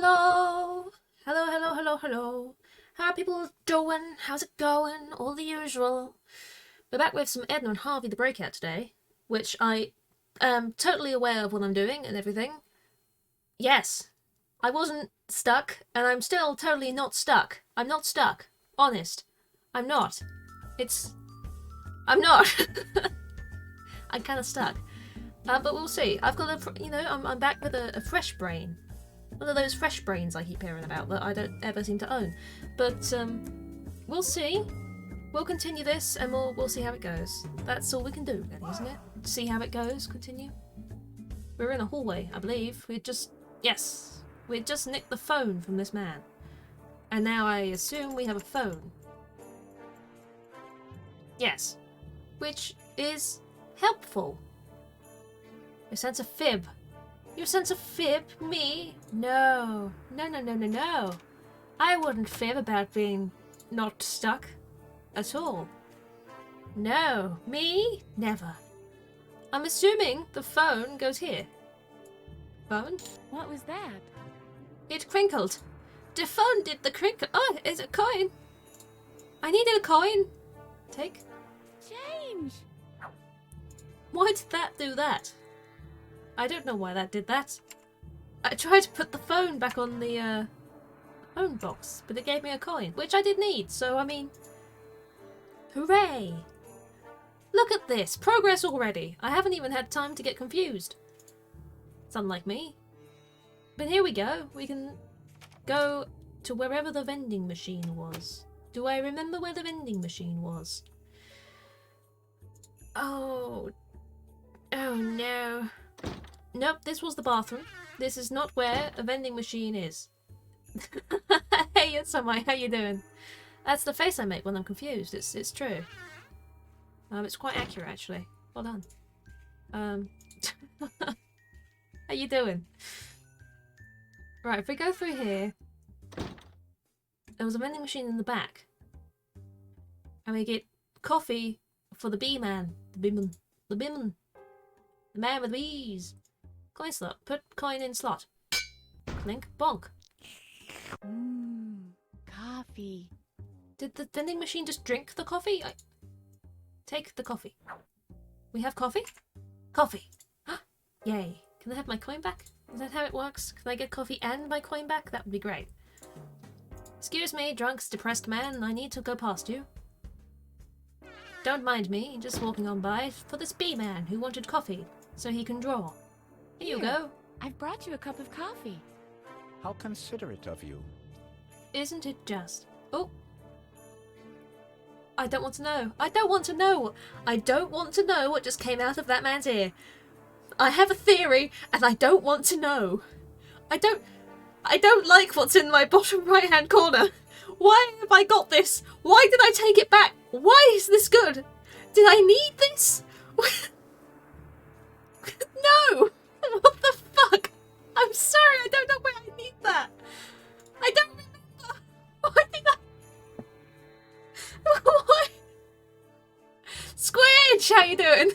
Hello! Hello, hello, hello, hello. How are people doing? How's it going? All the usual. We're back with some Edna Harvey the Breakout today, which I am totally aware of what I'm doing and everything. Yes, I wasn't stuck, and I'm still totally not stuck. I'm not stuck. Honest. I'm not. I'm not. I'm kind of stuck. But we'll see. I've got I'm back with a fresh brain. One of those fresh brains I keep hearing about that I don't ever seem to own. But we'll see. We'll continue this and we'll see how it goes. That's all we can do, really, isn't it? See how it goes, continue. We're in a hallway, I believe. We just nicked the phone from this man. And now I assume we have a phone. Yes. Which is helpful. You sense a fib. You sense a fib? Me? No. No. I wouldn't fib about being not stuck. At all. No. Me? Never. I'm assuming the phone goes here. Phone? What was that? It crinkled. The phone did the crinkle. Oh, it's a coin. I needed a coin. Take. Change! Why did that do that? I don't know why that did that. I tried to put the phone back on the phone box, but it gave me a coin, which I did need, so I mean... Hooray! Look at this! Progress already! I haven't even had time to get confused. It's unlike me. But here we go. We can go to wherever the vending machine was. Do I remember where the vending machine was? Oh no. Nope, this was the bathroom. This is not where a vending machine is. Hey, it's Samai, how you doing? That's the face I make when I'm confused. It's true. It's quite accurate actually. Well done. How you doing? Right, if we go through here, there was a vending machine in the back, and we get coffee for the bee man, the beeman, the man with bees. Coin slot. Put coin in slot. Clink. Bonk. Coffee. Did the vending machine just drink the coffee? Take the coffee. We have coffee? Coffee. Yay. Can I have my coin back? Is that how it works? Can I get coffee and my coin back? That would be great. Excuse me, drunks, depressed man. I need to go past you. Don't mind me, just walking on by for this bee man who wanted coffee so he can draw. Here you go. I've brought you a cup of coffee. How considerate of you. Isn't it just? Oh. I don't want to know. I don't want to know. I don't want to know what just came out of that man's ear. I have a theory and I don't want to know. I don't like what's in my bottom right hand corner. Why have I got this? Why did I take it back? Why is this good? Did I need this? No! What the fuck? I'm sorry, I don't know why I need that. I don't remember. Why did I... Why? Squidge, how you doing?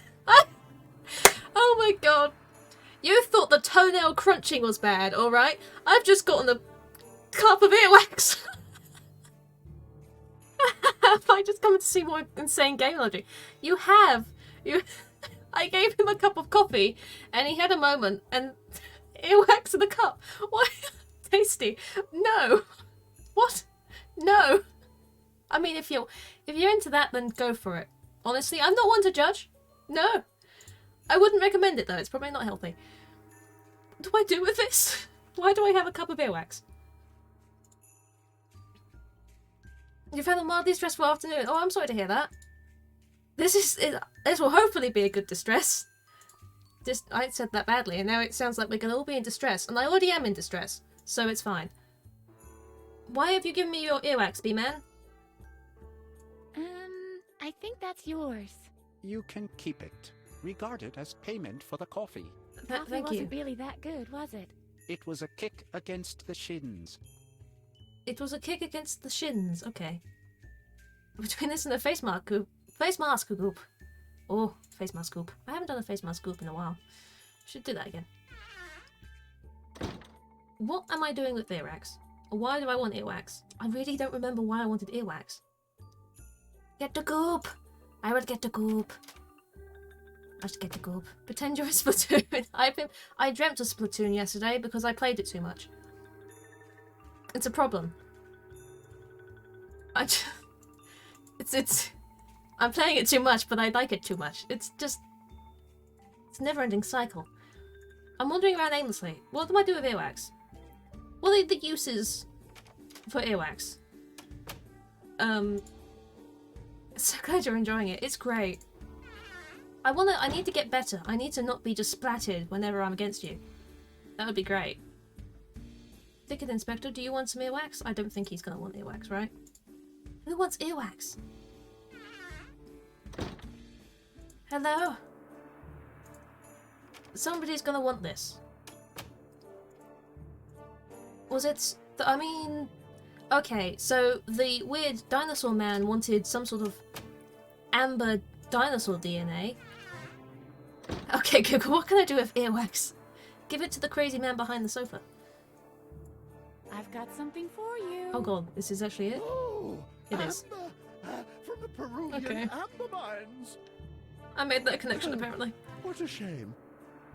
Oh my god. You thought the toenail crunching was bad, alright? I've just gotten a cup of earwax. Have I just come to see more insane game logic? You have. I gave him a cup of coffee, and he had a moment, and earwax in the cup. Why? Tasty. No. What? No. I mean, if you're into that, then go for it. Honestly, I'm not one to judge. No. I wouldn't recommend it though. It's probably not healthy. What do I do with this? Why do I have a cup of earwax? You've had a mildly stressful afternoon. Oh, I'm sorry to hear that. This will hopefully be a good distress. I said that badly, and now it sounds like we're gonna all be in distress, and I already am in distress, so it's fine. Why have you given me your earwax, B-man? I think that's yours. You can keep it. Regard it as payment for the coffee. Coffee Thank you. wasn't really that good, was it? It was a kick against the shins. It was a kick against the shins. Okay. Between this and a face mask goop. Face mask goop. Oh, face mask goop. I haven't done a face mask goop in a while. Should do that again. What am I doing with earwax? Or why do I want earwax? I really don't remember why I wanted earwax. Get the goop! I would get the goop. I should get the goop. Pretend you're a Splatoon. I dreamt of Splatoon yesterday because I played it too much. It's a problem. I'm playing it too much, but I like it too much. It's a never-ending cycle. I'm wandering around aimlessly. What do I do with earwax? What are the uses for earwax? So glad you're enjoying it. It's great. I need to get better. I need to not be just splattered whenever I'm against you. That would be great. Ticket Inspector, do you want some earwax? I don't think he's gonna want earwax, right? Who wants earwax? Hello? Somebody's gonna want this. Was it... I mean... Okay, so the weird dinosaur man wanted some sort of amber dinosaur DNA. Okay, Google, what can I do with earwax? Give it to the crazy man behind the sofa. I've got something for you. Oh god, this is actually it? Oh, It is. amber, from the Peruvian Okay. amber mines. I made that connection apparently. What a shame.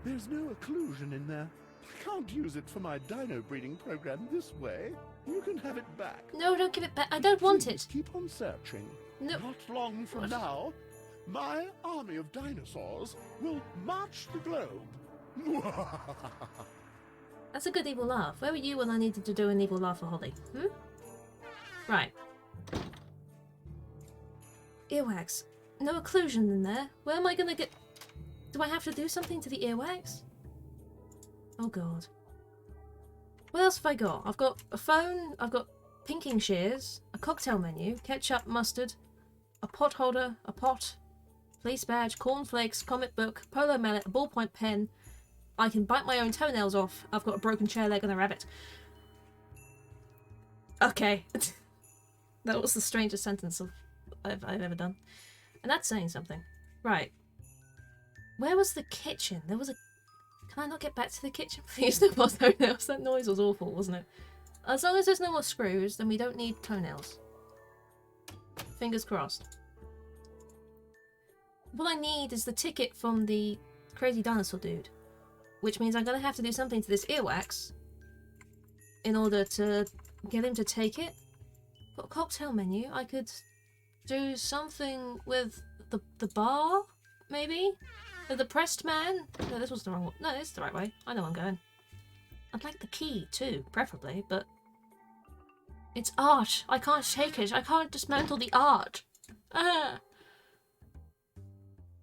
There's no occlusion in there. I can't use it for my dino breeding program this way. You can have it back. No, don't give it back. I don't want Please it. keep on searching. No. Not long from What? now, my army of dinosaurs will march the globe. That's a good evil laugh. Where were you when I needed to do an evil laugh for Holly? Hmm? Right. Earwax. No occlusion in there. Where am I gonna get... Do I have to do something to the earwax? Oh god. What else have I got? I've got a phone, I've got pinking shears, a cocktail menu, ketchup, mustard, a pot holder, a pot, police badge, cornflakes, comic book, polo mallet, a ballpoint pen. I can bite my own toenails off. I've got a broken chair leg and a rabbit. Okay. That was the strangest sentence I've ever done. And that's saying something. Right. Where was the kitchen? There was a... Can I not get back to the kitchen, please? No more toenails. That noise was awful, wasn't it? As long as there's no more screws, then we don't need toenails. Fingers crossed. What I need is the ticket from the crazy dinosaur dude. Which means I'm going to have to do something to this earwax in order to get him to take it. Got a cocktail menu. I could do something with the bar, maybe? The depressed man? No, this was the wrong one. No, this is the right way. I know I'm going. I'd like the key too, preferably, but... It's art. I can't shake it. I can't dismantle the art. Ah.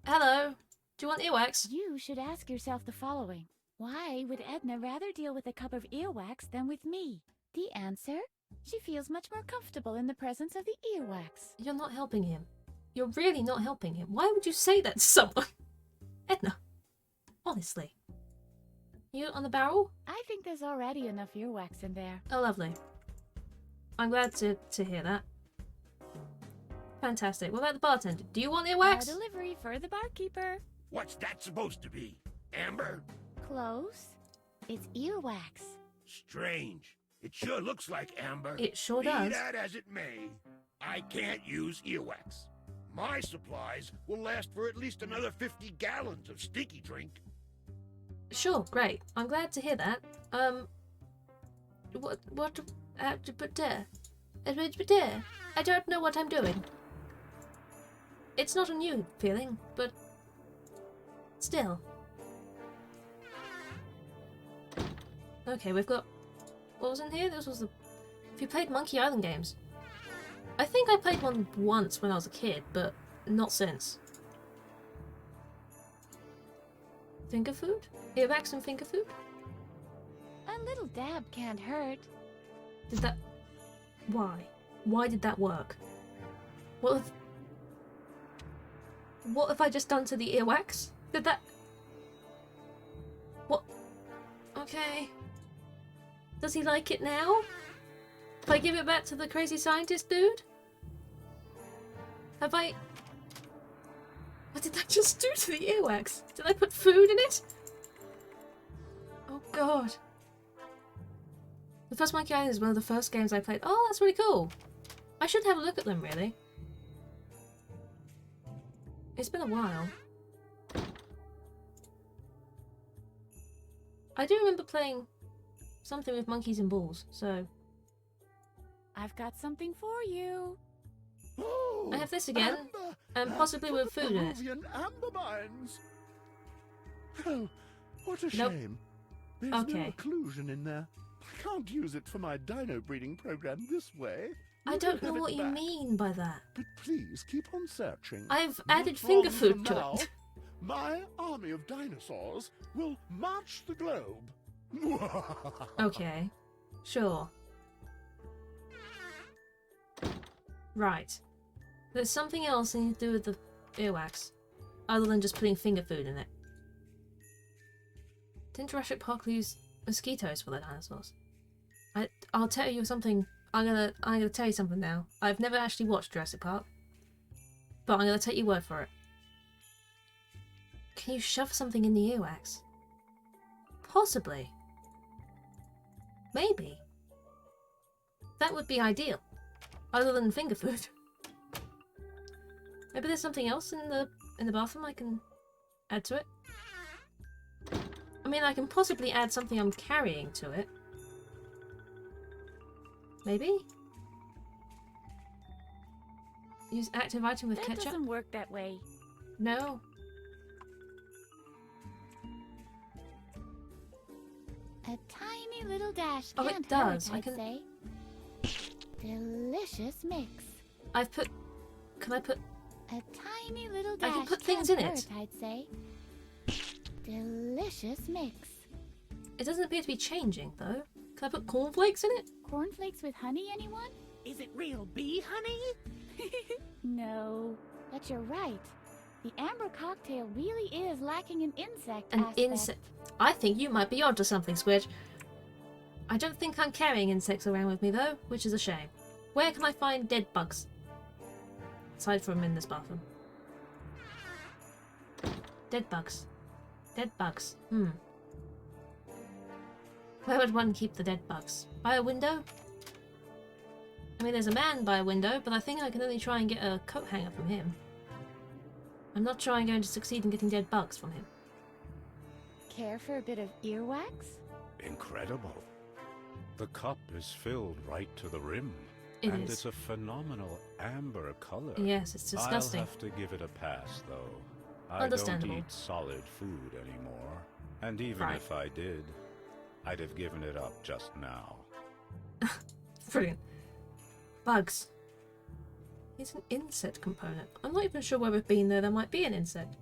Hello. Do you want earwax? You should ask yourself the following. Why would Edna rather deal with a cup of earwax than with me? The answer? She feels much more comfortable in the presence of the earwax. You're not helping him. You're really not helping him. Why would you say that to someone? Edna. Honestly. You on the barrel? I think there's already enough earwax in there. Oh, lovely. I'm glad to hear that. Fantastic. What about the bartender? Do you want Our earwax? delivery for the barkeeper. What's that supposed to be? Amber? Close. It's earwax. Strange. It sure looks like amber. It sure Be does. that as it may, I can't use earwax. My supplies will last for at least another 50 gallons of stinky drink. Sure, great. I'm glad to hear that. I don't know what I'm doing. It's not a new feeling, but still. Okay, we've got... What was in here? This was the... If you played Monkey Island games. I think I played one once when I was a kid, but not since. Finger food? Earwax and finger food? A little dab can't hurt. Did that... Why? Why did that work? What have I just done to the earwax? Did that... What? Okay. Does he like it now? If I give it back to the crazy scientist dude? Have I... What did that just do to the earwax? Did I put food in it? Oh god. The first Monkey Island is one of the first games I played. Oh, that's really cool. I should have a look at them, really. It's been a while. I do remember playing something with monkeys and balls, so... I've got something for you. Oh, I have this again, amber! and possibly with From food in it. the Peruvian amber mines. Oh, what a Nope. shame. There's no Okay. occlusion in there. I can't use it for my dino breeding program this way. I You don't can know have what it you back. mean by that. But please keep on searching. I've Not added finger long food from to now, it. My army of dinosaurs will march the globe. Okay. Sure. Right. There's something else I need to do with the earwax, other than just putting finger food in it. Didn't Jurassic Park use mosquitoes for the dinosaurs? I'll tell you something. I'm gonna tell you something now. I've never actually watched Jurassic Park, but I'm gonna take your word for it. Can you shove something in the earwax? Possibly. Maybe. That would be ideal. Other than finger food. Maybe there's something else in the bathroom I can add to it. I mean, I can possibly add something I'm carrying to it. Maybe? Use active item with That ketchup? doesn't work that way. No. A tiny little dash Oh, it can't does. hurt, I I'd can- say. Delicious mix. I've put... Can I put... A tiny little I dash can put things can't in hurt, it. I'd say. Delicious mix. It doesn't appear to be changing, though. Can I put cornflakes in it? Cornflakes with honey, anyone? Is it real bee honey? No, but you're right. The amber cocktail really is lacking an insect An aspect. insect... I think you might be onto something, Squidge. I don't think I'm carrying insects around with me, though, which is a shame. Where can I find dead bugs? Aside from in this bathroom. Dead bugs. Dead bugs. Where would one keep the dead bugs? By a window? I mean, there's a man by a window, but I think I can only try and get a coat hanger from him. I'm not sure I'm going to succeed in getting dead bugs from him. Care for a bit of earwax? Incredible. The cup is filled right to the rim. It and is. it's a phenomenal amber color. Yes, it's disgusting. I'll have to give it a pass, though. I don't Understandable. eat solid food anymore. And even Right. if I did, I'd have given it up just now. Brilliant. Bugs. It's an insect component. I'm not even sure where we've been, though. There might be an insect.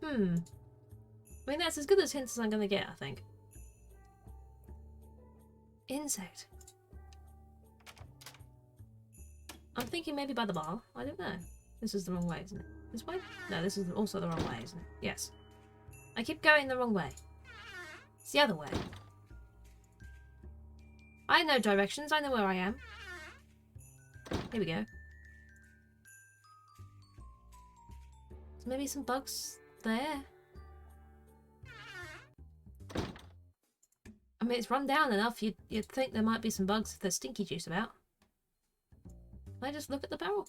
I mean, that's as good as hints as I'm going to get, I think. Insect. I'm thinking maybe by the bar. I don't know. This is the wrong way, isn't it? This way? No, this is also the wrong way, isn't it? Yes. I keep going the wrong way. It's the other way. I know directions. I know where I am. Here we go. There's maybe some bugs there. I mean, it's run down enough. You'd think there might be some bugs if there's stinky juice about. Can I just look at the barrel?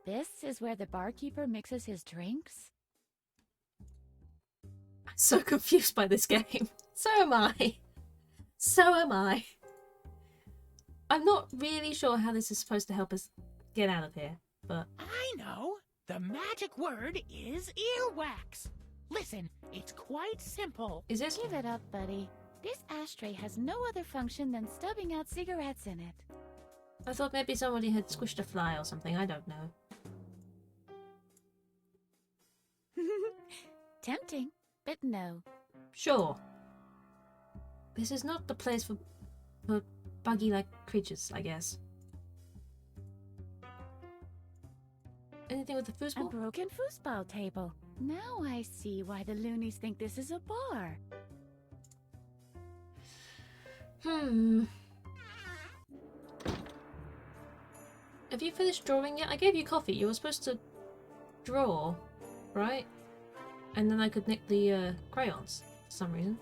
This is where the barkeeper mixes his drinks? I'm so confused by this game. So am I. So am I. I'm not really sure how this is supposed to help us get out of here, but... I know. The magic word is earwax. Listen, it's quite simple. Is this... Give it up, buddy. This ashtray has no other function than stubbing out cigarettes in it. I thought maybe somebody had squished a fly or something. I don't know. Tempting, but no. Sure. This is not the place for buggy-like creatures, I guess. Anything with the A foosball? broken foosball table. Now I see why the loonies think this is a bar. Have you finished drawing yet? I gave you coffee. You were supposed to draw, right? And then I could nick the crayons for some reason.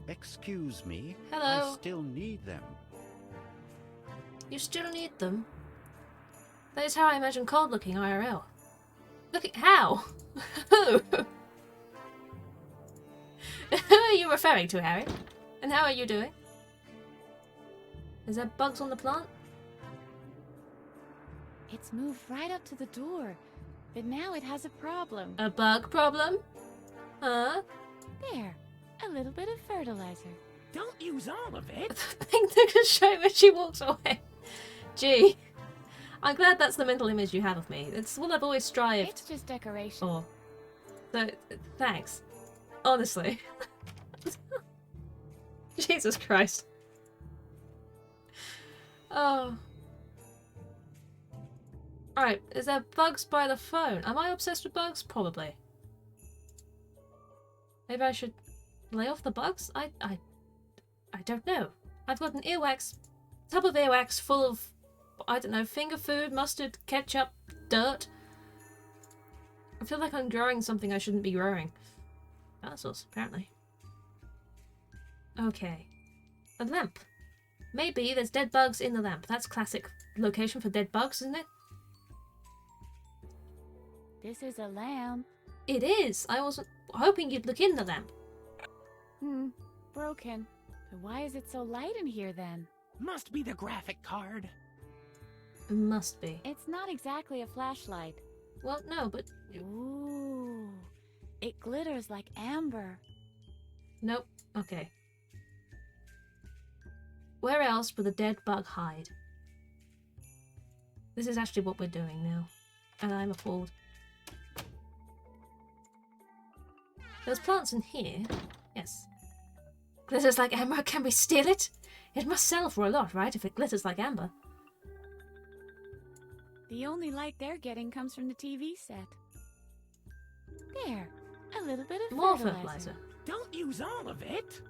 Excuse me. Hello. I still need them. You still need them? That is how I imagine cold looking IRL. Look at how? Who? Who are you referring to, Harry? And how are you doing? Is there bugs on the plant? It's moved right up to the door, but now it has a problem. A bug problem? Huh? There, a little bit of fertilizer. Don't use all of it. The thing that can show when she walks away. Gee. I'm glad that's the mental image you have of me. It's what I've always strived It's just decoration. for. So, thanks. Honestly. Jesus Christ. Oh. Alright, is there bugs by the phone? Am I obsessed with bugs? Probably. Maybe I should lay off the bugs? I don't know. I've got an earwax, tub of earwax full of, I don't know, finger food, mustard, ketchup, dirt. I feel like I'm growing something I shouldn't be growing. Dinosaurs, apparently. Okay. A lamp. Maybe there's dead bugs in the lamp. That's classic location for dead bugs, isn't it? This is a lamp. It is! I wasn't hoping you'd look in the lamp. Broken. But why is it so light in here then? Must be the graphic card. It must be. It's not exactly a flashlight. Well, no, but... Ooh. It glitters like amber. Nope. Okay. Where else would a dead bug hide? This is actually what we're doing now. And I'm appalled. There's plants in here. Yes. Glitters like amber. Can we steal it? It must sell for a lot, right? If it glitters like amber. The only light they're getting comes from the TV set. There. A little bit of More fertilizer. fertilizer. Don't use all of it.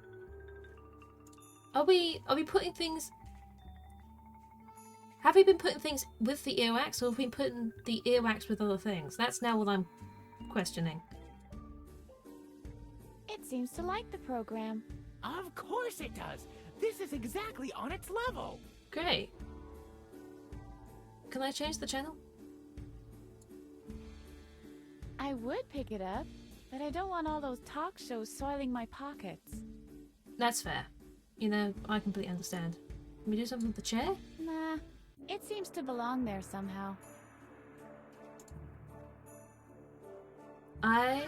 Are we putting things... Have we been putting things with the earwax, or have we been putting the earwax with other things? That's now what I'm questioning. It seems to like the program. Of course it does. This is exactly on its level. Great. Can I change the channel? I would pick it up, but I don't want all those talk shows soiling my pockets. That's fair. You know, I completely understand. Can we do something with the chair? Nah, it seems to belong there somehow. I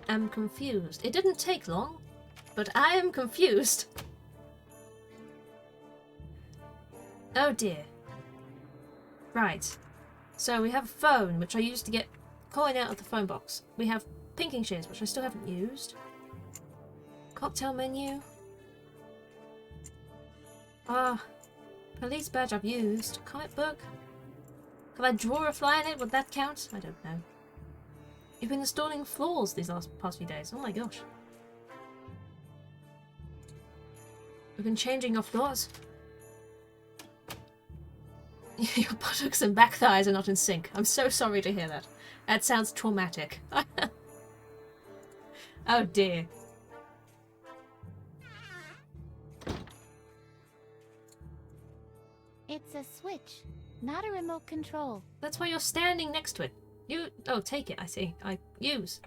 am confused. It didn't take long, but I am confused. Oh dear. Right. So we have a phone, which I used to get coin out of the phone box. We have pinking shears, which I still haven't used. Cocktail menu. Police badge I've used. Comic book. Can I draw a fly in it? Would that count? I don't know. You've been installing floors these past few days. Oh my gosh. We've been changing your floors. Your buttocks and back thighs are not in sync. I'm so sorry to hear that. That sounds traumatic. Oh dear. It's a switch, not a remote control. That's why you're standing next to it. You... Oh, take it. I see. I use.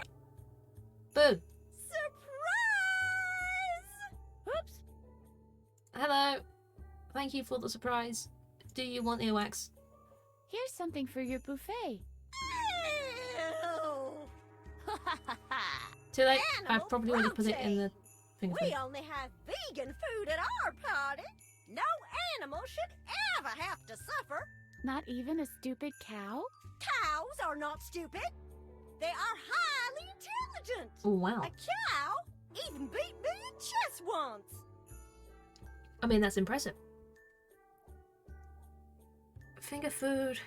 Boo. Surprise! Oops. Hello. Thank you for the surprise. Do you want earwax? Here's something for your buffet. Too late. I've Animal probably already put it in the finger We food. only have vegan food at our party. No animal should ever have to suffer. Not even a stupid cow? Cows are not stupid. They are highly intelligent. Oh, wow. A cow even beat me in chess once. I mean, that's impressive. Finger food.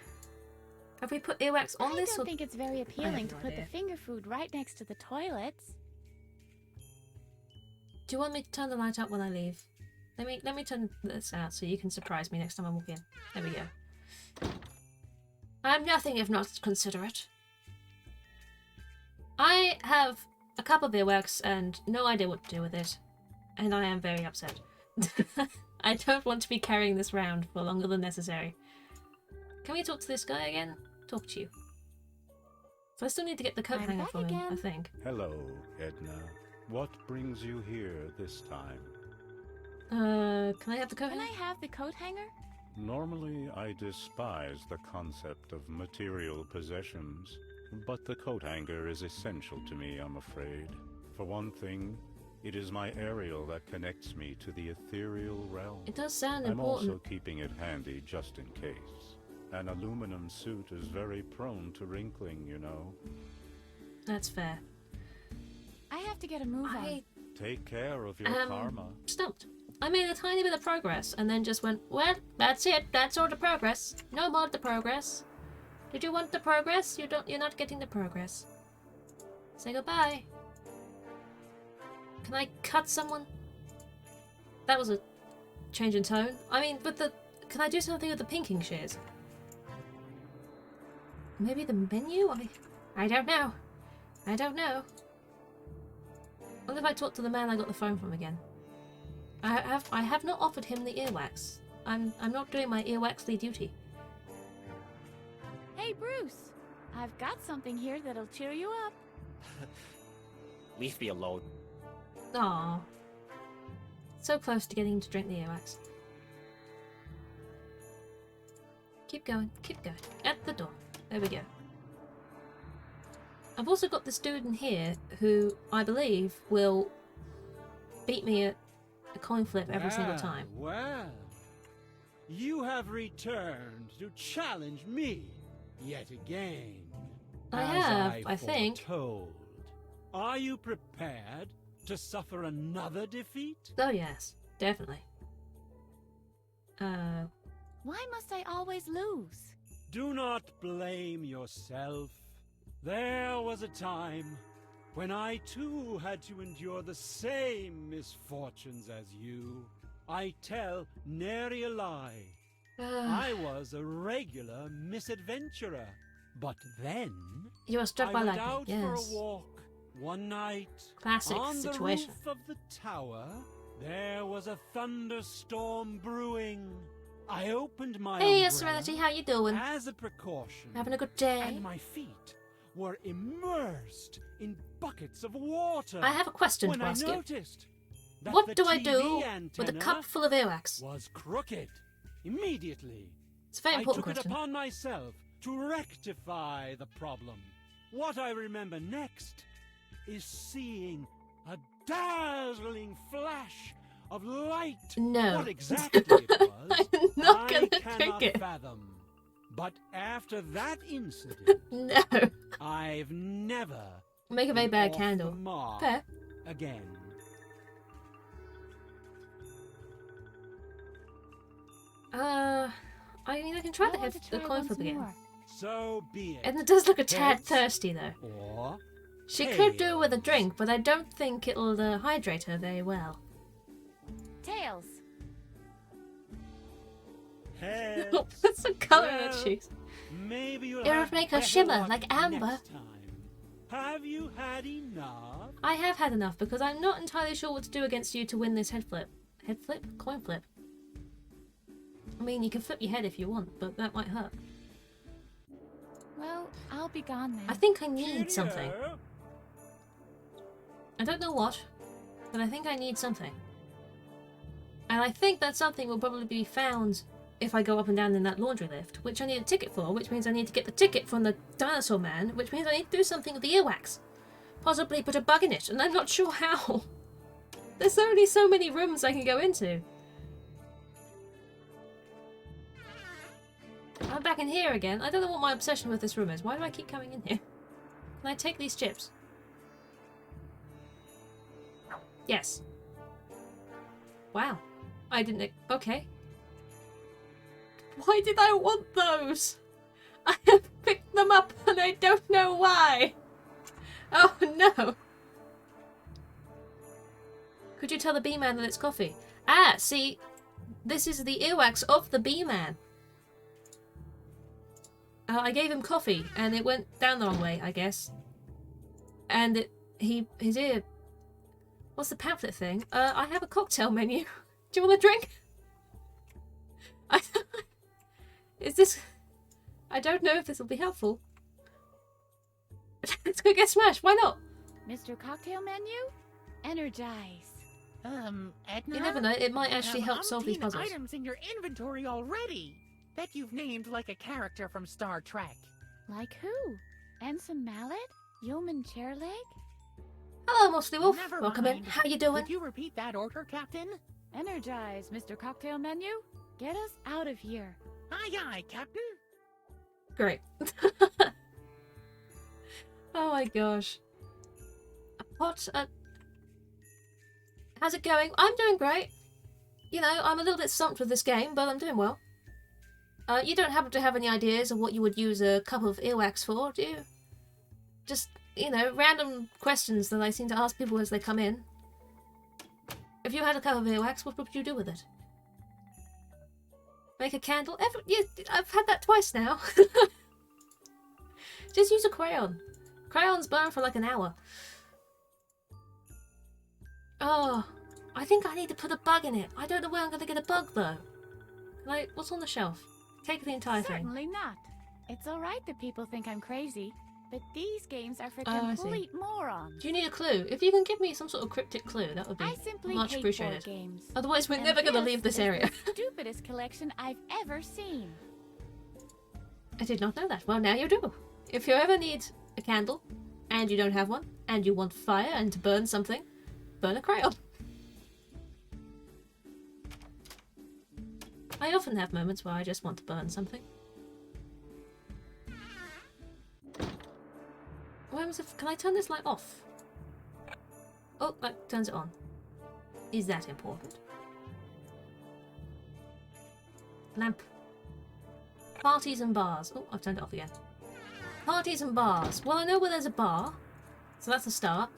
Have we put earwax on I this? don't think it's very appealing to no put idea. the finger food right next to the toilets. Do you want me to turn the light up when I leave? Let me turn this out so you can surprise me next time I walk in. There we go. I'm nothing if not considerate. I have a cup of earwax and no idea what to do with it. And I am very upset. I don't want to be carrying this round for longer than necessary. Can we talk to this guy again? Talk to you. So I still need to get the coat I'm hanger back from him, I again. think. Hello, Edna. What brings you here this time? Can I have the coat Can I hanger? have the coat hanger? Normally, I despise the concept of material possessions, but the coat hanger is essential to me, I'm afraid. For one thing, it is my aerial that connects me to the ethereal realm. It does sound I'm important. also keeping it handy just in case. An aluminum suit is very prone to wrinkling, you know. That's fair. I have to get a move on. Take care of your karma. Stumped. I made a tiny bit of progress and then just went, well, that's it. That's all the progress. No more of the progress. Did you want the progress? You're not getting the progress. Say goodbye. Can I cut someone? That was a change in tone. I mean, can I do something with the pinking shears? Maybe the menu? I don't know. I don't know. What if I talk to the man I got the phone from again? I have not offered him the earwax. I'm not doing my earwaxly duty. Hey, Bruce. I've got something here that'll cheer you up. Leave me alone. Aww. So close to getting him to drink the earwax. Keep going, keep going. At the door. There we go. I've also got this dude in here who I believe will beat me at a coin flip every single time. Well, you have returned to challenge me yet again. I as have, I think. Foretold. Are you prepared to suffer another defeat? Oh yes, definitely. Why must I always lose? Do not blame yourself. There was a time when I too had to endure the same misfortunes as you. I tell nary a lie. I was a regular misadventurer. But then You were struck by I went lightning, out for yes. a walk one night. Classic On situation. the roof of the tower, there was a thunderstorm brewing. I opened my Hey, umbrella Serenity, how you doing? as a precaution. Having a good day? And my feet were immersed in buckets of water. I have a question when to ask I you. noticed that What the do I TV do with a antenna cup full of earwax? was crooked. Immediately, It's a very I important took question. it upon myself to rectify the problem. What I remember next is seeing a dazzling flash of light. No. What exactly it was, I'm not I gonna cannot take it. fathom. But after that incident, No. I've never Make a very been bad off candle. the mark Fair. again. I mean, I can try I want to the try coin once flip again. more. So be it. Edna does look a tad Heads thirsty, though. or She could do with a tails? drink, but I don't think it'll hydrate her very well. Tails. Heads. What's the colour of her Well, cheeks? Maybe you'll It would have make her better shimmer luck like amber. next time. Have you had enough? I have had enough because I'm not entirely sure what to do against you to win this head flip. Head flip? Coin flip. I mean, you can flip your head if you want, but that might hurt. Well, I'll be gone then. I think I need something. Cheerio. I don't know what, but I think I need something. And I think that something will probably be found if I go up and down in that laundry lift, which I need a ticket for, which means I need to get the ticket from the dinosaur man, which means I need to do something with the earwax. Possibly put a bug in it, and I'm not sure how. There's only so many rooms I can go into. I'm back in here again. I don't know what my obsession with this room is. Why do I keep coming in here? Can I take these chips? Yes. Wow. I didn't... Okay. Why did I want those? I have picked them up and I don't know why. Oh no. Could you tell the bee man that it's coffee? Ah, see, this is the earwax of the bee man. I gave him coffee and it went down the wrong way, I guess. And his ear What's the pamphlet thing? I have a cocktail menu. Do you want a drink? Is this... I don't know if this will be helpful. Let's go get smashed. Why not? Mr. Cocktail Menu? Energize. Edna? You never know. It might actually You help have solve these umpteen puzzles. items in your inventory already that you've named like a character from Star Trek. Like who? Ensign Mallet? Yeoman Chairleg? Hello, Mosley Wolf. Never Welcome in. mind. How you doing? Could you repeat that order, Captain? Energize, Mr. Cocktail Menu. Get us out of here. Aye, aye, Captain. Great. Oh my gosh. A pot. How's it going? I'm doing great. You know, I'm a little bit stumped with this game, but I'm doing well. You don't happen to have any ideas of what you would use a cup of earwax for, do you? Just, you know, random questions that I seem to ask people as they come in. If you had a cup of earwax, what would you do with it? Make a candle? I've had that twice now. Just use a crayon. Crayons burn for like an hour. Oh, I think I need to put a bug in it. I don't know where I'm going to get a bug though. Like, what's on the shelf? Take the entire thing. Certainly not. It's alright that people think I'm crazy, but these games are for I see. complete morons. Do you need a clue? If you can give me some sort of cryptic clue, that would be I simply much hate appreciated. board games. Otherwise, we're And never going to leave this is area. the stupidest collection I've ever seen. I did not know that. Well, now you do. If you ever need a candle, and you don't have one, and you want fire and to burn something, burn a crayon. I often have moments where I just want to burn something. Where was it? Can I turn this light off? Oh, that turns it on. Is that important? Lamp. Parties and bars. Oh, I've turned it off again. Parties and bars. Well, I know where there's a bar, so that's a start.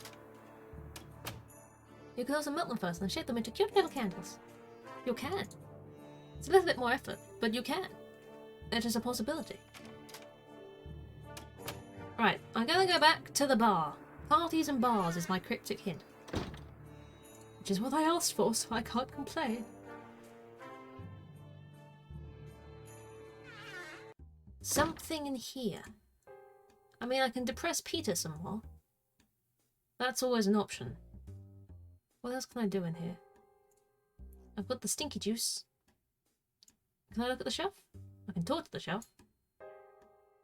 You can also melt them first and shape them into cute little candles. You can. It's a little bit more effort, but you can. It is a possibility. Right, I'm gonna go back to the bar. Parties and bars is my cryptic hint. Which is what I asked for, so I can't complain. Something in here. I mean, I can depress Peter some more. That's always an option. What else can I do in here? I've got the stinky juice. Can I look at the shelf? I can talk to the shelf.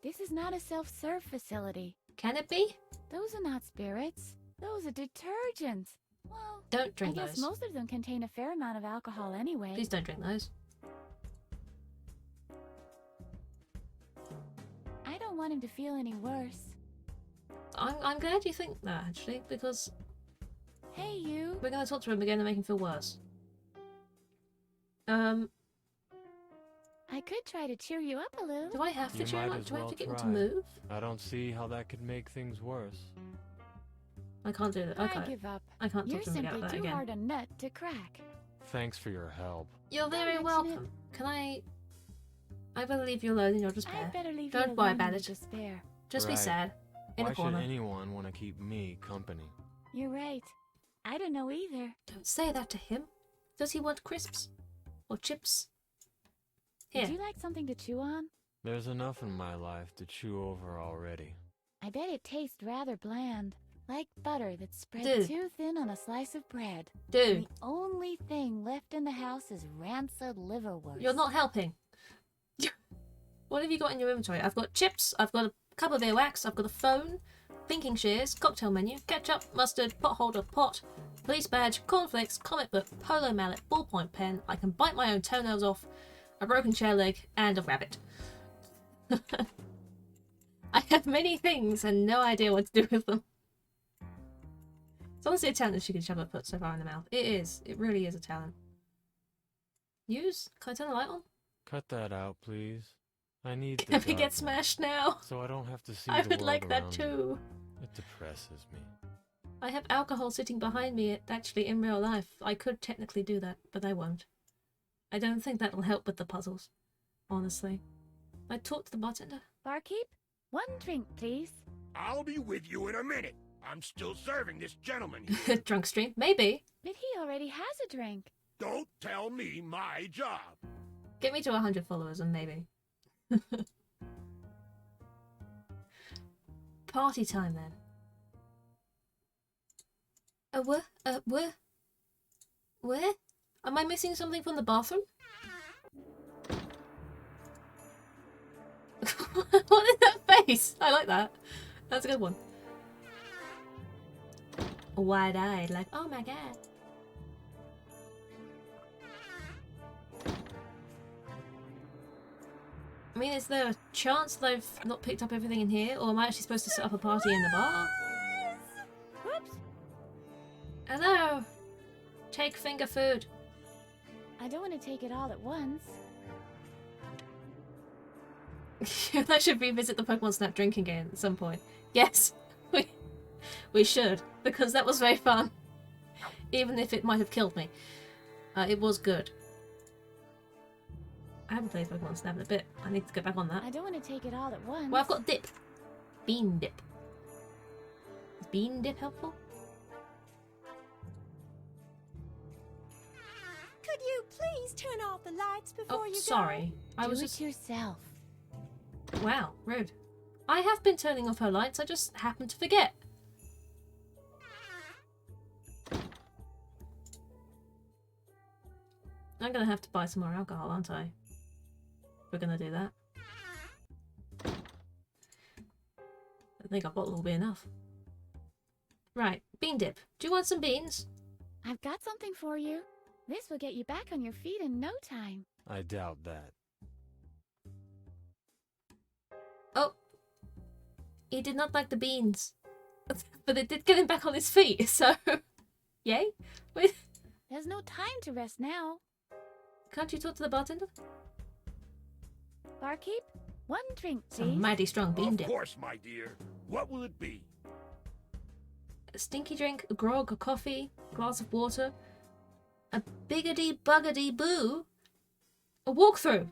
This is not a self-serve facility. Can it be? Those are not spirits. Those are detergents. Well, Don't drink I guess those. most of them contain a fair amount of alcohol anyway. Please don't drink those. I don't want him to feel any worse. I'm glad you think that, actually, because Hey, you. we're going to talk to him again and make him feel worse. I could try to cheer you up a little. Do I have to You cheer him might up? as Do I have well to get him to try. move? I don't see how that could make things worse. I can't do that. I Okay. give up. I can't You're talk to him simply about that too again. hard a nut to crack. Thanks for your help. You're very mention welcome. Can I better leave you alone in your despair. I'd better leave Don't you worry alone about in it. your despair. Just be Right. sad. In Why a corner. should anyone want to keep me company? You're right. I don't know either. Don't say that to him. Does he want crisps? Or chips? Here. Would you like something to chew on? There's enough in my life to chew over already. I bet it tastes rather bland. Like butter that's spread Dude. too thin on a slice of bread. Dude, And the only thing left in the house is rancid liverwurst. you're not helping. What have you got in your inventory? I've got chips, I've got a cup of earwax, I've got a phone, thinking shears, cocktail menu, ketchup, mustard, pot holder, pot, police badge, cornflakes, comic book, polo mallet, ballpoint pen, I can bite my own toenails off, a broken chair leg, and a rabbit. I have many things and no idea what to do with them. It's honestly a talent that she can shove her foot so far in the mouth. It is. It really is a talent. Use? Can I turn the light on? Cut that out, please. I need the If he dark gets smashed now, so I don't have to see I the would world like that around me. too. It depresses me. I have alcohol sitting behind me actually in real life. I could technically do that, but I won't. I don't think that'll help with the puzzles, honestly. I talked to the bartender. Barkeep, one drink, please. I'll be with you in a minute. I'm still serving this gentleman here. Drunk stream? Maybe. But he already has a drink. Don't tell me my job. Get me to 100 followers and maybe. Party time then. Where? Am I missing something from the bathroom? What is that face? I like that. That's a good one. Wide-eyed, like, oh my god. I mean, is there a chance that I've not picked up everything in here? Or am I actually supposed to set up a party in the bar? Whoops. Hello! Take finger food. I don't want to take it all at once. I should revisit the Pokemon Snap drinking game at some point. Yes, we should, because that was very fun. Even if it might have killed me. It was good. I haven't played Pokemon Snap in a bit. I need to get back on that. I don't want to take it all at once. Well, I've got dip. Bean dip. Is bean dip helpful? Could you please turn off the lights before you go? Sorry. I was Do just... it yourself. Wow, rude. I have been turning off her lights, I just happened to forget. I'm gonna have to buy some more alcohol, aren't I? We're gonna do that. I think a bottle will be enough. Right, bean dip. Do you want some beans? I've got something for you. This will get you back on your feet in no time. I doubt that. Oh! He did not like the beans. But it did get him back on his feet, so... Yay? Wait, There's no time to rest now. can't you talk to the bartender? Barkeep, one drink, please. Some mighty strong bean Of dip. course, my dear. What will it be? A stinky drink, a grog, a coffee, a glass of water, a biggity buggity boo, a walkthrough.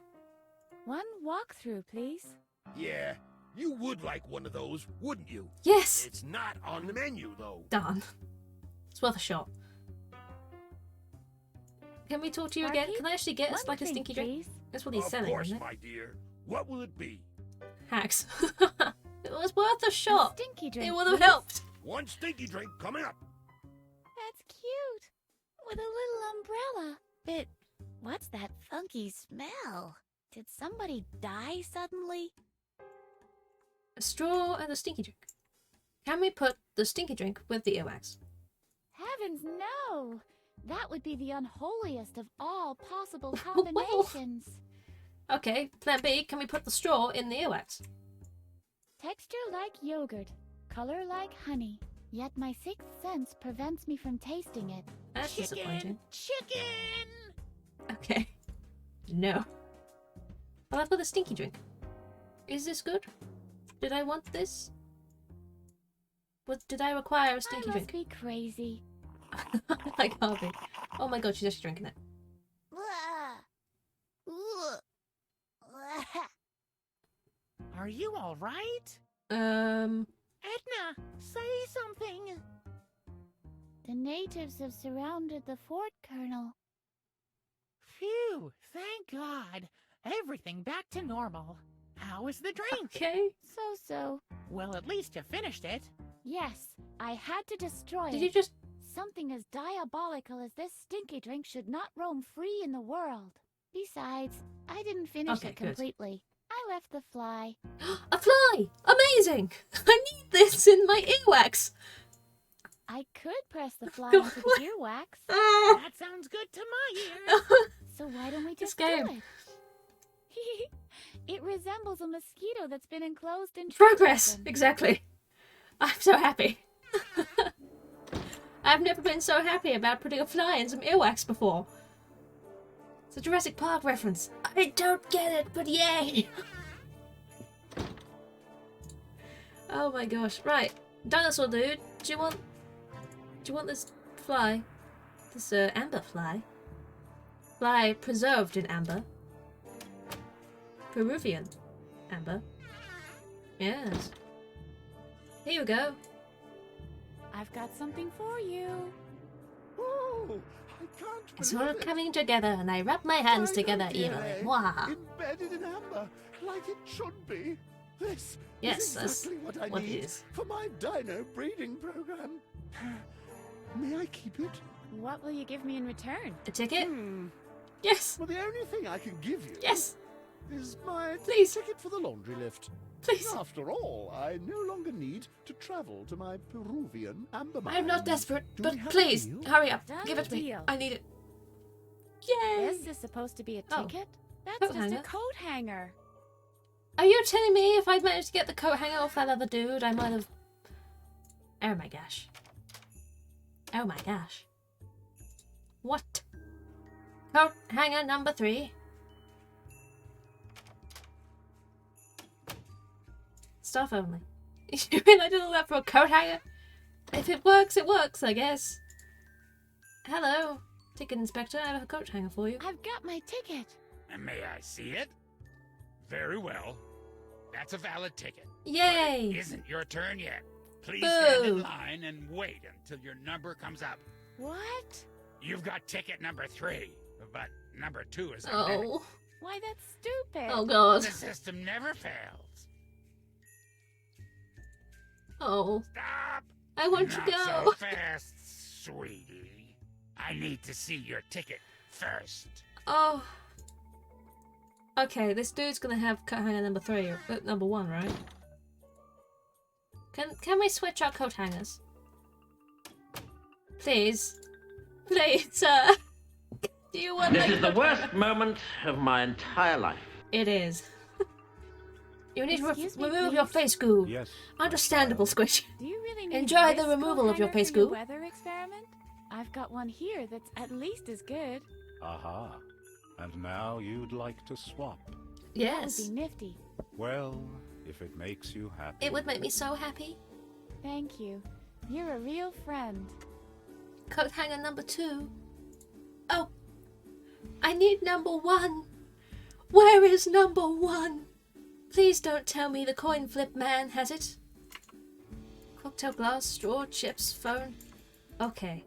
One walkthrough, please. Yeah, you would like one of those, wouldn't you? Yes! It's not on the menu, though. Darn. It's worth a shot. Can we talk to you again? Barkeep, Can I actually get one us like a drink, stinky drink? please. That's what he's Of selling, course, isn't it? my dear. What will it be? Hacks. It was worth a shot. A stinky drink, It would have please. helped. One stinky drink coming up. That's cute. With a little umbrella. But what's that funky smell? Did somebody die suddenly? A straw and a stinky drink. Can we put the stinky drink with the earwax? Heavens, no! That would be the unholiest of all possible Well. combinations. Okay, plan B, can we put the straw in the earwax? Texture like yogurt, color like honey. Yet my sixth sense prevents me from tasting it. That's disappointing. Chicken! Okay. No. Well, I've got a stinky drink. Is this good? Did I want this? Did I require a I stinky must drink? be crazy. Like Harvey. Oh my god, she's actually drinking it. Are you all right? Um, Edna, say something. The natives have surrounded the fort, Colonel. Phew, thank God. Everything back to normal. How is the drink? okay. So. Well, at least you finished it. Yes, I had to destroy Did it. you just... Something as diabolical as this stinky drink should not roam free in the world. Besides, I didn't finish Okay, it good. completely. I left the fly. A fly! Amazing! I need this in my earwax! I could press the fly Go into away. the earwax. Ah! That sounds good to my ears. So why don't we This just do game. it? It resembles a mosquito that's been enclosed in Progress! tryptophan. Exactly. I'm so happy. I've never been so happy about putting a fly in some earwax before. It's a Jurassic Park reference. I don't get it, but yay! Oh my gosh. Right. Dinosaur dude, do you want this fly? This amber fly? Fly preserved in amber. Peruvian amber. Yes. Here you go. I've got something for you. Oh, I can't It's believe all it. coming together, and I rub my hands together Dino evenly. DNA, Wahaha. embedded in amber, like it should be. This Yes, is that's exactly what I what it need is. for my dino breeding program. May I keep it? What will you give me in return? A ticket? Hmm. Yes. Well, the only thing I can give you Yes. is my Please. ticket for the laundry lift. Please. After all, I no longer need to travel to my Peruvian amber mines. I'm not desperate, Do but we have a please, deal? hurry up. Done Give it to me. deal. I need it. Yay! This is supposed to be a Oh. ticket? That's Coat just hanger. a coat hanger. Are you telling me if I'd managed to get the coat hanger off that other dude, I might have... Oh my gosh. Oh my gosh. What? Coat hanger number 3. Stuff only. You mean I did all that for a coat hanger? If it works, I guess. Hello, ticket inspector. I have a coat hanger for you. I've got my ticket. May I see it? Very well. That's a valid ticket. Yay! But it isn't your turn yet. Please stand Boo. in line and wait until your number comes up. What? You've got ticket number 3, but number 2 is embedded. Oh. Why, that's stupid. Oh god. The system never fails. Oh. Stop! I want Not to go. so fast, sweetie. I need to see your ticket first. Oh. Okay, this dude's gonna have coat hanger number 3, or number 1, right? Can we switch our coat hangers? Please. Please, sir. Do you want This my is the coat worst hanger? moment of my entire life. It is. You need to Excuse me, remove your please? face goo. Yes. Understandable, Squish. Do you really need Enjoy this the removal coat of your hanger face for your goo. weather experiment? I've got one here that's at least as good. Aha. And now you'd like to swap. Yes. That would be nifty. Well, if it makes you happy. It would make me so happy. Thank you. You're a real friend. Coat hanger number 2. Oh. I need number 1. Where is number 1? Please don't tell me the coin flip man has it. Cocktail glass, straw, chips, phone. Okay.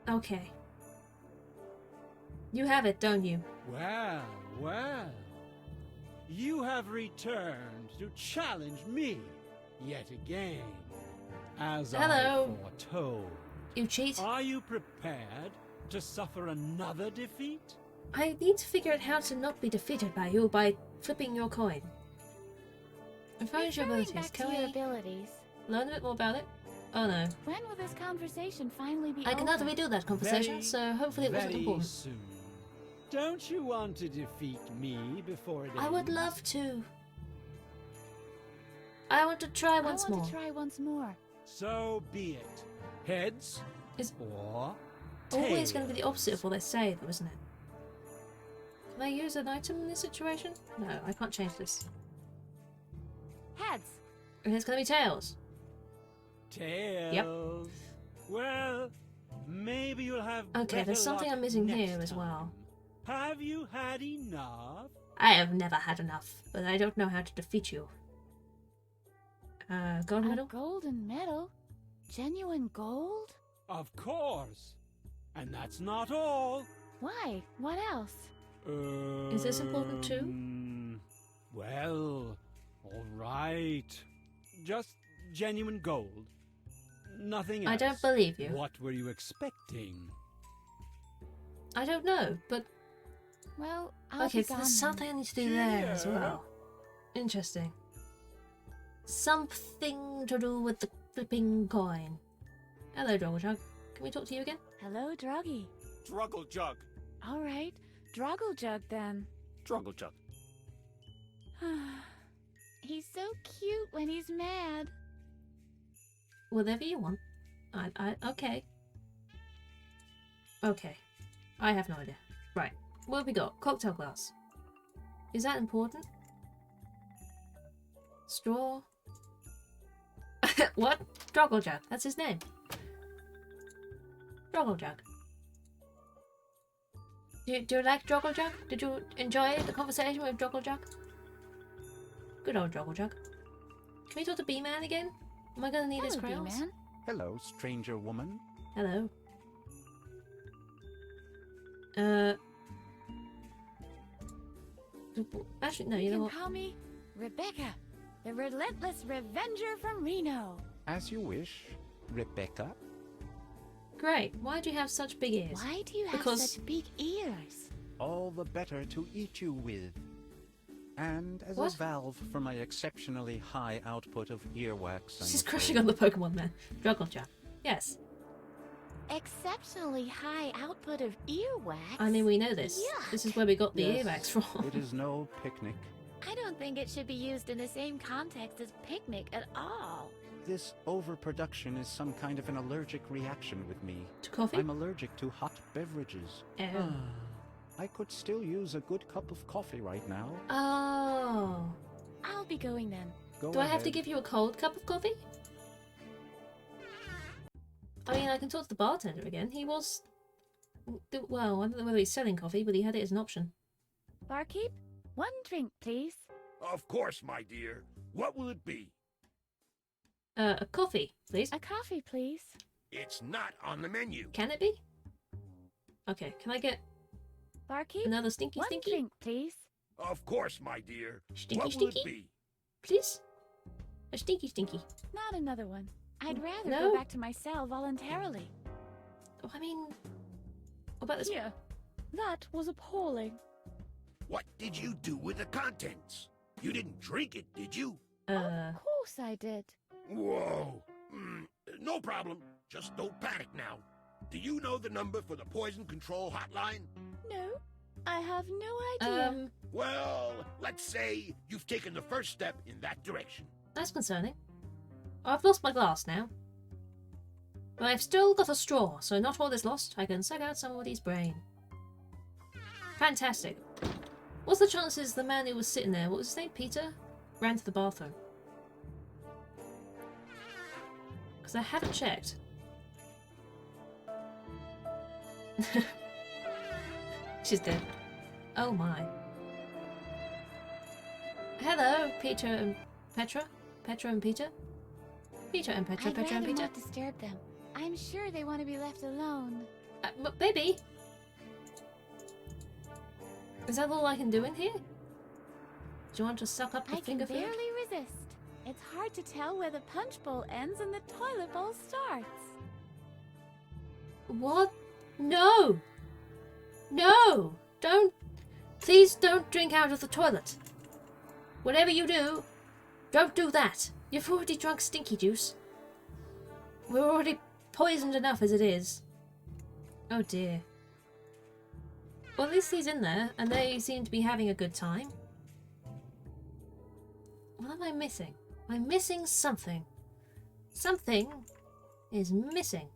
Okay. You have it, don't you? Well, well. You have returned to challenge me yet again. As Hello. I foretold. You cheat. Are you prepared to suffer another defeat? I need to figure out how to not be defeated by you by flipping your coin. Refine your Referring abilities. back Can to your we abilities. learn a bit more about it? Oh no. When will this conversation finally be I cannot over? redo that conversation, Very, so hopefully it wasn't very important. soon. Don't you want to defeat me before it ends? I would love to. I want to try once I more. want to try once more. So be it. Heads Is or always tails? going to be the opposite of what they say, though, isn't it? Can I use an item in this situation? No, I can't change this. Heads. And it's going to be tails. Tails. Well, maybe you'll have. Okay, better there's something luck I'm missing next here as well. time. Have you had enough? I have never had enough, but I don't know how to defeat you. Gold A medal? golden medal? Genuine gold? Of course. And that's not all. Why? What else? Is this important too? Well, all right. Just genuine gold. Nothing else. I don't believe you. What were you expecting? I don't know, but Well, I'll okay, be so gone there's then. something I need to do there as Cheer. well. Interesting. Something to do with the flipping coin. Hello, Drogglejug. Can we talk to you again? Hello, Druggy. Druggle-jug. All right, Drogglejug then. Druggle-jug. He's so cute when he's mad. Whatever you want. Okay. Okay. I have no idea. Right. What have we got? Cocktail glass. Is that important? Straw. What? Drogglejug. That's his name. Drogglejug. Do you like Drogglejug? Did you enjoy the conversation with Drogglejug? Good old Drogglejug. Can we talk to B-Man again? Am I gonna need his Hello, crayons? B-Man. Hello, stranger woman. Hello. Actually, no, you know can what? call me Rebecca, the relentless revenger from Reno. As you wish, Rebecca. Great. Why do you have such big ears? Why do you have Because- such big ears? All the better to eat you with. And as What? a valve for my exceptionally high output of earwax. She's crushing on the Pokemon man. Dragonja. Yes. Exceptionally high output of earwax? I mean, we know this. Yuck. This is where we got the Yes, earwax from. It is no picnic. I don't think it should be used in the same context as picnic at all. This overproduction is some kind of an allergic reaction with me. To coffee? I'm allergic to hot beverages. Oh. I could still use a good cup of coffee right now. Oh. I'll be going then. Go Do I have to ahead. give you a cold cup of coffee? I mean, I can talk to the bartender again. He was... Well, I don't know whether he's selling coffee, but he had it as an option. Barkeep, one drink, please. Of course, my dear. What will it be? A coffee, please. A coffee, please. It's not on the menu. Can it be? Okay, can I get Barkeep, another stinky one stinky? drink, please. Of course, my dear. Stinky What will stinky? it be? Please? A stinky stinky. Not another one. I'd rather No. go back to my cell voluntarily. Oh, I mean... What about this? Here, that was appalling. What did you do with the contents? You didn't drink it, did you? Of course I did. Whoa. No problem. Just don't panic now. Do you know the number for the poison control hotline? No, I have no idea. Well, let's say you've taken the first step in that direction. That's concerning. I've lost my glass now. But I've still got a straw, so not all is lost. I can suck out somebody's brain. Fantastic. What's the chances the man who was sitting there, what was his name, Peter, ran to the bathroom? Because I haven't checked. She's dead. Oh my. Hello, Peter and Petra? Petra and Peter? Peter and Petra, I'd Petra and rather Peter? not disturb them. I'm sure they want to be left alone. But baby! Is that all I can do in here? Do you want to suck up the I can finger food? barely resist. It's hard to tell where the punch bowl ends and the toilet bowl starts. What? No! No! Don't... Please don't drink out of the toilet. Whatever you do, don't do that. You've already drunk stinky juice. We're already poisoned enough as it is. Oh dear. Well, at least he's in there, and they seem to be having a good time. What am I missing? I'm missing something. Something is missing.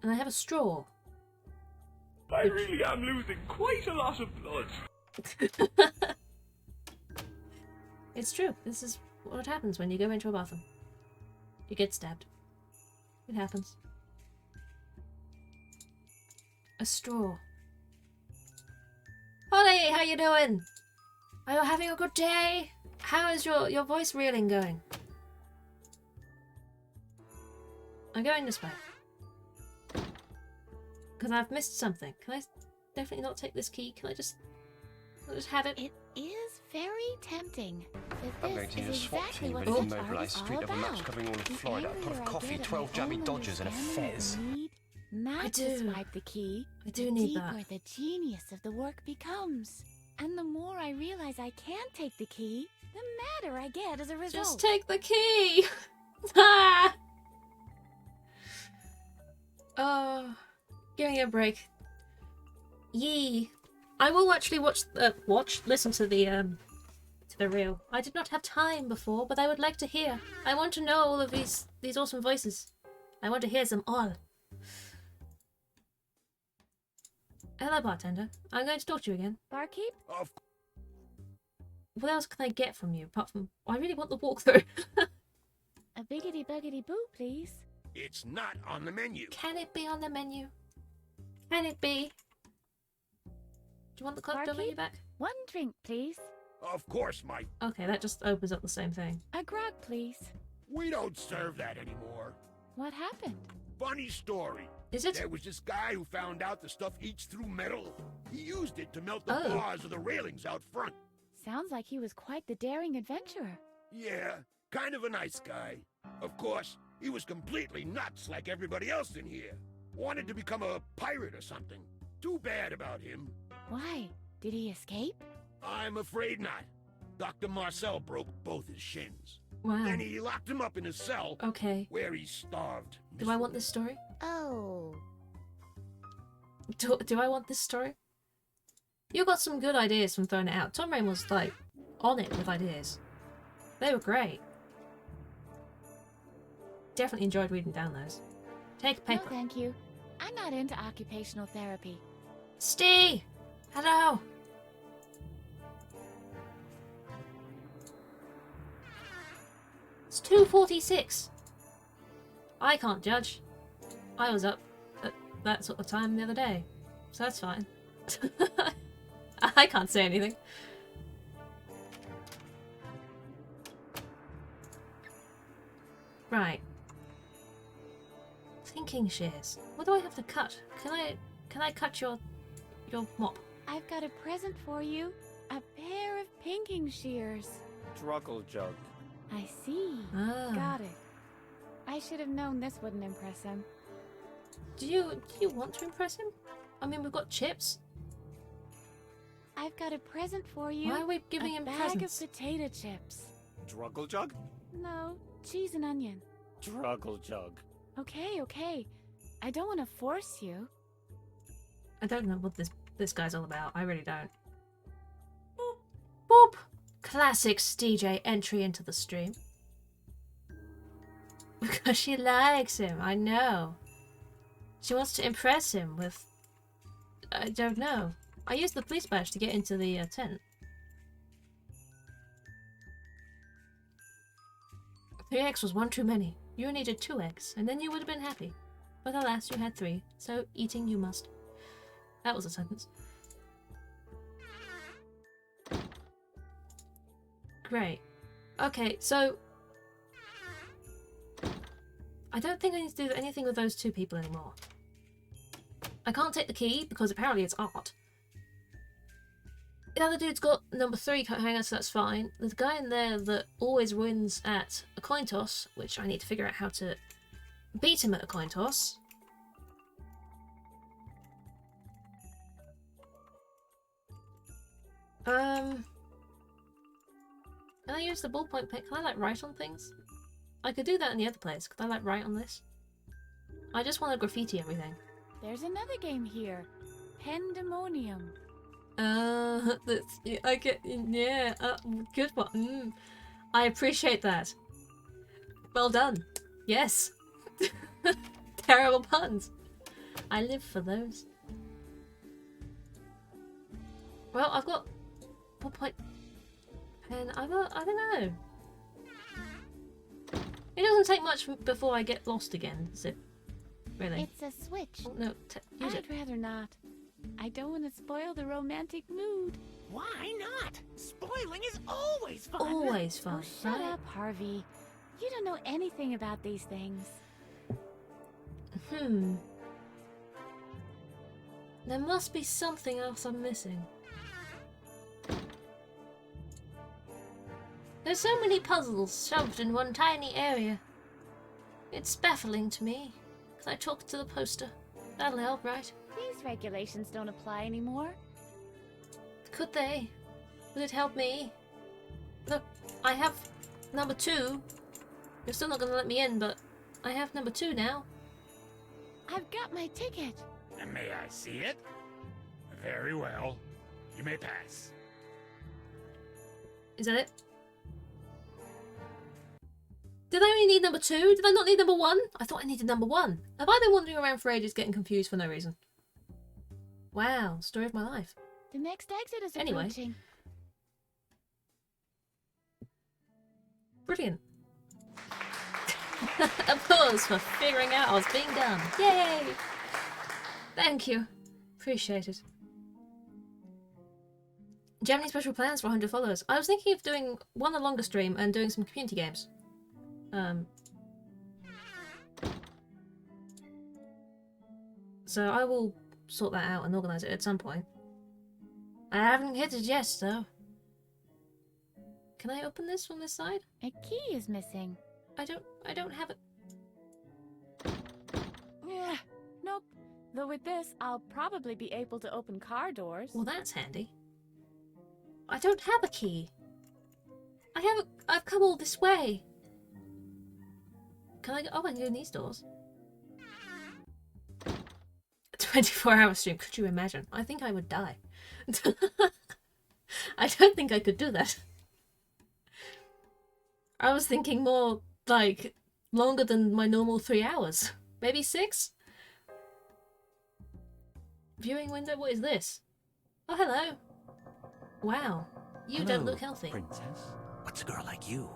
And I have a straw. I really am losing quite a lot of blood. It's true. This is what happens when you go into a bathroom. You get stabbed. It happens. A straw. Holly, how you doing? Are you having a good day? How is your voice reeling going? I'm going this way. Because I've missed something. Can I definitely not take this key? Can I just have it? It is very tempting. I'm going to need a SWAT team ready to mobilise street level maps covering all of Florida, a pot of coffee, 12 jammy dodgers, and a fez. Not to swipe the key. I do the need deeper that. the genius of the work becomes. And the more I realize I can't take the key, the madder I get as a result. Just take the key! Ah! Oh, give me a break. Yee. I will actually listen to the reel. I did not have time before, but I would like to hear. I want to know all of these awesome voices. I want to hear them all. Hello, bartender. I'm going to talk to you again. Barkeep? What else can I get from you apart from... I really want the walkthrough. A biggity buggity boo, please. It's not on the menu. Can it be on the menu? Can it be? Do you want the club menu back? One drink, please. Of course, my... Okay, that just opens up the same thing. A grog, please. We don't serve that anymore. What happened? Funny story. Is it? There was this guy who found out the stuff eats through metal. He used it to melt the bars of the railings out front. Sounds like he was quite the daring adventurer. Yeah, kind of a nice guy. Of course, he was completely nuts like everybody else in here. Wanted to become a pirate or something. Too bad about him. Why? Did he escape? I'm afraid not. Dr. Marcel broke both his shins. Wow. Then he locked him up in his cell. Okay. Where he starved. Do I want this story? Oh. Do I want this story? You got some good ideas from throwing it out. Tom Rain was like on it with ideas. They were great. Definitely enjoyed reading down those. Take a paper. No, thank you. I'm not into occupational therapy. Steve! Hello! It's 2:46. I can't judge. I was up at that sort of time the other day, so that's fine. I can't say anything. Right. Thinking shears. What do I have to cut? Can I cut your mop? I've got a present for you. A pair of pinking shears. Druggle jug. I see. Ah. Got it. I should have known this wouldn't impress him. Do you want to impress him? I mean, we've got chips. I've got a present for you. Why are we giving him presents? A bag presents? of potato chips. Druggle jug? No, cheese and onion. Druggle jug. Okay, okay. I don't want to force you. I don't know what this guy's all about. I really don't. Boop. Boop. Classic DJ entry into the stream. Because she likes him, I know. She wants to impress him with... I don't know. I used the police badge to get into the tent. 3 eggs was one too many. You needed 2 eggs, and then you would have been happy. But alas, you had 3, so eating you must. That was a sentence. Great. Okay, so... I don't think I need to do anything with those 2 people anymore. I can't take the key, because apparently it's art. The other dude's got number 3 coat hanger, so that's fine. There's a guy in there that always wins at a coin toss, which I need to figure out how to beat him at a coin toss. Can I use the ballpoint pen? Can I, like, write on things? I could do that in the other place. Could I, like, write on this? I just want to graffiti everything. There's another game here. Pandemonium. That's... I get... Yeah, good one. I appreciate that. Well done. Yes. Terrible puns. I live for those. Well, I've got... ballpoint pen. I don't know. It doesn't take much before I get lost again, does it? Really? It's a switch. Oh, no, use it. I'd rather not. I don't want to spoil the romantic mood. Why not? Spoiling is always fun. Always fun. Oh, shut up, Harvey. You don't know anything about these things. There must be something else I'm missing. There's so many puzzles shoved in one tiny area. It's baffling to me. Can I talk to the poster? That'll help, right? These regulations don't apply anymore. Could they? Would it help me? Look, I have number 2. You're still not going to let me in, but I have number 2 now. I've got my ticket. And may I see it? Very well. You may pass. Is that it? Did I only need number 2? Did I not need number 1? I thought I needed number 1. Have I been wandering around for ages getting confused for no reason? Wow, story of my life. The next exit is Anyway. approaching. Brilliant. Applause for figuring out I was being dumb. Yay! Thank you. Appreciate it. Do you have any special plans for 100 followers? I was thinking of doing one a longer stream and doing some community games. So I will sort that out and organise it at some point. I haven't hit it yet, though. Can I open this from this side? A key is missing. I don't have it. Yeah, nope. Though with this, I'll probably be able to open car doors. Well, that's handy. I don't have a key. I've come all this way. Can I go? Oh, I can go in these doors. 24-hour stream, could you imagine? I think I would die. I don't think I could do that. I was thinking more like longer than my normal 3 hours. Maybe 6? Viewing window, what is this? Oh, hello. Wow. You don't look healthy. Princess. What's a girl like you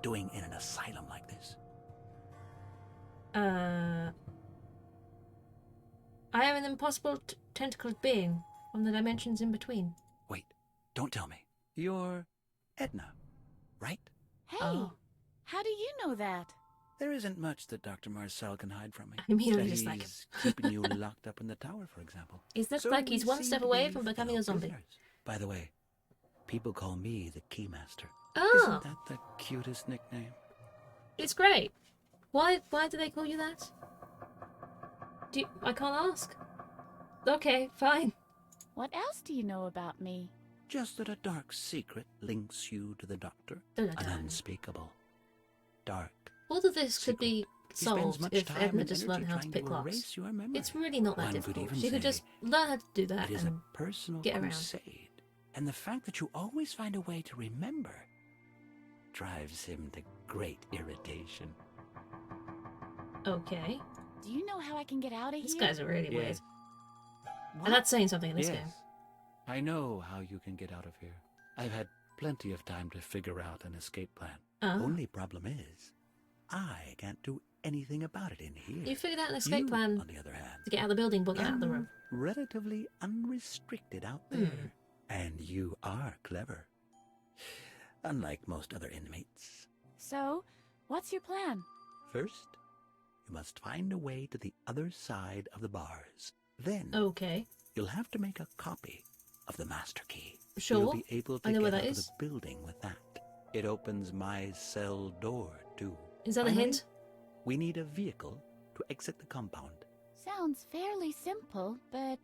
doing in an asylum like this? I am an impossible tentacled being from the dimensions in between. Wait, don't tell me. You're Edna, right? Hey, how do you know that? There isn't much that Dr. Marcel can hide from me. I mean, That just like he's keeping you locked up in the tower, for example. It looks So like he's we one seem step to away be from becoming fellow a zombie. prisoners. By the way, people call me the Keymaster. Oh. Isn't that the cutest nickname? It's great. Why do they call you that? I can't ask. Okay, fine. What else do you know about me? Just that a dark secret links you to the Doctor. Dun, dun, An dun. unspeakable, dark. All of this could be He spends solved much if time Edna and just energy learned how to trying pick to locks. erase your memory. It's really not that One could difficult. even She could say just learn how to do that It is a and personal get around. crusade, and the fact that you always find a way to remember drives him to great irritation. Okay. Do you know how I can get out of These here? guys are really weird. Yes. And that's saying something in this Yes. game. I know how you can get out of here. I've had plenty of time to figure out an escape plan. Only problem is, I can't do anything about it in here. You figured out an escape You, plan on the other hand, to get out of the building, but get out of the room. relatively unrestricted out there. And you are clever. Unlike most other inmates. So, what's your plan? First, you must find a way to the other side of the bars. Then, Okay. you'll have to make a copy of the master key. Sure. You'll be able to I know where get that out is. of the building with that. It opens my cell door, too. Is that a Finally, hint? We need a vehicle to exit the compound. Sounds fairly simple, but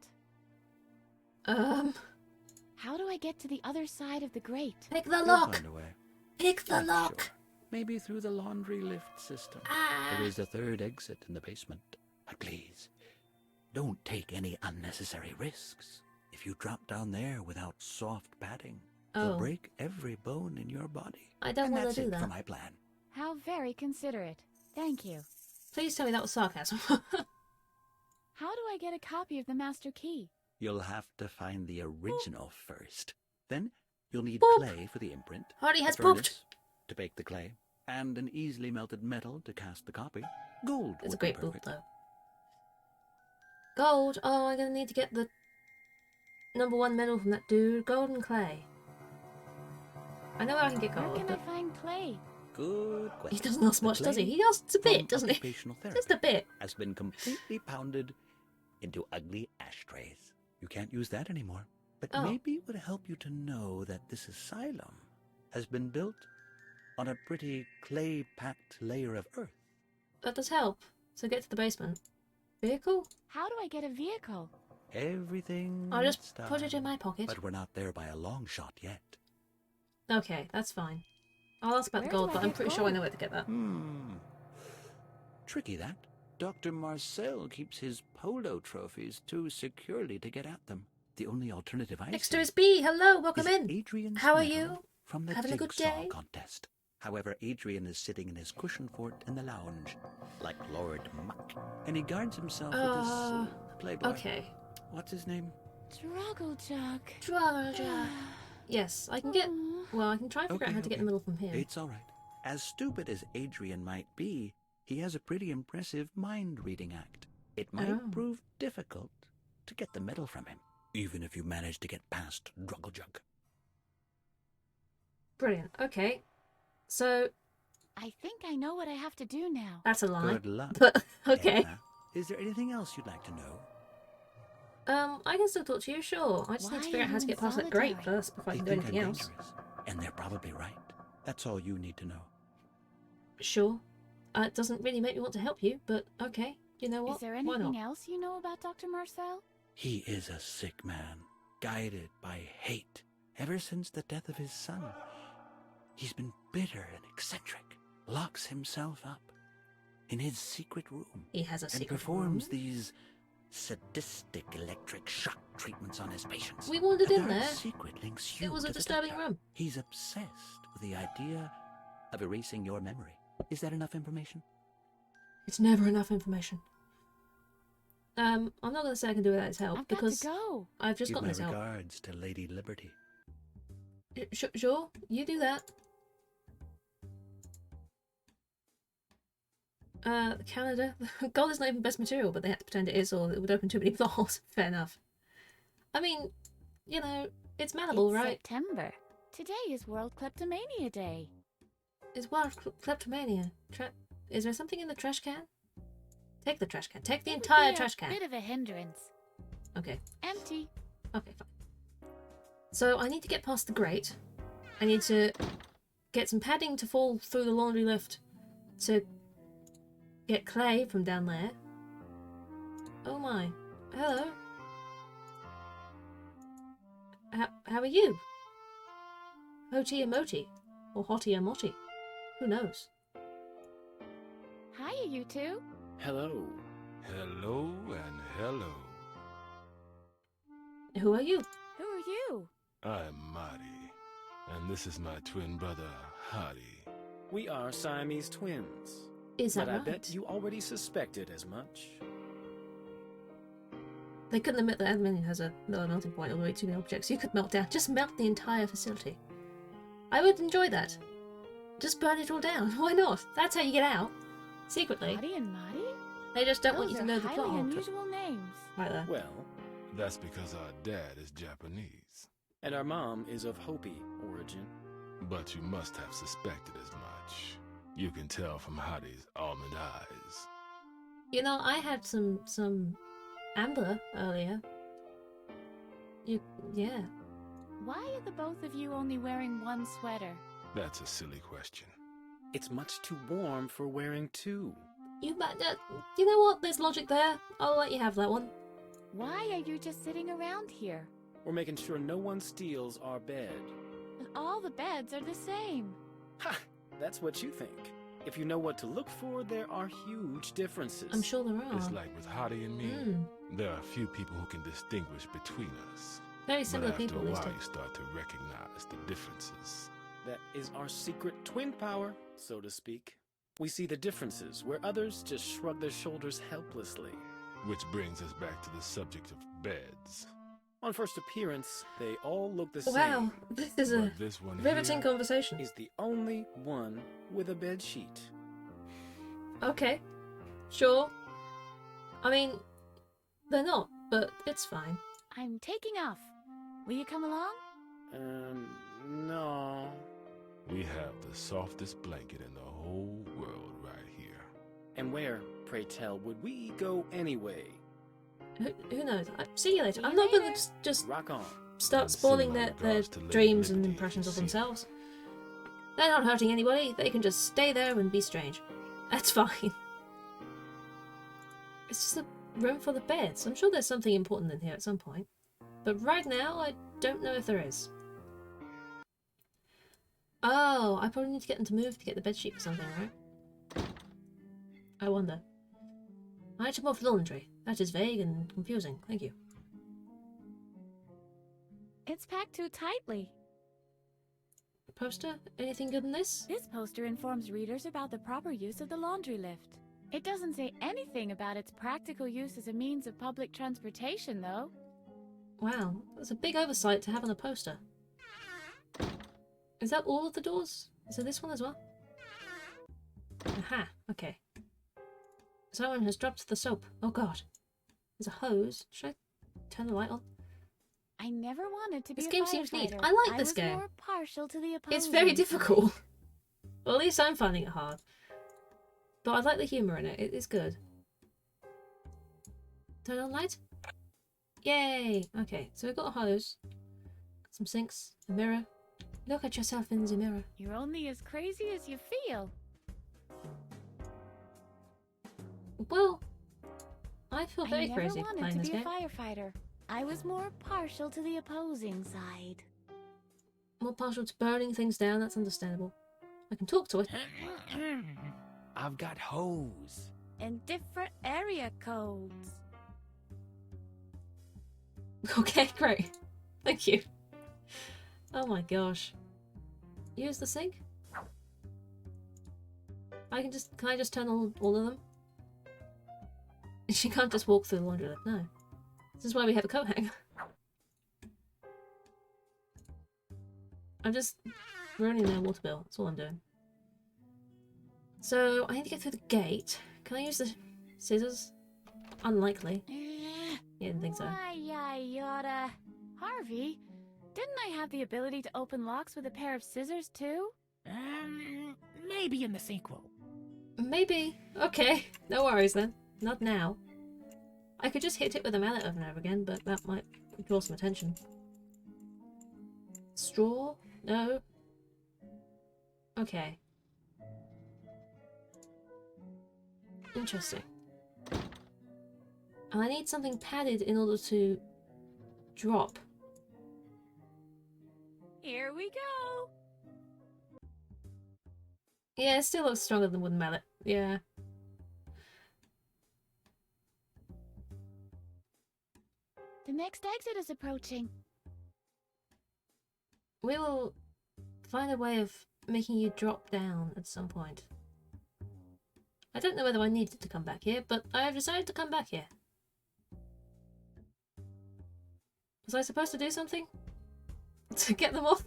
how do I get to the other side of the grate? Pick the You'll lock! find a way. Pick the I'm lock! sure. Maybe through the laundry lift system. Ah. There is a third exit in the basement. But please, don't take any unnecessary risks. If you drop down there without soft padding, you'll break every bone in your body. I don't and want that's to do it that. for my plan. How very considerate. Thank you. Please tell me that was sarcasm. How do I get a copy of the master key? You'll have to find the original first. Then you'll need Boop. clay for the imprint. Hardy a has furnace pooped. to bake the clay, and an easily melted metal to cast the copy. Gold It's a would be great boot, perfect. though. Gold. Oh, I'm gonna need to get the #1 medal from that dude. Gold and clay. I know where I can get Where gold, can I but find clay? Good question. he doesn't ask The much, does he? clay He asks a bit, from doesn't he? occupational Just a bit. has been completely pounded into ugly ashtrays. You can't use that anymore. But Oh. maybe it would help you to know that this asylum has been built on a pretty clay-packed layer of earth. That does help. So get to the basement. Vehicle? How do I get a vehicle? Everything I'll just needs put it time. in my pocket. But we're not there by a long shot yet. Okay, that's fine. I'll ask about Where the gold, do I but I'm get pretty sure I gold? know where to get that. Tricky, that. Dr. Marcel keeps his polo trophies too securely to get at them. The only alternative I Next see to is B. Hello, welcome is in. Adrian's How are medal you? From the Having a good jigsaw day? contest. However, Adrian is sitting in his cushion fort in the lounge, like Lord Muck, and he guards himself with this playboy. Okay. What's his name? Drugglejug. Drugglejug. Yes, I can get... Well, I can try and figure out how to get the middle from here. It's all right. As stupid as Adrian might be, he has a pretty impressive mind-reading act. It might prove difficult to get the medal from him, even if you manage to get past Drugglejug. Brilliant. Okay. So, I think I know what I have to do now. That's a lie. Good luck. But, okay. Edna, is there anything else you'd like to know? I can still talk to you, sure. I just need to figure out how to get past that grate first before I can do anything else. Dangerous, and they're probably right. That's all you need to know. Sure. It doesn't really make me want to help you, but okay. You know what? Is there Why anything not? else you know about Dr. Marcel? He is a sick man, guided by hate ever since the death of his son. He's been bitter and eccentric, locks himself up in his secret room. He has a secret and performs room? these sadistic electric shock treatments on his patients. We wandered A in dark there. secret links you It was to a the disturbing doctor. room. He's obsessed with the idea of erasing your memory. Is that enough information? It's never enough information. I'm not going to say I can do without his help I've because got to go. I've just Give got my his help. regards to Lady Liberty. Sure, you do that. Canada. Gold is not even best material, but they had to pretend it is, or it would open too many plot. Fair enough. I mean, you know, it's malleable, It's right? September. Today is World Kleptomania Day. It's World Kleptomania. Is there something in the trash can? Take the trash can. Take the It would entire be trash can. A bit of a hindrance. Okay. Empty. Okay, fine. So I need to get past the grate. I need to get some padding to fall through the laundry lift to get clay from down there. Oh my. Hello. How are you? Hoti Moti. Or Hotty Moti. Who knows? Hiya, you two. Hello. Hello and hello. Who are you? Who are you? I'm Marty, and this is my twin brother, Hardy. We are Siamese twins. Is that but right? I bet you already suspected as much. They couldn't admit that aluminium has a lower melting point all the way to the objects. You could melt down. Just melt the entire facility. I would enjoy that. Just burn it all down. Why not? That's how you get out. Secretly. Marty and Marty? They just don't Those want you to are know the highly plot. unusual names. Right there. Well, That's because our dad is Japanese. and our mom is of Hopi origin. But you must have suspected as much. You can tell from Hardy's almond eyes. You know, I had some amber earlier. Yeah. Why are the both of you only wearing one sweater? That's a silly question. It's much too warm for wearing two. You know what? There's logic there. I'll let you have that one. Why are you just sitting around here? We're making sure no one steals our bed. But all the beds are the same. Ha! That's what you think. If you know what to look for, there are huge differences. I'm sure there are. It's like with Hardy and me. Mm. There are few people who can distinguish between us. Very similar but people, after a these while, two. you start to recognize the differences. That is our secret twin power, so to speak. We see the differences where others just shrug their shoulders helplessly. Which brings us back to the subject of beds. On first appearance, they all look the same. Wow, this is a But this one riveting here conversation. Is the only one with a bed sheet. Okay, sure. I mean, they're not, but it's fine. I'm taking off. Will you come along? No. We have the softest blanket in the whole world right here. And where, pray tell, would we go anyway? Who knows? See you later. See I'm you not going later. to just Rock on. start And spoiling send my their regards to Lady dreams and Liberty, impressions of see. themselves. They're not hurting anybody. They can just stay there and be strange. That's fine. It's just a room full of beds. I'm sure there's something important in here at some point. But right now, I don't know if there is. Oh, I probably need to get them to move to get the bedsheet for something, right? I wonder. Item of laundry. That is vague and confusing. Thank you. It's packed too tightly. Poster? Anything good in this? This poster informs readers about the proper use of the laundry lift. It doesn't say anything about its practical use as a means of public transportation, though. Wow, that's a big oversight to have on a poster. Is that all of the doors? Is there this one as well? Aha, okay. Someone has dropped the soap. Oh god. There's a hose. Should I turn the light on? I never wanted to be This a game seems neat. firefighter. I like this was game. more partial to the It's very opposing difficult. side. Well, at least I'm finding it hard. But I like the humour in it. It is good. Turn on light? Yay! Okay, so we've got hose. Got some sinks. A mirror. Look at yourself in the mirror. You're only as crazy as you feel. Well, I feel very crazy I never playing wanted this to be game. a firefighter. I was more partial to the opposing side. More partial to burning things down, that's understandable. I can talk to it. I've got hose. And different area codes. Okay, great. Thank you. Oh my gosh. Use the sink? Can I just turn on all of them? She can't just walk through the laundry lift, no. This is why we have a coat hanger. I'm just ruining their water bill, that's all I'm doing. So, I need to get through the gate. Can I use the scissors? Unlikely. Yeah, didn't think so. Yada. Harvey, didn't I have the ability to open locks with a pair of scissors too? Maybe in the sequel. Maybe. Okay, no worries then. Not now. I could just hit it with a mallet over and over again, but that might draw some attention. Straw? No. Okay. Interesting. And I need something padded in order to drop. Here we go. Yeah, it still looks stronger than wooden mallet. Yeah. The next exit is approaching. We will find a way of making you drop down at some point. I don't know whether I needed to come back here, but I have decided to come back here. Was I supposed to do something? To get them off?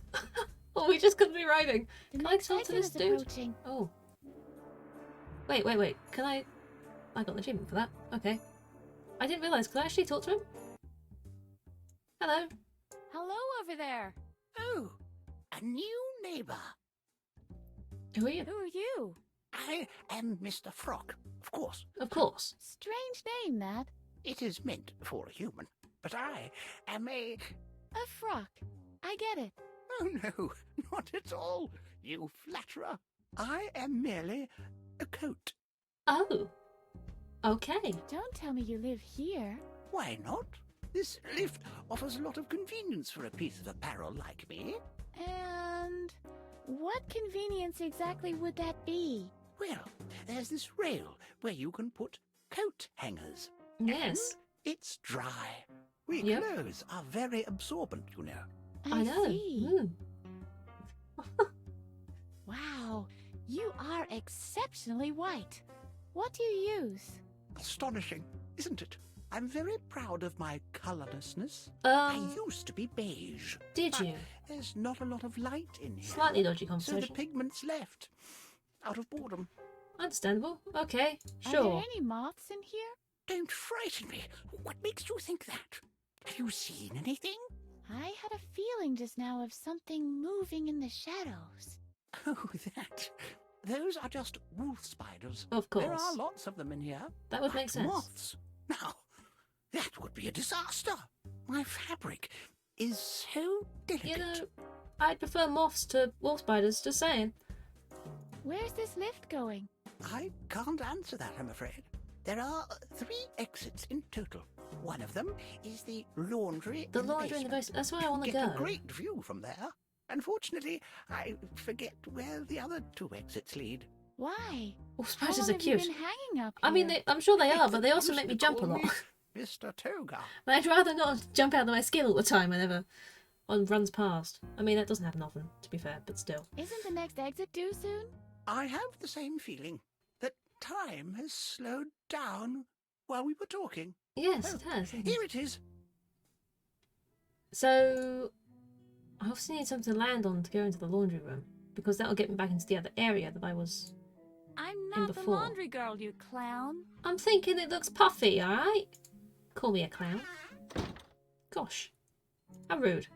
Or we just couldn't be riding? Can I talk to this dude? Oh. Wait. Can I got an achievement for that. Okay. I didn't realise. Could I actually talk to him? Hello. Hello over there. Oh, a new neighbour. Who are you? Who are you? I am Mr. Frock, of course. Of course. Strange name, that. It is meant for a human, but I am a frock. I get it. Oh no, not at all, you flatterer. I am merely a coat. Oh. Okay. Don't tell me you live here. Why not? This lift offers a lot of convenience for a piece of apparel like me. And what convenience exactly would that be? Well, there's this rail where you can put coat hangers. Yes. And it's dry. We clothes are very absorbent, you know. I know. See. Mm. Wow, you are exceptionally white. What do you use? Astonishing, isn't it? I'm very proud of my colourlessness. I used to be beige. Did you? There's not a lot of light in here. Slightly dodgy So conversation. the pigment's left. Out of boredom. Understandable. Okay, Are sure. there any moths in here? Don't frighten me. What makes you think that? Have you seen anything? I had a feeling just now of something moving in the shadows. Oh, that. Those are just wolf spiders. Of course. There are lots of them in here. That would But make sense. Moths. Now, that would be a disaster. My fabric is so delicate. You know, I'd prefer moths to wolf spiders, just saying. Where's this lift going? I can't answer that, I'm afraid. There are 3 exits in total. One of them is the laundry. The laundry in the basement. That's where I want to Get go. a great view from there. Unfortunately, I forget where the other 2 exits lead. Why? Wolf How spiders long are have you cute. been hanging up I mean, here? I'm sure they are, but they also Used make me to jump a call lot. me Mr. Toga. But I'd rather not jump out of my skin all the time whenever one runs past. I mean, that doesn't happen often, to be fair, but still. Isn't the next exit due soon? I have the same feeling that time has slowed down while we were talking. Yes, it has. Here it is. So, I obviously need something to land on to go into the laundry room, because that'll get me back into the other area that I was I'm in not the before. laundry girl, you clown. I'm thinking it looks puffy, alright? Call me a clown. Gosh. How rude.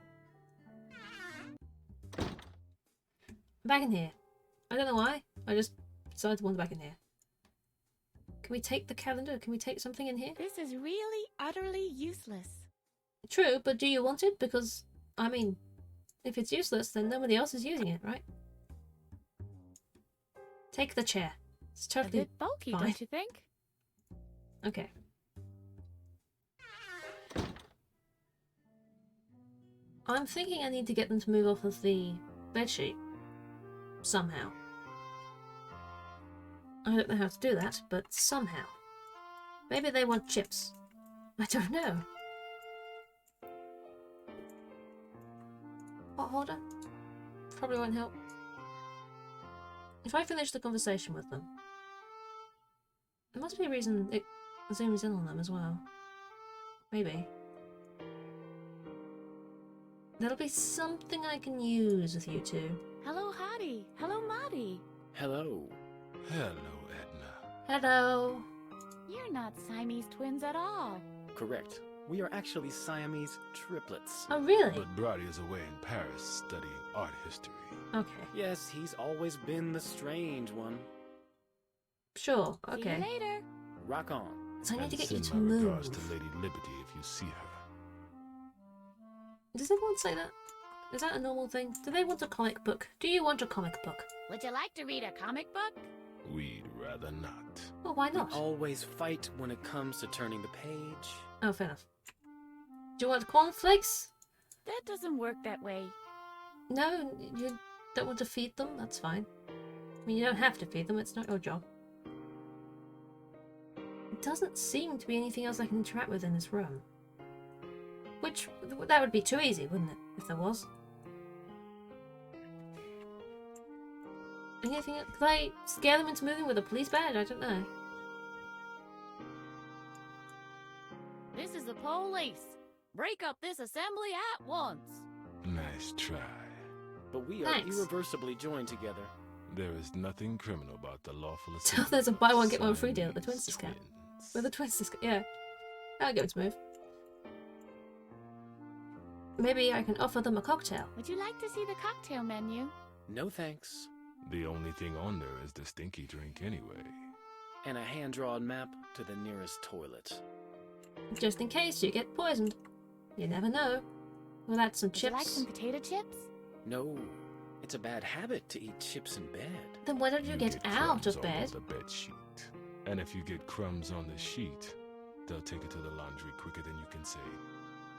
I'm back in here. I don't know why. I just decided to wander back in here. Can we take the calendar? Can we take something in here? This is really utterly useless. True, but do you want it? Because, I mean, if it's useless, then nobody else is using it, right? Take the chair. It's totally a bit bulky, fine. don't you think? Okay. I'm thinking I need to get them to move off of the bedsheet. Somehow. I don't know how to do that, but somehow. Maybe they want chips. I don't know. Hot holder? Probably won't help. If I finish the conversation with them, there must be a reason it zooms in on them as well. Maybe. There'll be something I can use with you two. Hello, Hottie. Hello, Maddie. Hello. Hello, Edna. Hello. You're not Siamese twins at all. Correct. We are actually Siamese triplets. Oh, really? But Brody is away in Paris studying art history. Okay. Yes, he's always been the strange one. Sure, okay. See you later. Rock on. So I need to get you send to my move. regards to Lady Liberty if you see her. Does everyone say that? Is that a normal thing? Do they want a comic book? Do you want a comic book? Would you like to read a comic book? We'd rather not. Well, why not? We always fight when it comes to turning the page. Oh, fair enough. Do you want cornflakes? That doesn't work that way. No, you don't want to feed them? That's fine. I mean, you don't have to feed them, it's not your job. It doesn't seem to be anything else I can interact with in this room. Which, that would be too easy, wouldn't it? If there was. Anything else? Could I scare them into moving with a police badge? I don't know. This is the police. Break up this assembly at once. Nice try. But we are Thanks. irreversibly joined together. There is nothing criminal about the lawful So assembly there's a buy one of get one free deal at the Twins Siamese discount. twins. With a Twins discount, yeah. I'll give it a move. Maybe I can offer them a cocktail. Would you like to see the cocktail menu? No thanks. The only thing on there is the stinky drink anyway. And a hand-drawn map to the nearest toilet. Just in case you get poisoned. You never know. We'll add some Would you like chips. some potato chips? No, it's a bad habit to eat chips in bed. Then why don't you get out crumbs of all bed? over the bed sheet. And if you get crumbs on the sheet, they'll take it to the laundry quicker than you can say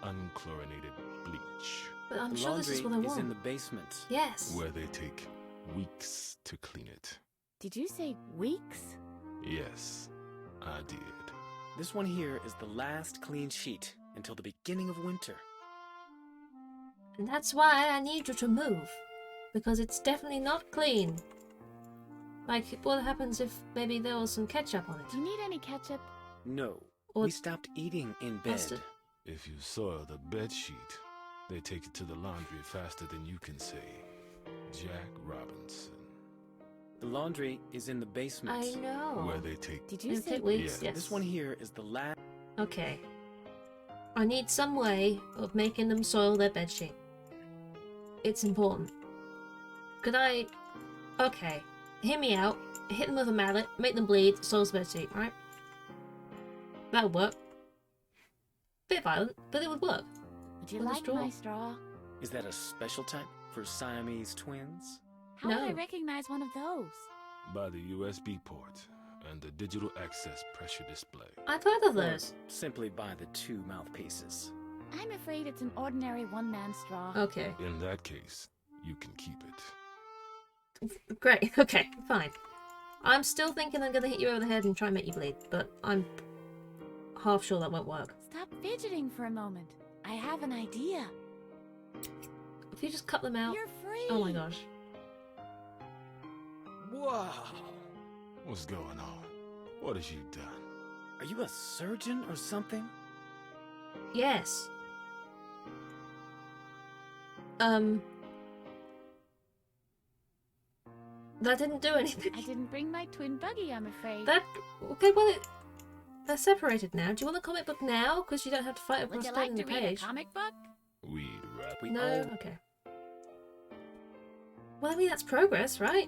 unchlorinated bleach. But I'm The sure this is what I laundry is want. in the basement. Yes. Where they take weeks to clean it. Did you say weeks? Yes, I did. This one here is the last clean sheet until the beginning of winter. And that's why I need you to move. Because it's definitely not clean. Like, what happens if maybe there was some ketchup on Do it? you need any ketchup? No, Or we stopped eating in bed. mustard? If you soil the bed sheet, they take it to the laundry faster than you can say Jack Robinson. The laundry is in the basement. I know. Where they take... Did you It'll say take weeks, Yeah. yes. This one here is the last. Okay. I need some way of making them soil their bedsheet. It's important. Could I... Okay. Hear me out. Hit them with a mallet, make them bleed, soils the bedsheet, right? That would work. Bit violent, but it would work. Would you With a like straw. my straw? Is that a special type for Siamese twins? How would I No. recognize one of those? by the USB port and the digital access pressure display. I've heard of Or those. simply by the two mouthpieces. I'm afraid it's an ordinary one-man straw. Okay. In that case, you can keep it. Great. Okay, fine. I'm still thinking I'm gonna hit you over the head and try and make you bleed, but I'm half sure that won't work. Stop fidgeting for a moment. I have an idea. If you just cut them out... You're free. Oh my gosh. Wow! What's going on? What have you done? Are you a surgeon or something? Yes. That didn't do anything. I didn't bring my twin buggy, I'm afraid. That... Okay, well, they're separated now. Do you want a comic book now? Because you don't have to fight Would across you turning like to the read a page. comic book? We'd rather. We No? all... Okay. Well, I mean, that's progress, right?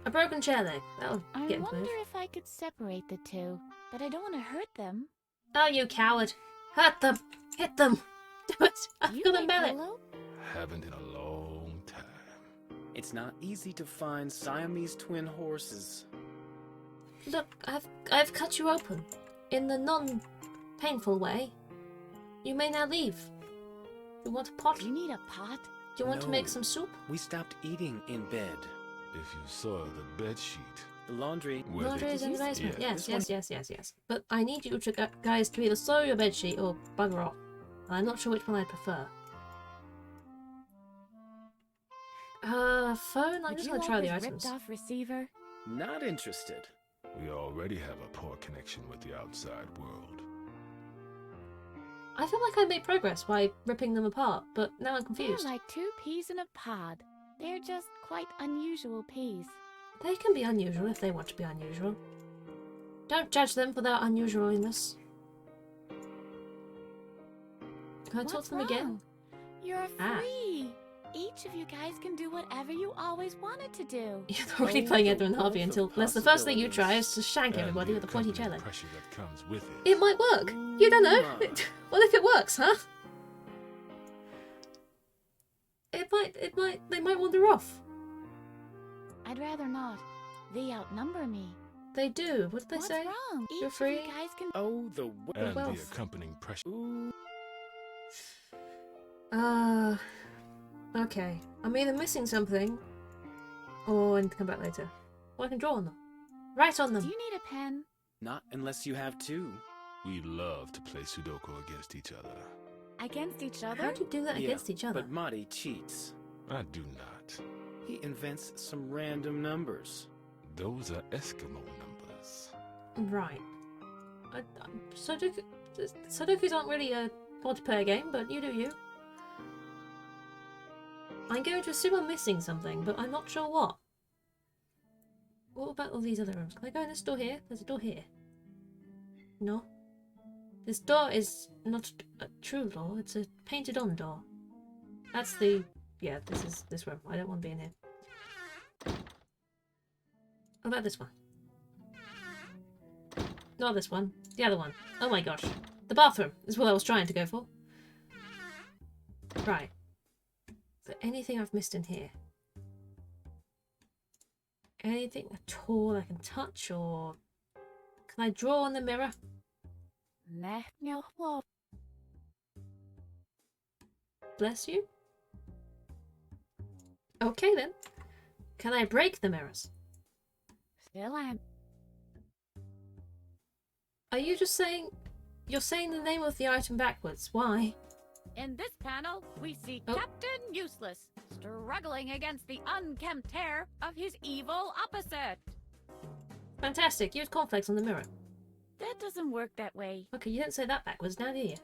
A broken chair leg. That'll I get wonder improved. if I could separate the two, but I don't want to hurt them. Oh, you coward. Hurt them. Hit them. Do it. I've got a mallet. Haven't in a long time. It's not easy to find Siamese twin horses. Look, I've cut you open. In the non-painful way. You may now leave. You want a pot? Do you need a pot? Do you want to make some soup? We stopped eating in bed. If you saw the bed sheet. The laundry. Laundry is in the basement. Yeah. Yes. But I need you to guys to either sew your bedsheet or bugger off. I'm not sure which one I prefer. Phone? I'm just gonna try the items. Ripped off receiver? Not interested. We already have a poor connection with the outside world. I feel like I made progress by ripping them apart, but now I'm confused. They're like 2 peas in a pod. They're just quite unusual peas. They can be unusual if they want to be unusual. Don't judge them for their unusualness. Can I talk to them again? You're free. Each of you guys can do whatever you always wanted to do. You're already playing Edna Harvey unless the first thing you try is to shank everybody with a pointy cello. That comes with it might work. You don't know. What if it works, huh? They might wander off. I'd rather not. They outnumber me. They do. What did they say? What's wrong? You're free. You guys can... Oh, the and wealth. the accompanying pressure. Okay. I'm either missing something, or I need to come back later. Or I can draw on them. Write on them. Do you need a pen? Not unless you have 2. We love to play Sudoku against each other. Against each other? How do you do that against each other? But Marty cheats. I do not. He invents some random numbers. Those are Eskimo numbers. Right. Sudokus aren't really a multiplayer game, but you do you. I'm going to assume I'm missing something, but I'm not sure what. What about all these other rooms? Can I go in this door here? There's a door here. No. This door is not a true door, it's a painted on door. That's the... yeah, this is this room. I don't want to be in here. What about this one? Not this one. The other one. Oh my gosh. The bathroom is what I was trying to go for. Right. Is there anything I've missed in here? Anything at all I can touch, or... can I draw on the mirror? Bless you. Okay then. Can I break the mirrors? Still am. Are you just saying... you're saying the name of the item backwards? Why? In this panel, we see Captain Useless struggling against the unkempt hair of his evil opposite. Fantastic. Use cornflakes on the mirror. That doesn't work that way. Okay, you don't say that backwards now, do you?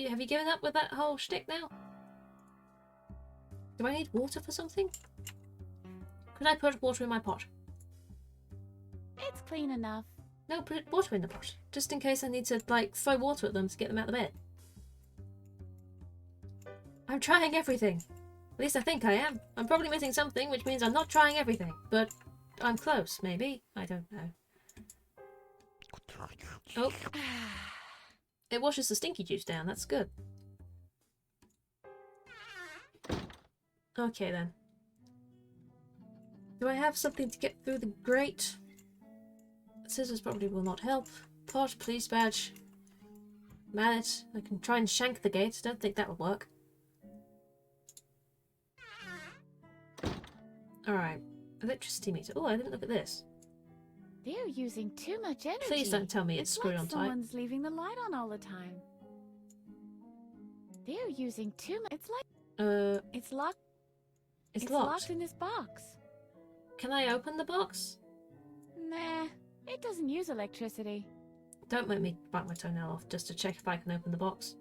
Have you given up with that whole shtick now? Do I need water for something? Could I put water in my pot? It's clean enough. No, put water in the pot. Just in case I need to, like, throw water at them to get them out of bed. I'm trying everything. At least I think I am. I'm probably missing something, which means I'm not trying everything. But I'm close, maybe. I don't know. Oh. It washes the stinky juice down. That's good. Okay, then. Do I have something to get through the grate? Scissors probably will not help. Pot, police badge. Mallet. I can try and shank the gate. Don't think that would work. Alright. Electricity meter. Oh, I didn't look at this. They're using too much energy. Please don't tell me it's screwed on tight. Someone's leaving the light on all the time. They're using too much. It's like... It's locked. It's locked. locked In this box. Can I open the box? Nah. It doesn't use electricity. Don't make me bite my toenail off just to check if I can open the box.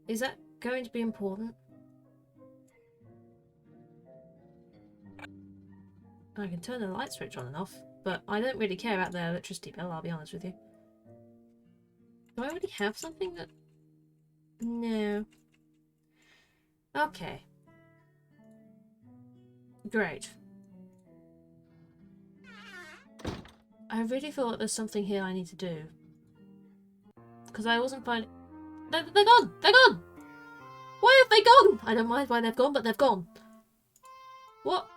Is that going to be important? I can turn the light switch on and off, but I don't really care about the electricity bill, I'll be honest with you. Do I already have something that... No. Okay. Great. I really feel like there's something here I need to do. Because I wasn't finding... They're gone! They're gone! Why have they gone? I don't mind why they've gone, but they've gone. What?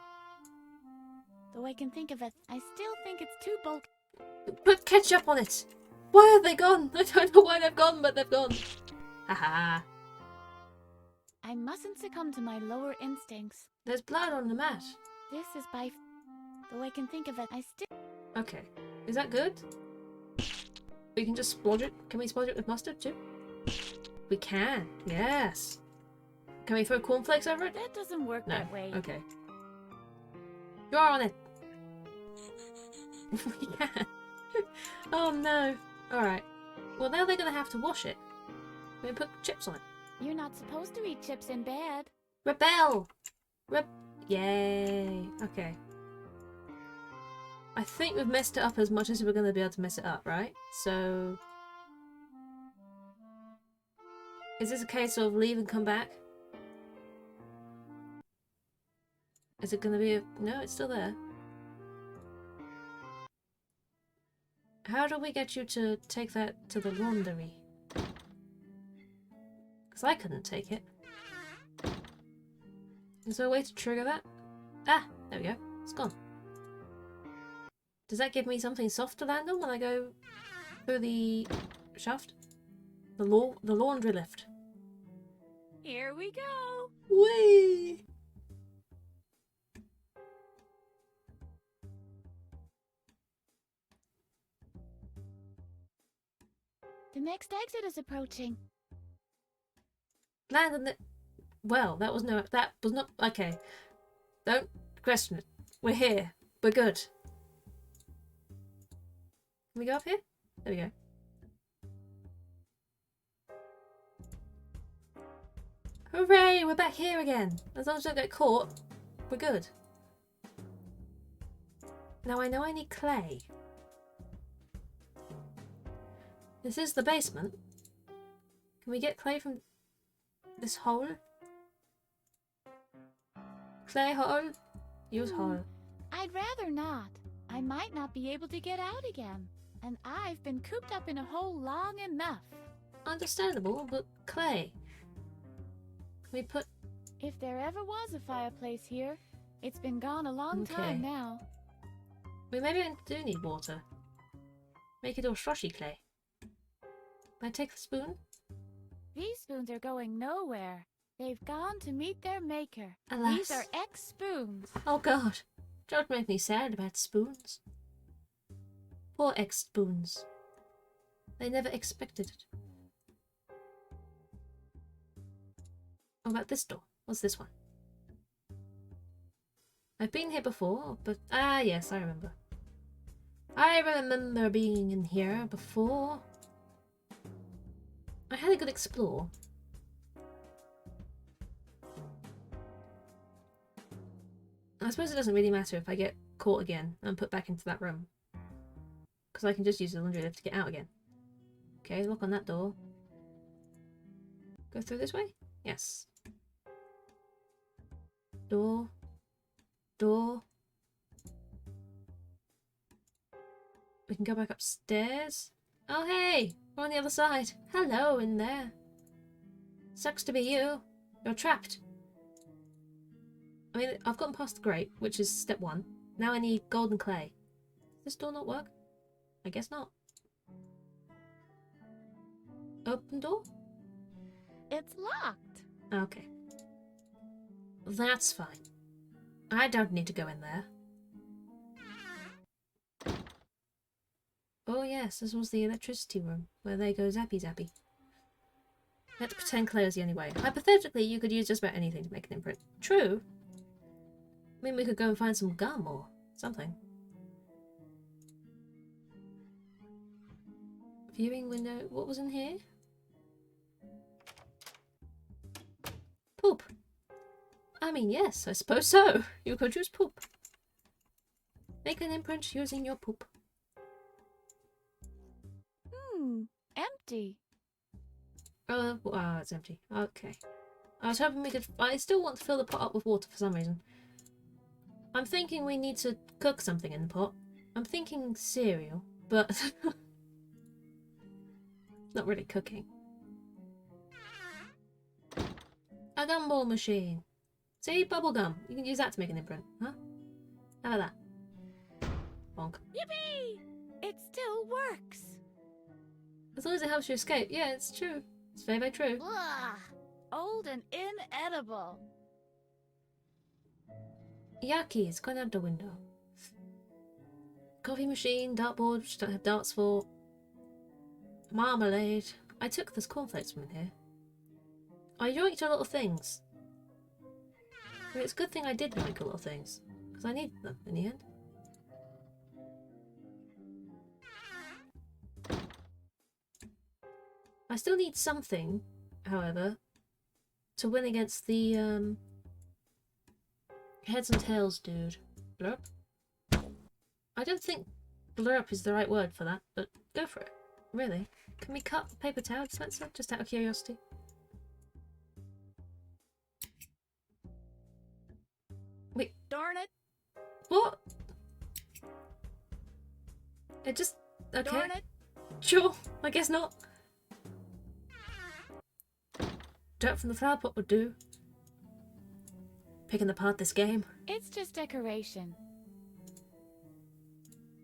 Though I can think of it, I still think it's too bulky. Put ketchup on it! Why have they gone? I don't know why they've gone, but they've gone. Haha. I mustn't succumb to my lower instincts. There's blood on the mat. This is by... Though I can think of it, I still... Okay. Is that good? We can just splodge it. Can we splodge it with mustard too? We can. Yes. Can we throw cornflakes over it? That doesn't work No. that way. Okay. Draw on it. We can. Oh no. Alright. Well, now they're going to have to wash it. We put chips on it. You're not supposed to eat chips in bed. Rebel! Yay. Okay. I think we've messed it up as much as we're going to be able to mess it up, right? So... Is this a case of leave and come back? Is it going to be a... No, it's still there. How do we get you to take that to the laundry? Because I couldn't take it. Is there a way to trigger that? Ah! There we go. It's gone. Does that give me something soft to land on when I go through the shaft? The laundry lift. Here we go! Whee! The next exit is approaching. Land on the... Well, that was no... That was not... Okay. Don't question it. We're here. We're good. Can we go up here? There we go. Hooray! We're back here again. As long as we don't get caught, we're good. Now I know I need clay. This is the basement. Can we get clay from this hole? Clay hole? Use hole. I'd rather not. I might not be able to get out again. And I've been cooped up in a hole long enough. Understandable, but clay. Can we put... If there ever was a fireplace here, it's been gone a long time now. We maybe do need water. Make it all slushy clay. Can I take the spoon? These spoons are going nowhere. They've gone to meet their maker. Alas. These are ex-spoons. Oh god. Don't make me sad about spoons. Poor ex-spoons. They never expected it. What about this door? What's this one? I've been here before, but... Ah, yes, I remember. I remember being in here before. I had a good explore. I suppose it doesn't really matter if I get caught again and put back into that room. Because I can just use the laundry lift to get out again. Okay, lock on that door. Go through this way? Yes. Door. Door. We can go back upstairs. Oh hey! We're on the other side. Hello in there. Sucks to be you. You're trapped. I mean, I've gotten past the grate, which is step 1. Now I need golden clay. Does this door not work? I guess not. Open door? It's locked. Okay. That's fine. I don't need to go in there. Oh yes, this was the electricity room, where they go zappy zappy. Let's pretend clay is the only way. Hypothetically, you could use just about anything to make an imprint. True. I mean, we could go and find some gum or something. Viewing window. What was in here? Poop. I mean, yes, I suppose so. You could use poop. Make an imprint using your poop. Empty. Oh, it's empty. Okay. I was hoping we could... I still want to fill the pot up with water for some reason. I'm thinking we need to cook something in the pot. I'm thinking cereal, but not really cooking. A gumball machine. See, bubblegum. You can use that to make an imprint, huh? How about that? Bonk. Yippee! It still works. As long as it helps you escape. Yeah, it's true. It's very, very true. Ugh, old and inedible. Yucky, it's gone out the window. Coffee machine, dartboard, which don't have darts for. Marmalade. I took this cornflakes from in here. I yoinked a lot of things. I mean, it's a good thing I did yoink a lot of things, because I needed them in the end. I still need something, however, to win against the heads and tails dude. Blurp? I don't think blurp is the right word for that, but go for it. Really. Can we cut the paper towel dispenser, just out of curiosity? Wait. Darn it. What? It just... okay. Darn it. Sure, I guess not. Dirt from the flower pot would do. Picking apart this game. It's just decoration.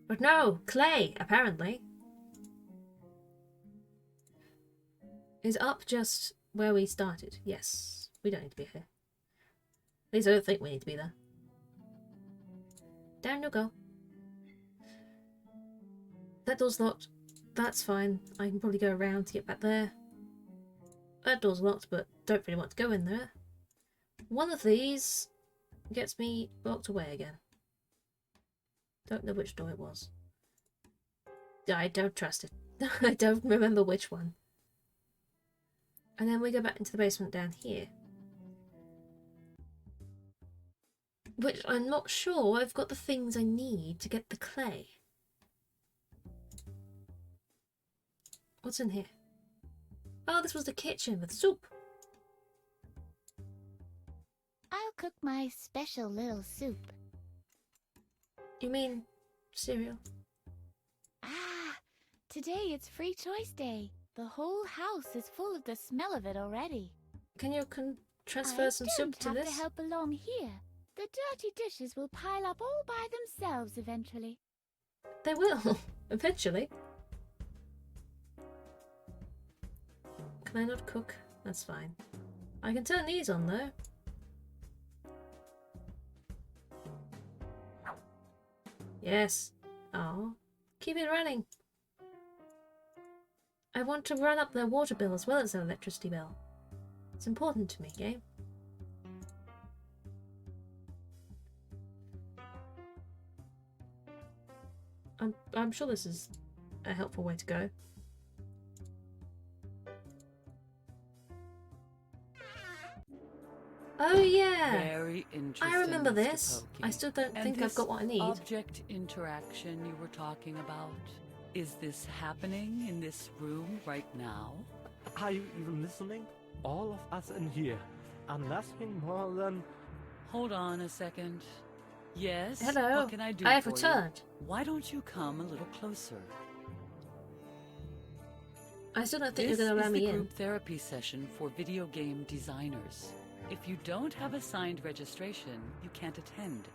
But no, clay, apparently. Is up just where we started. Yes, we don't need to be here. At least I don't think we need to be there. Down you go. That door's locked. That's fine. I can probably go around to get back there. That door's locked, but don't really want to go in there. One of these gets me locked away again. Don't know which door it was. I don't trust it. I don't remember which one. And then we go back into the basement down here. Which I'm not sure I've got the things I need to get the clay. What's in here? Oh, this was the kitchen with soup. I'll cook my special little soup. You mean cereal? Ah, today it's free choice day. The whole house is full of the smell of it already. Can you transfer some soup to I don't have this? to help along here. The dirty dishes will pile up all by themselves eventually. They will, eventually. Can I not cook? That's fine. I can turn these on though. Yes. Oh, keep it running. I want to run up their water bill as well as their electricity bill. It's important to me, game. I'm sure this is a helpful way to go. Oh yeah! Very interesting. I remember Mr. this. Pokey. I still don't And think I've this got what I need. Object interaction you were talking about. Is this happening in this room right now? Are you even listening? All of us in here are nothing more than... Hold on a second. Yes? Hello. What can I do I have for returned. You? Why don't you come a little closer? I still don't think This you're going to allow is me the in. group therapy session for video game designers. If you don't have a signed registration, you can't attend.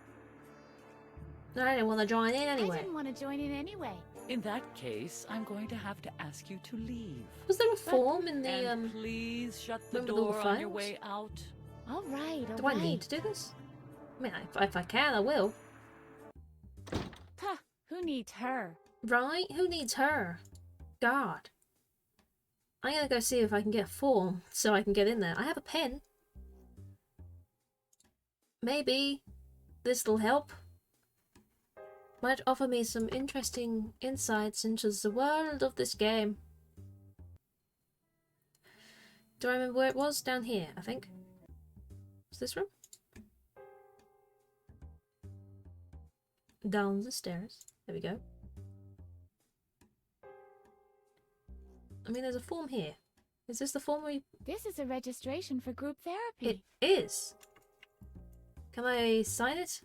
I didn't want to join in I anyway. didn't want to join in anyway. In that case, I'm going to have to ask you to leave. Was there a form in the And please shut the room with all the door on your files? way out. All right, all Do right. I need to do this? I mean, if I can, I will. Huh, who needs her? Right? Who needs her? God. I'm gonna go see if I can get a form so I can get in there. I have a pen. Maybe this'll help. Might offer me some interesting insights into the world of this game. Do I remember where it was? Down here, I think. Was this room? Down the stairs. There we go. I mean, there's a form here. Is this the form we... This is a registration for group therapy. It is. Can I sign it?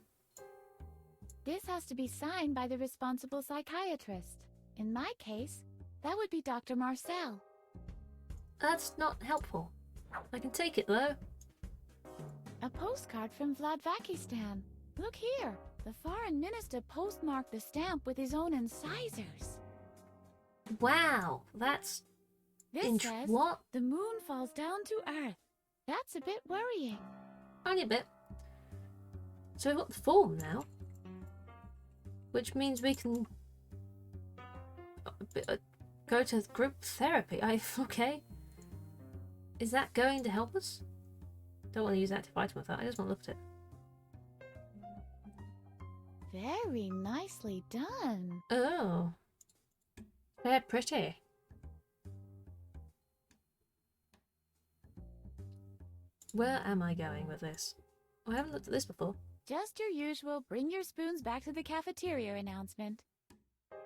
This has to be signed by the responsible psychiatrist. In my case, that would be Dr. Marcel. That's not helpful. I can take it, though. A postcard from Vladvakistan. Look here. The foreign minister postmarked the stamp with his own incisors. Wow, that's... This says, what? The moon falls down to Earth. That's a bit worrying. Only a bit. So we've got the form now. Which means we can... go to group therapy. Okay. Is that going to help us? Don't want to use active item with that. I just want to look at it. Very nicely done. Oh. They're pretty. Where am I going with this? I haven't looked at this before. Just your usual bring your spoons back to the cafeteria announcement.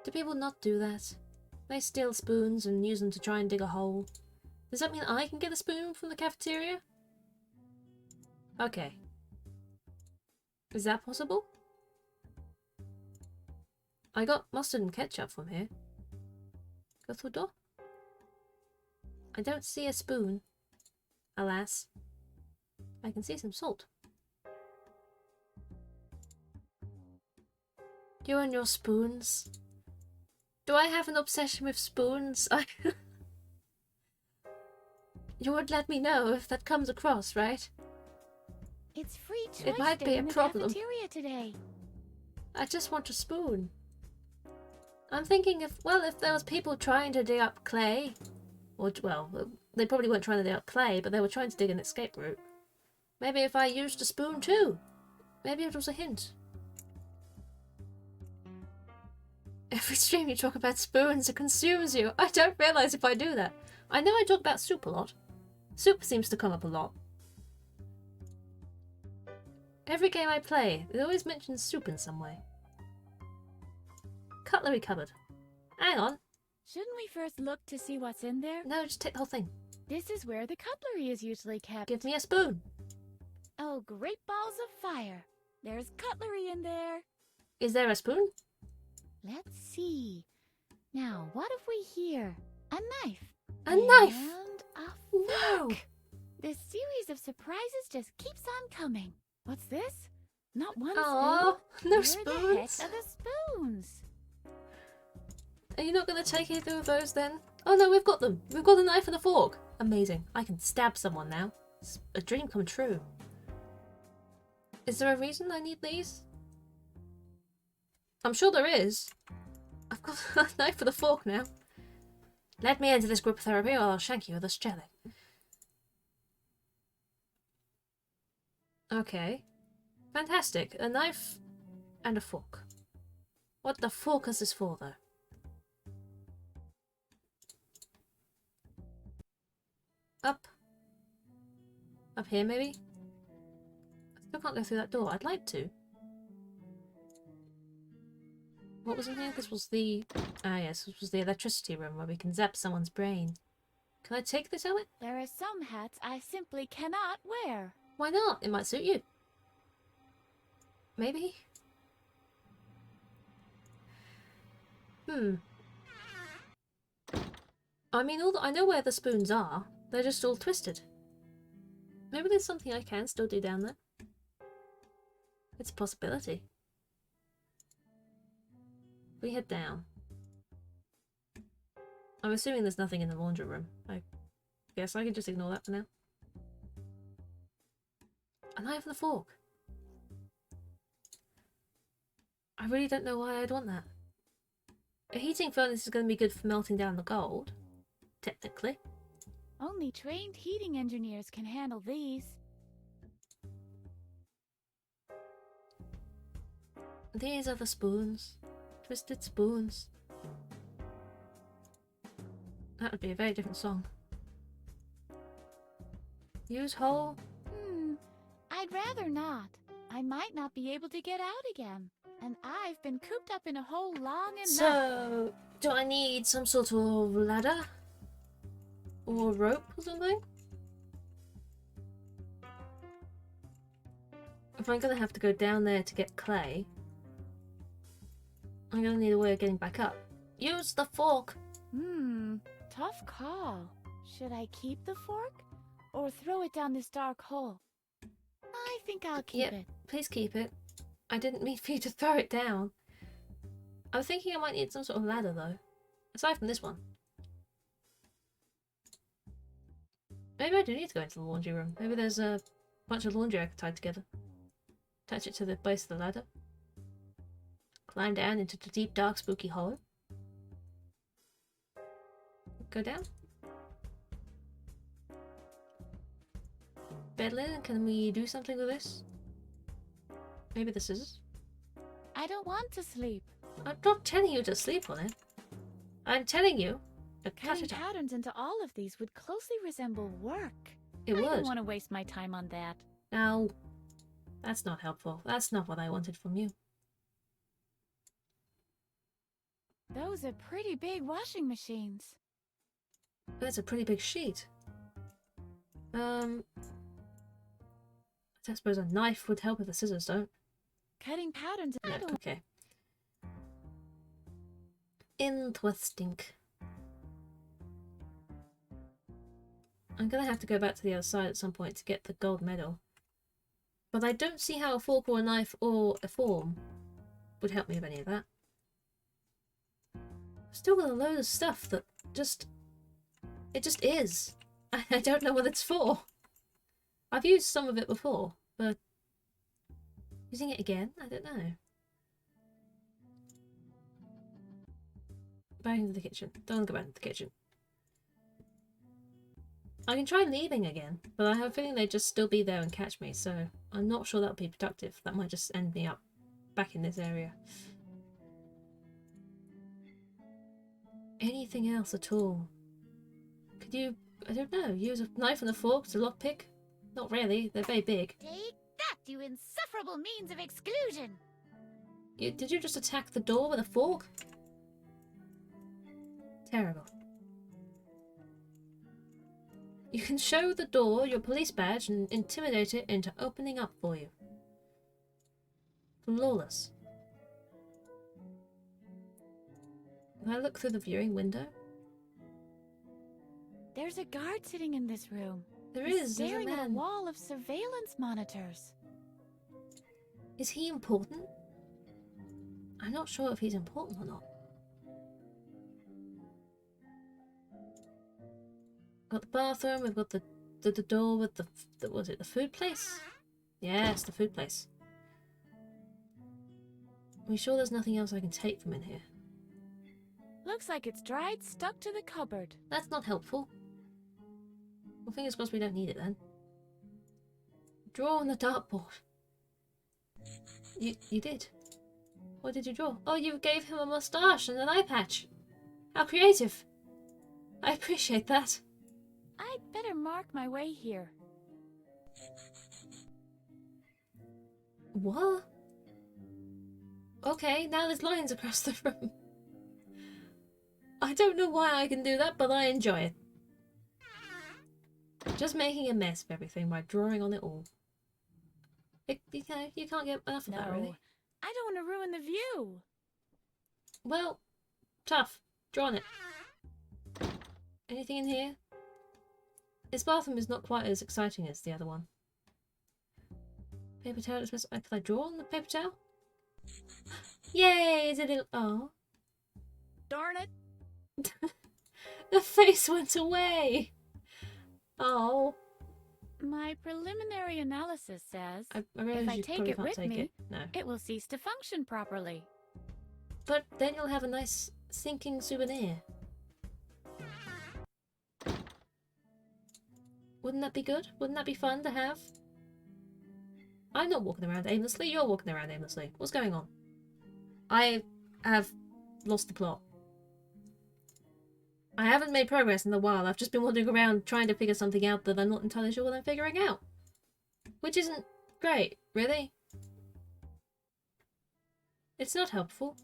Do people not do that? They steal spoons and use them to try and dig a hole. Does that mean I can get a spoon from the cafeteria? Okay. Is that possible? I got mustard and ketchup from here. Go through the door? I don't see a spoon. Alas. I can see some salt. You and your spoons. Do I have an obsession with spoons? You would let me know if that comes across, right? It's free choice It might day be a in the problem. cafeteria today. I just want a spoon. I'm thinking if there was people trying to dig up clay, or, well, they probably weren't trying to dig up clay, but they were trying to dig an escape route. Maybe if I used a spoon too. Maybe it was a hint. Every stream you talk about spoons, it consumes you. I don't realise if I do that. I know I talk about soup a lot. Soup seems to come up a lot. Every game I play, it always mentions soup in some way. Cutlery cupboard. Hang on. Shouldn't we first look to see what's in there? No, just take the whole thing. This is where the cutlery is usually kept. Give me a spoon. Oh, great balls of fire. There's cutlery in there. Is there a spoon? Let's see. Now, what have we here? A knife. A knife! And a fork. No! This series of surprises just keeps on coming. What's this? Not one Aww, spoon? no Where spoons. the heck are the spoons? Are you not going to take either of those then? Oh no, we've got them. We've got a knife and a fork. Amazing. I can stab someone now. It's a dream come true. Is there a reason I need these? I'm sure there is. I've got a knife and a fork now. Let me into this group therapy or I'll shank you with this jelly. Okay. Fantastic. A knife and a fork. What the fork is this for, though? Up. Up here, maybe? I still can't go through that door. I'd like to. What was in here? This was the... Ah, yes. This was the electricity room where we can zap someone's brain. Can I take this helmet? There are some hats I simply cannot wear. Why not? It might suit you. Maybe? I mean, I know where the spoons are. They're just all twisted. Maybe there's something I can still do down there. It's a possibility. We head down. I'm assuming there's nothing in the laundry room. I guess I can just ignore that for now. A knife and a fork. I really don't know why I'd want that. A heating furnace is going to be good for melting down the gold. Technically. Only trained heating engineers can handle these. These are the spoons. Twisted spoons. That would be a very different song. Use hole. I'd rather not. I might not be able to get out again. And I've been cooped up in a hole long enough. So, do I need some sort of ladder? Or rope or something? If I'm gonna have to go down there to get clay, I'm gonna need a way of getting back up. Use the fork! Tough call. Should I keep the fork? Or throw it down this dark hole? I think I'll keep it. Please keep it. I didn't mean for you to throw it down. I was thinking I might need some sort of ladder though. Aside from this one. Maybe I do need to go into the laundry room. Maybe there's a bunch of laundry I could tie together. Attach it to the base of the ladder. Climb down into the deep, dark, spooky hollow. Go down. Bed linen, can we do something with this? Maybe the scissors? I don't want to sleep. I'm not telling you to sleep on it. I'm telling you to cut Cutting it up. patterns into all of these would closely resemble work. It I would. don't want to waste my time on that. Now, that's not helpful. That's not what I wanted from you. Those are pretty big washing machines. That's a pretty big sheet. I suppose a knife would help if the scissors don't. Cutting patterns. No, okay. Interesting. I'm gonna have to go back to the other side at some point to get the gold medal. But I don't see how a fork or a knife or a form would help me with any of that. I've still got a load of stuff that just... It just is. I don't know what it's for. I've used some of it before, but... Using it again? I don't know. Back into the kitchen. Don't want to go back into the kitchen. I can try leaving again, but I have a feeling they'd just still be there and catch me, so I'm not sure that would be productive. That might just end me up back in this area. Anything else at all? Could you, I don't know, use a knife and a fork to lockpick? Not really, they're very big. Take that, you insufferable means of exclusion! Did you just attack the door with a fork? Terrible. You can show the door your police badge and intimidate it into opening up for you. Flawless. Can I look through the viewing window? There's a guard sitting in this room. There He's is. There's a staring at a man. wall of surveillance monitors. Is he important? I'm not sure if he's important or not. Got the bathroom, we've got the door with the was it the food place? Yes, the food place. Are we sure there's nothing else I can take from in here? Looks like it's dried, stuck to the cupboard. That's not helpful. Well, fingers crossed we don't need it then. Draw on the dartboard. You did. What did you draw? Oh, you gave him a moustache and an eye patch. How creative. I appreciate that. I'd better mark my way here. What? Okay, now there's lines across the room. I don't know why I can do that, but I enjoy it. Just making a mess of everything by drawing on it all. You can't get enough of that, really. I don't want to ruin the view. Well, tough. Draw on it. Anything in here? This bathroom is not quite as exciting as the other one. Paper towel. Can I draw on the paper towel? Yay! It's a little... Oh. Darn it! The face went away! Oh. My preliminary analysis says I realize if I you take probably it can't with take me, it. No. it will cease to function properly. But then you'll have a nice sinking souvenir. Wouldn't that be good? Wouldn't that be fun to have? I'm not walking around aimlessly, you're walking around aimlessly. What's going on? I have lost the plot. I haven't made progress in a while. I've just been wandering around trying to figure something out that I'm not entirely sure what I'm figuring out. Which isn't great, really. It's not helpful.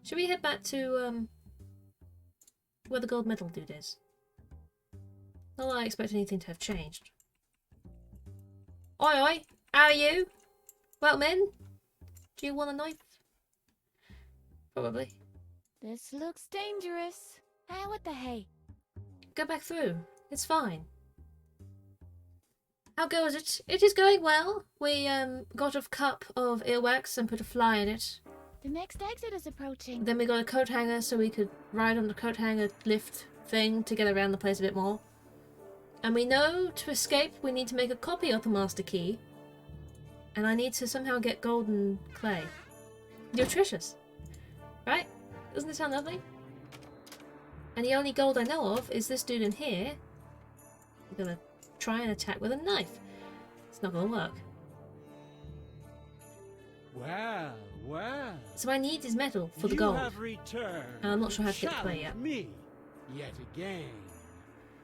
Should we head back to, where the gold medal dude is? Not that I expect anything to have changed. Oi oi! How are you? Welcome in. Do you want a knife? Probably. This looks dangerous. Hey, what the hey? Go back through. It's fine. How goes it? It is going well. We got a cup of earwax and put a fly in it. The next exit is approaching. Then we got a coat hanger so we could ride on the coat hanger lift thing to get around the place a bit more. And we know to escape we need to make a copy of the master key. And I need to somehow get golden clay. Nutritious. Right? Doesn't it sound lovely? And the only gold I know of is this dude in here. We're gonna try and attack with a knife. It's not gonna work. Well, well. So I need his metal for the gold. You have returned. And I'm not sure how to get the clay yet. Me yet again,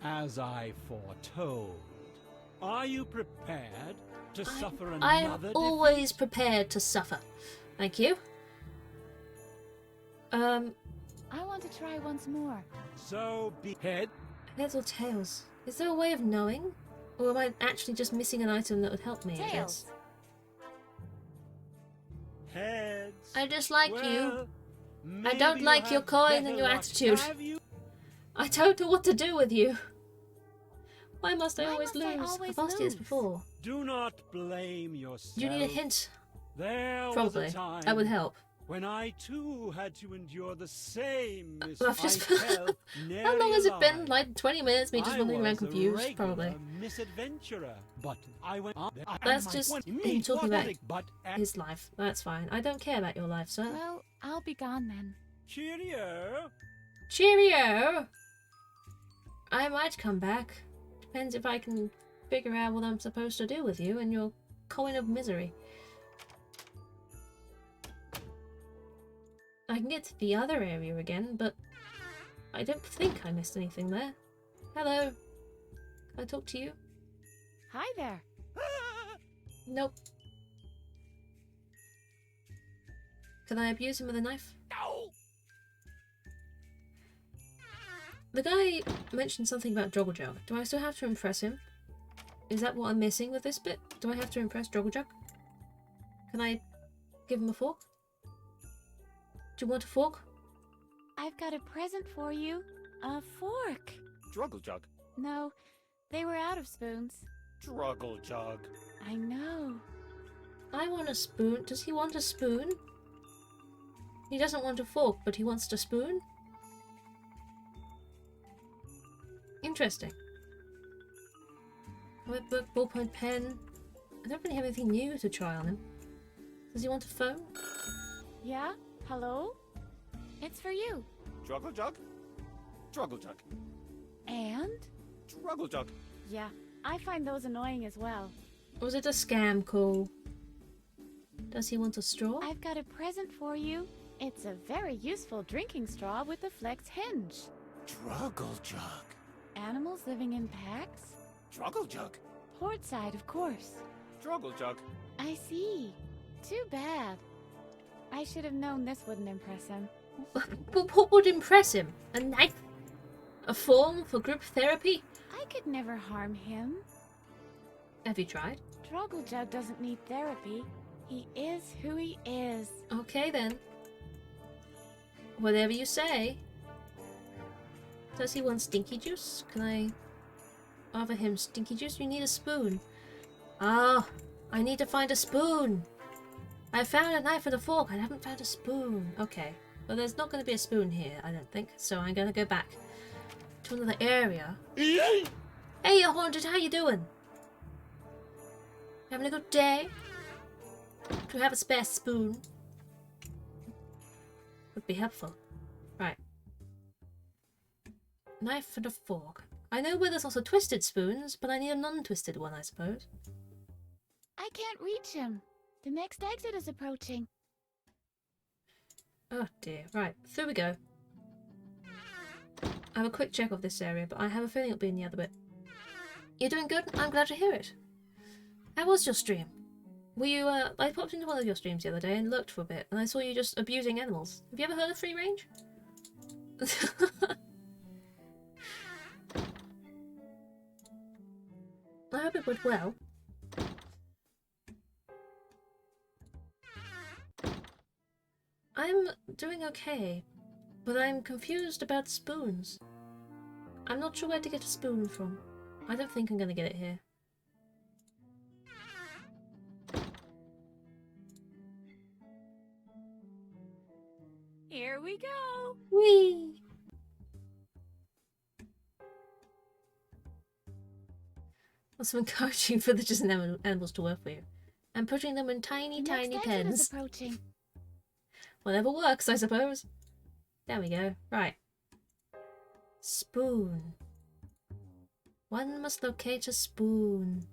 as I foretold. Are you prepared to suffer another I'm always prepared to suffer. Thank you. I want to try once more. So be head. Heads or tails? Is there a way of knowing? Or am I actually just missing an item that would help me? I guess. Heads. I dislike well, you. I don't like your coin and your attitude. I don't know what to do with you. Why must I always lose? I've asked you this before. Do not blame yourself. Do you need a hint? There Probably. was a time That would help. when I too had to endure the same I've just... felt How long has it been? alive. Like 20 minutes? Me just wandering around confused? Probably. Misadventurer, but I went. That's just him talking about his life. That's fine. I don't care about your life, sir. Well, I'll be gone then. Cheerio. Cheerio! I might come back. Depends if I can figure out what I'm supposed to do with you and your coin of misery. I can get to the other area again, but I don't think I missed anything there. Hello. Can I talk to you? Hi there. Nope. Can I abuse him with a knife? No! The guy mentioned something about Joggle. Do I still have to impress him? Is that what I'm missing with this bit? Do I have to impress Joggle? Can I give him a fork? Do you want a fork? I've got a present for you. A fork. Druggle Jug. No, they were out of spoons. Druggle Jug. I know. I want a spoon. Does he want a spoon? He doesn't want a fork, but he wants a spoon? Interesting. Comic book, ballpoint pen. I don't really have anything new to try on him. Does he want a phone? Yeah? Hello? It's for you. Druggle Jug. Druggle Jug. And? Druggle Jug. Yeah, I find those annoying as well. Was it a scam call? Does he want a straw? I've got a present for you. It's a very useful drinking straw with a flex hinge. Druggle Jug. Animals living in packs? Druggle Jug. Port side, of course. Druggle Jug. I see. Too bad. I should have known this wouldn't impress him. What would impress him? A knife? A form for group therapy? I could never harm him. Have you tried? Droggle doesn't need therapy. He is who he is. Okay then. Whatever you say. Does he want stinky juice? Can I offer him stinky juice? You need a spoon. Ah, I need to find a spoon. I found a knife and a fork. I haven't found a spoon. Okay. Well, there's not going to be a spoon here, I don't think. So I'm going to go back to another area. Hey, you're haunted. How you doing? Having a good day? Do you have a spare spoon? Would be helpful. Right. Knife and a fork. I know where there's also twisted spoons, but I need a non-twisted one, I suppose. I can't reach him. The next exit is approaching. Oh dear. Right, through we go. I have a quick check of this area, but I have a feeling it'll be in the other bit. You're doing good? I'm glad to hear it. How was your stream? Were you, I popped into one of your streams the other day and looked for a bit, and I saw you just abusing animals. Have you ever heard of free range? I hope it went well. I'm doing doing okay, but I'm confused about spoons. I'm not sure where to get a spoon from. I don't think I'm gonna get it here. Here we go! Whee! Also encouraging villagers and animals to work for you. And putting them in tiny, tiny pens. Approaching. Whatever works, I suppose. There we go. Right. Spoon. One must locate a spoon.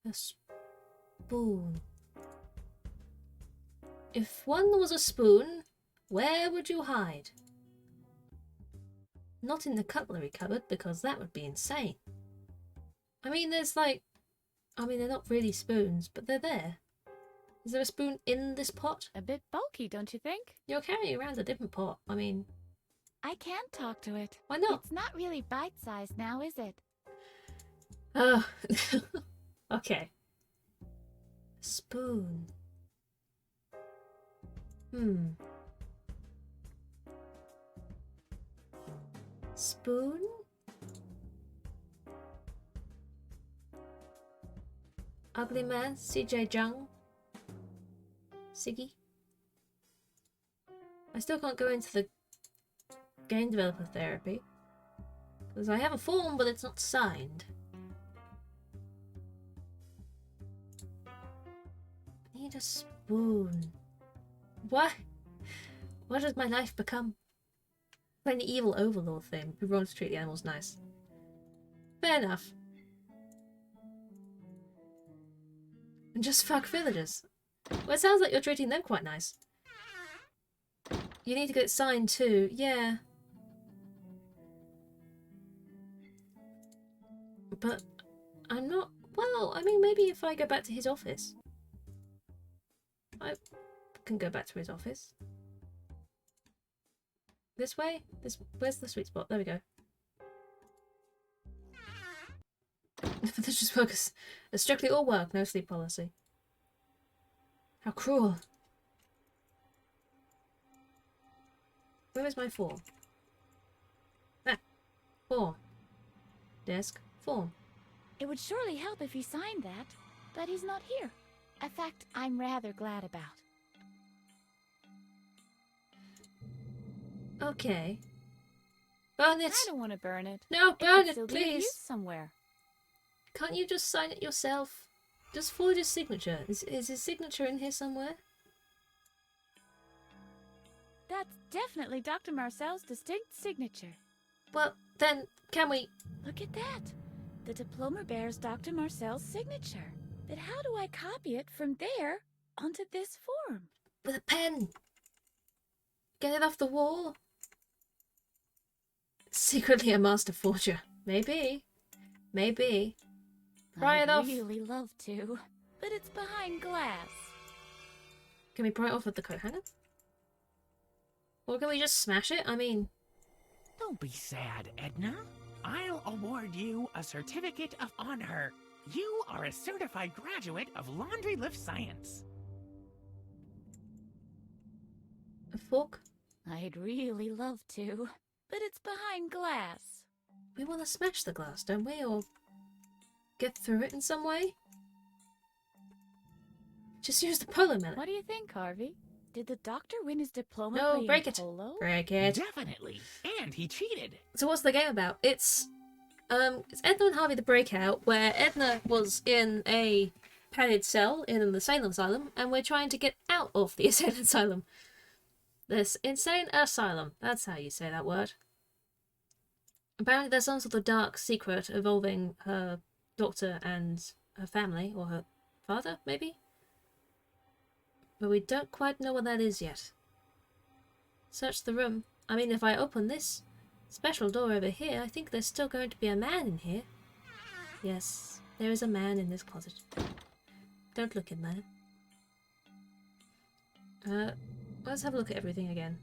A spoon. If one was a spoon, where would you hide? Not in the cutlery cupboard, because that would be insane. I mean, there's like... I mean, they're not really spoons, but they're there. Is there a spoon in this pot? A bit bulky, don't you think? You're carrying around a different pot. I mean... I can't talk to it. Why not? It's not really bite-sized now, is it? Oh. Okay. Spoon. Spoon? Ugly Man, CJ Jung. Siggy. I still can't go into the game developer therapy. Because I have a form, but it's not signed. I need a spoon. What? What has my life become? Playing the evil overlord thing. We want to treat the animals nice. Fair enough. And just fuck villagers. Well, it sounds like you're treating them quite nice. You need to get it signed too. Yeah. But I'm not... Well, I mean, maybe if I go back to his office. I can go back to his office. This way? Where's the sweet spot? There we go. This just focus. A strictly all work, no sleep policy. How cruel. Where is my form? Ah, form. Desk, form. It would surely help if he signed that, but he's not here. A fact I'm rather glad about. Okay. Burn it! I don't want to burn it. No, It burn could it, still be of please! use somewhere. Can't you just sign it yourself? Just forward his signature. Is his signature in here somewhere? That's definitely Dr. Marcel's distinct signature. Well, then, can we... Look at that! The diploma bears Dr. Marcel's signature. But how do I copy it from there onto this form? With a pen! Get it off the wall? Secretly a master forger. Maybe. Maybe. Pry it off. I'd really love to, but it's behind glass. Can we pry it off with the coat hanger? Or can we just smash it? I mean... Don't be sad, Edna. I'll award you a certificate of honor. You are a certified graduate of laundry lift science. A fork? I'd really love to, but it's behind glass. We want to smash the glass, don't we? Or get through it in some way? Just use the polo mallet. What do you think, Harvey? Did the doctor win his diploma No, playing break it. polo? Break it. Definitely. And he cheated. So what's the game about? It's Edna and Harvey the Breakout, where Edna was in a padded cell in an insane asylum, and we're trying to get out of the insane asylum. This insane asylum. That's how you say that word. Apparently there's some sort of dark secret involving her doctor and her family, or her father, maybe? But we don't quite know what that is yet. Search the room. I mean, if I open this special door over here, I think there's still going to be a man in here. Yes, there is a man in this closet. Don't look in there. Let's have a look at everything again.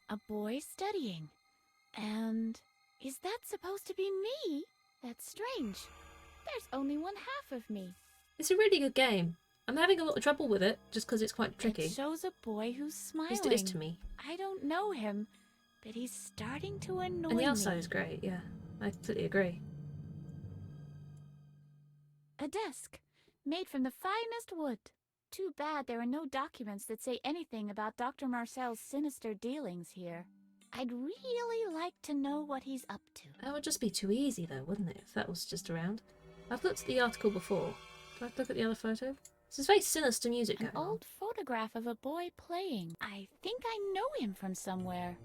A boy studying. And is that supposed to be me? That's strange. There's only one half of me. It's a really good game. I'm having a lot of trouble with it, just because it's quite tricky. It shows a boy who's smiling. At least it is to me. I don't know him, but he's starting to annoy me. And the outside is great, yeah. I completely agree. A desk, made from the finest wood. Too bad there are no documents that say anything about Dr. Marcel's sinister dealings here. I'd really like to know what he's up to. That would just be too easy, though, wouldn't it, if that was just around? I've looked at the article before. Do I have to look at the other photo? This is very sinister music going An on. old photograph of a boy playing. I think I know him from somewhere.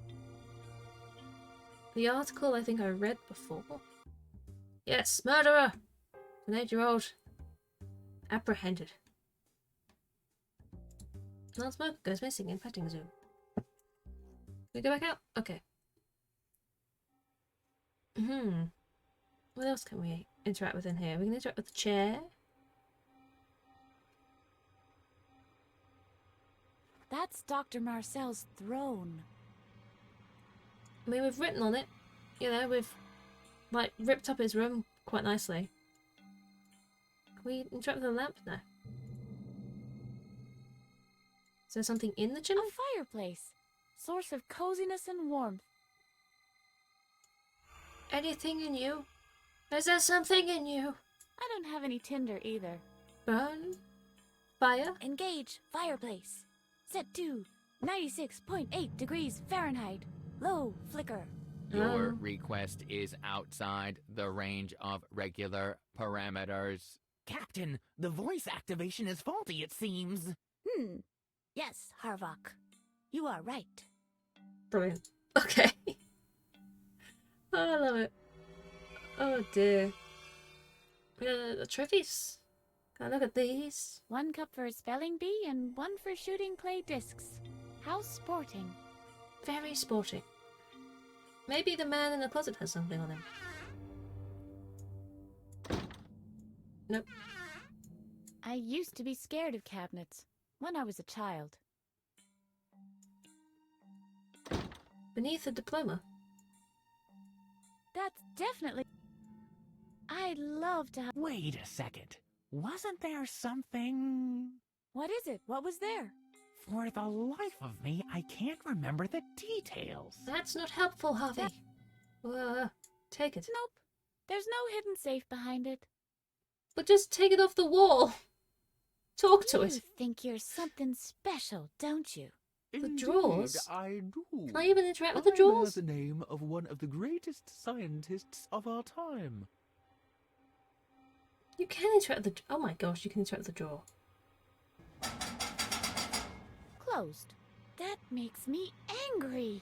The article I think I read before. Yes, murderer! An 8-year-old apprehended. Non-smoker goes missing in petting zoo. Can we go back out? Okay. What else can we interact with in here? We can interact with the chair. That's Dr. Marcel's throne. I mean, we've written on it. You know, we've, like, ripped up his room quite nicely. Can we interact with the lamp? No. Is there something in the chimney? A fireplace. Source of coziness and warmth. Anything in you? Is there something in you? I don't have any tinder either. Burn? Fire? Engage fireplace. Set to 96.8 degrees Fahrenheit. Low flicker. Your request is outside the range of regular parameters. Captain, the voice activation is faulty, it seems. Yes, Harvok. You are right. Brilliant. Okay. Oh, I love it. Oh dear. The trophies. Can I look at these? 1 cup for a spelling bee and 1 for shooting clay discs. How sporting. Very sporting. Maybe the man in the closet has something on him. Nope. I used to be scared of cabinets when I was a child. Beneath a diploma. That's definitely... I'd love to have... Wait a second. Wasn't there something... What is it? What was there? For the life of me, I can't remember the details. That's not helpful, Harvey. Take it. Nope. There's no hidden safe behind it. But just take it off the wall. Talk to it. You think you're something special, don't you? The drawers? I do. Can I even interact with the drawers? I bear the name of one of the greatest scientists of our time. You can interact with the... Oh my gosh, you can interact with the drawer. Closed. That makes me angry.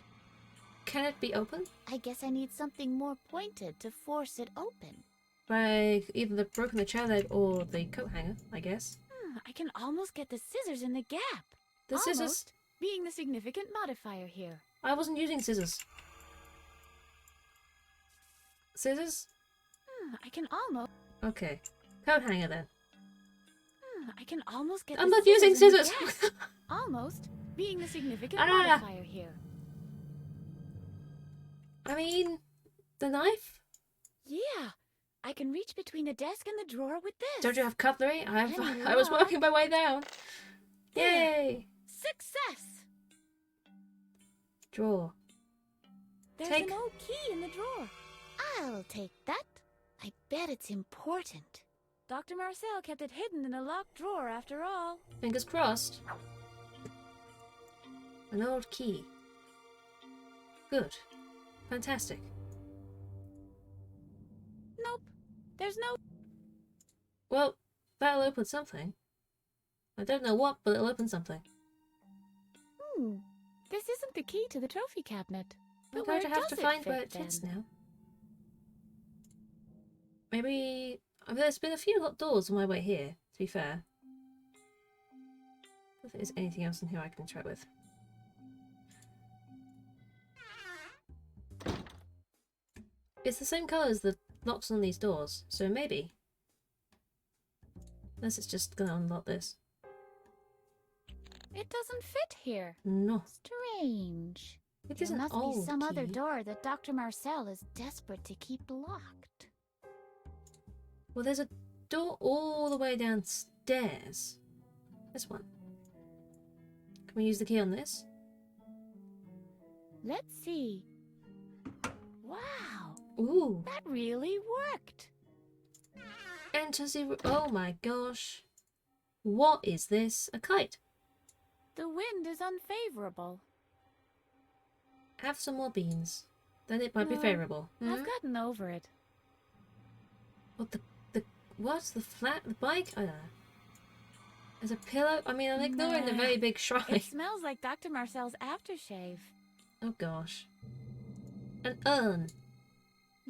Can it be open? I guess I need something more pointed to force it open. By either broken the chair leg or the coat hanger, I guess. I can almost get the scissors in the gap. The scissors? Being the significant modifier here. I wasn't using scissors. Scissors? I can almost... Okay. Coat hanger then. I can almost get I'm the not using scissors! Almost. Being the significant modifier here. I mean, the knife? Yeah. I can reach between the desk and the drawer with this. Don't you have cutlery? I was working my way down. Yay! Success! Drawer. There's an old key in the drawer. I'll take that. I bet it's important. Dr. Marcel kept it hidden in a locked drawer after all. Fingers crossed. An old key. Good. Fantastic. Nope. There's no... Well, that'll open something. I don't know what, but it'll open something. This isn't the key to the trophy cabinet. We're But going to where have to does find it where fit, it fits then? now. Maybe... I mean, there's been a few locked doors on my way here, to be fair. I don't think there's anything else in here I can interact with. It's the same colour as the locks on these doors, so maybe. Unless it's just going to unlock this. It doesn't fit here. No. Strange. It is There an must be old some other key. door that Dr. Marcel is desperate to keep locked. Well, there's a door all the way downstairs. This one. Can we use the key on this? Let's see. Wow! Ooh. That really worked! Enter the... Oh my gosh. What is this? A kite. The wind is unfavorable. Have some more beans. Then it might be No, favourable. I've gotten over it. What the... What's the flat... The bike? I don't know. There's a pillow? I mean, I'm ignoring the very big shrine. It smells like Dr. Marcel's aftershave. Oh gosh. An urn.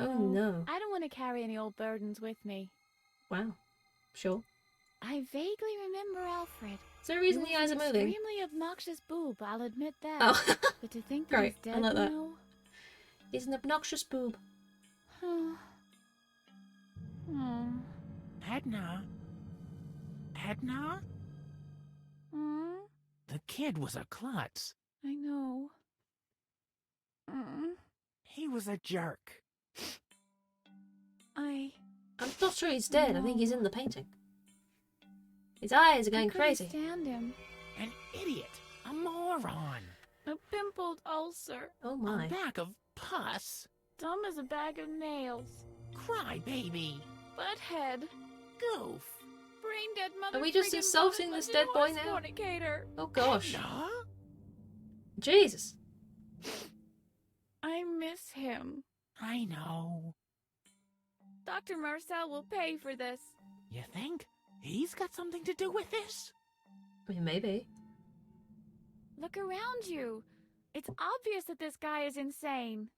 Oh no. I don't want to carry any old burdens with me. Wow. Sure. I vaguely remember Alfred. Is there a reason the eyes are moving? Extremely obnoxious boob, I'll admit that. Oh. But to think that Great. he's dead I like that. now? He's an obnoxious boob. Edna? Edna? The kid was a klutz. I know. He was a jerk. I'm not sure he's dead. I think he's in the painting. His eyes are going crazy. I couldn't stand him. An idiot. A moron. A pimpled ulcer. Oh my. A bag of pus. Dumb as a bag of nails. Cry baby. Butthead. Goof. Brain dead mother. Are we just insulting this dead boy now? Fornicator. Oh gosh. Edna? Jesus. I miss him. I know. Dr. Marcel will pay for this. You think? He's got something to do with this? I mean, maybe. Look around you. It's obvious that this guy is insane.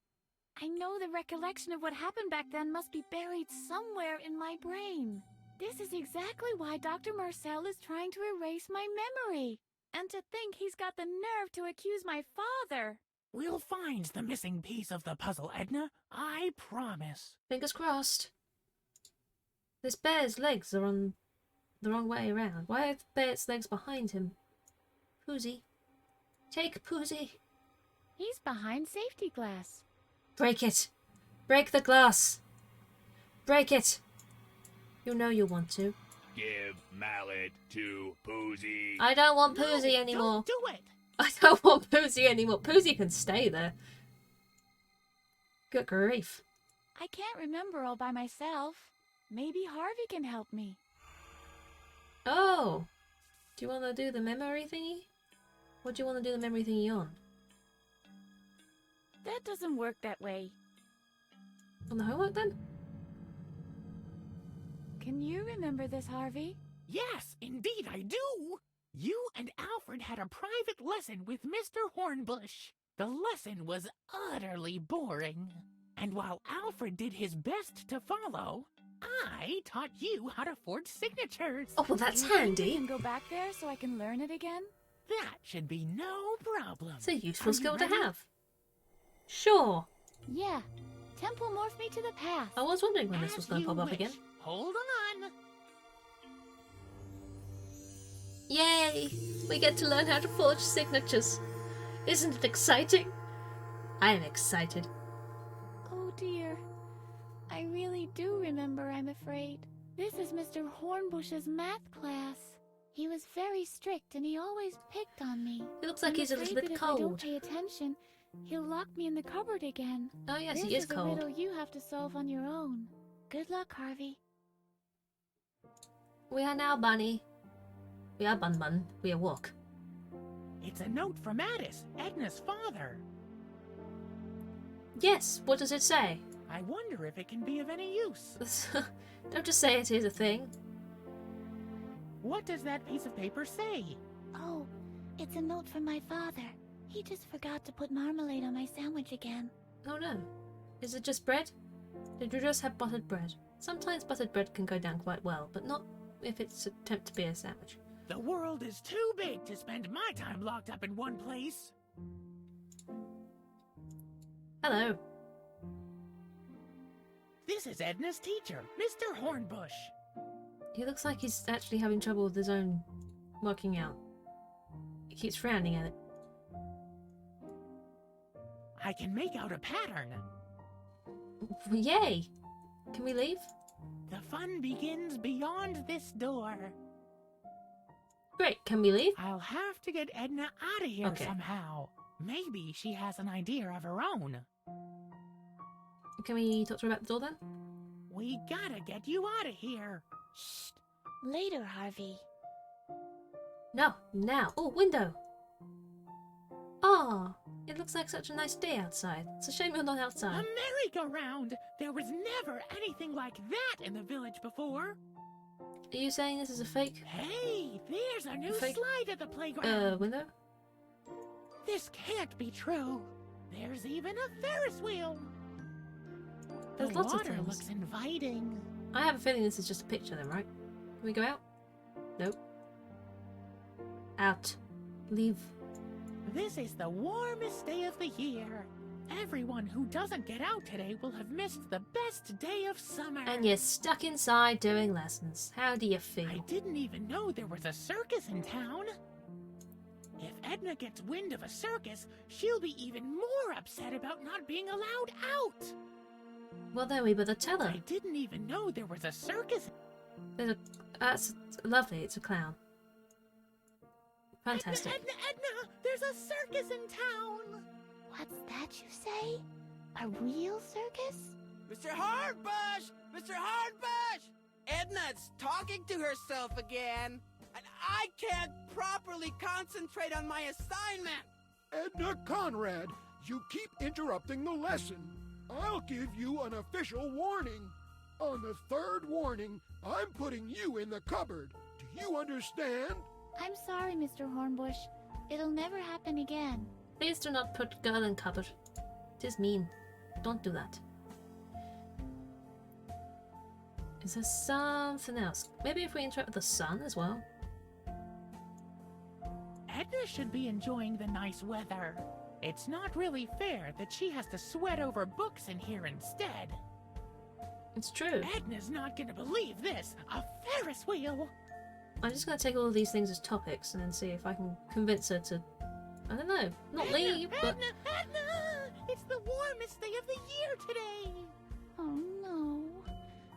I know the recollection of what happened back then must be buried somewhere in my brain. This is exactly why Dr. Marcel is trying to erase my memory. And to think he's got the nerve to accuse my father. We'll find the missing piece of the puzzle, Edna. I promise. Fingers crossed. This bear's legs are on the wrong way around. Why are the bear's legs behind him? Poozy. Take Poozy. He's behind safety glass. Break it. Break the glass. Break it. You know you want to. Give mallet to Poozy. I don't want Poozy anymore. Don't do it. I don't want Poozy anymore. Poozy can stay there. Good grief. I can't remember all by myself. Maybe Harvey can help me. Oh. Do you want to do the memory thingy? What do you want to do the memory thingy on? That doesn't work that way. On the homework then? Can you remember this, Harvey? Yes, indeed I do. You and Alfred had a private lesson with Mr. Hornbush. The lesson was utterly boring. And while Alfred did his best to follow, I taught you how to forge signatures. Oh, well, that's You think handy. we can go back there so I can learn it again? That should be no problem. It's a useful Are you skill to ready? have. Sure. Yeah. Temple morph me to the past. I was wondering when this was As going to you pop up wish. again. Hold on. Yay! We get to learn how to forge signatures. Isn't it exciting? I am excited. Oh dear. I really do remember, I'm afraid. This is Mr. Hornbush's math class. He was very strict and he always picked on me. He looks like I'm he's a little afraid bit that if I don't cold. pay attention, he'll lock me in the cupboard again. Oh yes, this he is a cold. riddle you have to solve on your own. Good luck, Harvey. We are now Bunny. We are Bun Bun. We are Walk. It's a note from Addis, Edna's father. Yes, what does it say? I wonder if it can be of any use. Don't just say it is a thing. What does that piece of paper say? Oh, it's a note from my father. He just forgot to put marmalade on my sandwich again. Oh no. Is it just bread? Did you just have buttered bread? Sometimes buttered bread can go down quite well, but not if it's attempt to be a sandwich. The world is too big to spend my time locked up in one place. Hello. This is Edna's teacher, Mr. Hornbush. He looks like he's actually having trouble with his own working out. He keeps frowning at it. I can make out a pattern. Yay! Can we leave? The fun begins beyond this door. Great, can we leave? I'll have to get Edna out of here somehow. Maybe she has an idea of her own. Can we talk to her about the door then? We gotta get you out of here. Shh. Later, Harvey. No, now. Oh, window. Oh, it looks like such a nice day outside. It's a shame you're not outside. A merry-go-round. There was never anything like that in the village before. Are you saying this is a fake? Hey, there's a new slide at the playground. Window? This can't be true. There's even a Ferris wheel. There's the lots of water things. looks inviting. I have a feeling this is just a picture then, right? Can we go out? Nope. Out. Leave. This is the warmest day of the year. Everyone who doesn't get out today will have missed the best day of summer. And you're stuck inside doing lessons. How do you feel? I didn't even know there was a circus in town. If Edna gets wind of a circus, she'll be even more upset about not being allowed out. Well, then we better tell her. I didn't even know there was a circus. There's a... That's lovely. It's a clown. Fantastic. Edna, there's a circus in town. What's that you say? A real circus? Mr. Hardbush! Mr. Hardbush! Edna's talking to herself again. And I can't properly concentrate on my assignment. Edna Conrad, you keep interrupting the lesson. I'll give you an official warning. On the third warning, I'm putting you in the cupboard. Do you understand? I'm sorry, Mr. Hornbush. It'll never happen again. Please do not put girl in cupboard. It is mean. Don't do that. Is there something else? Maybe if we interact with the sun as well? Edna should be enjoying the nice weather. It's not really fair that she has to sweat over books in here instead. It's true. Edna's not gonna believe this. A Ferris wheel! I'm just gonna take all of these things as topics and then see if I can convince her to... I don't know. Not leave, but... Edna! It's the warmest day of the year today! Oh no.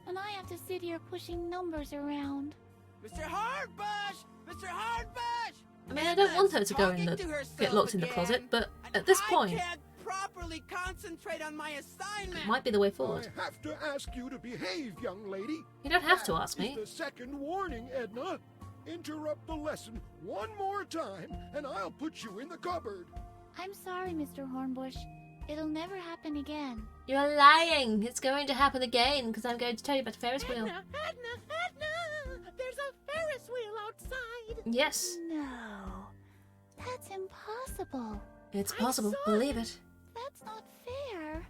And I have to sit here pushing numbers around. Mr. Hardbush! Mr. Hardbush! I mean, I don't want her to go in get locked in the closet, but at this point... I can't properly concentrate on my assignment. It might be the way forward. I have to ask you to behave, young lady. You don't have to ask me. This is the second warning, Edna. Interrupt the lesson one more time, and I'll put you in the cupboard. I'm sorry, Mr. Hornbush. It'll never happen again. You're lying. It's going to happen again, because I'm going to tell you about the Ferris wheel. Edna! There's a Ferris wheel outside! Yes. No. That's impossible. It's possible. Believe it. That's not fair.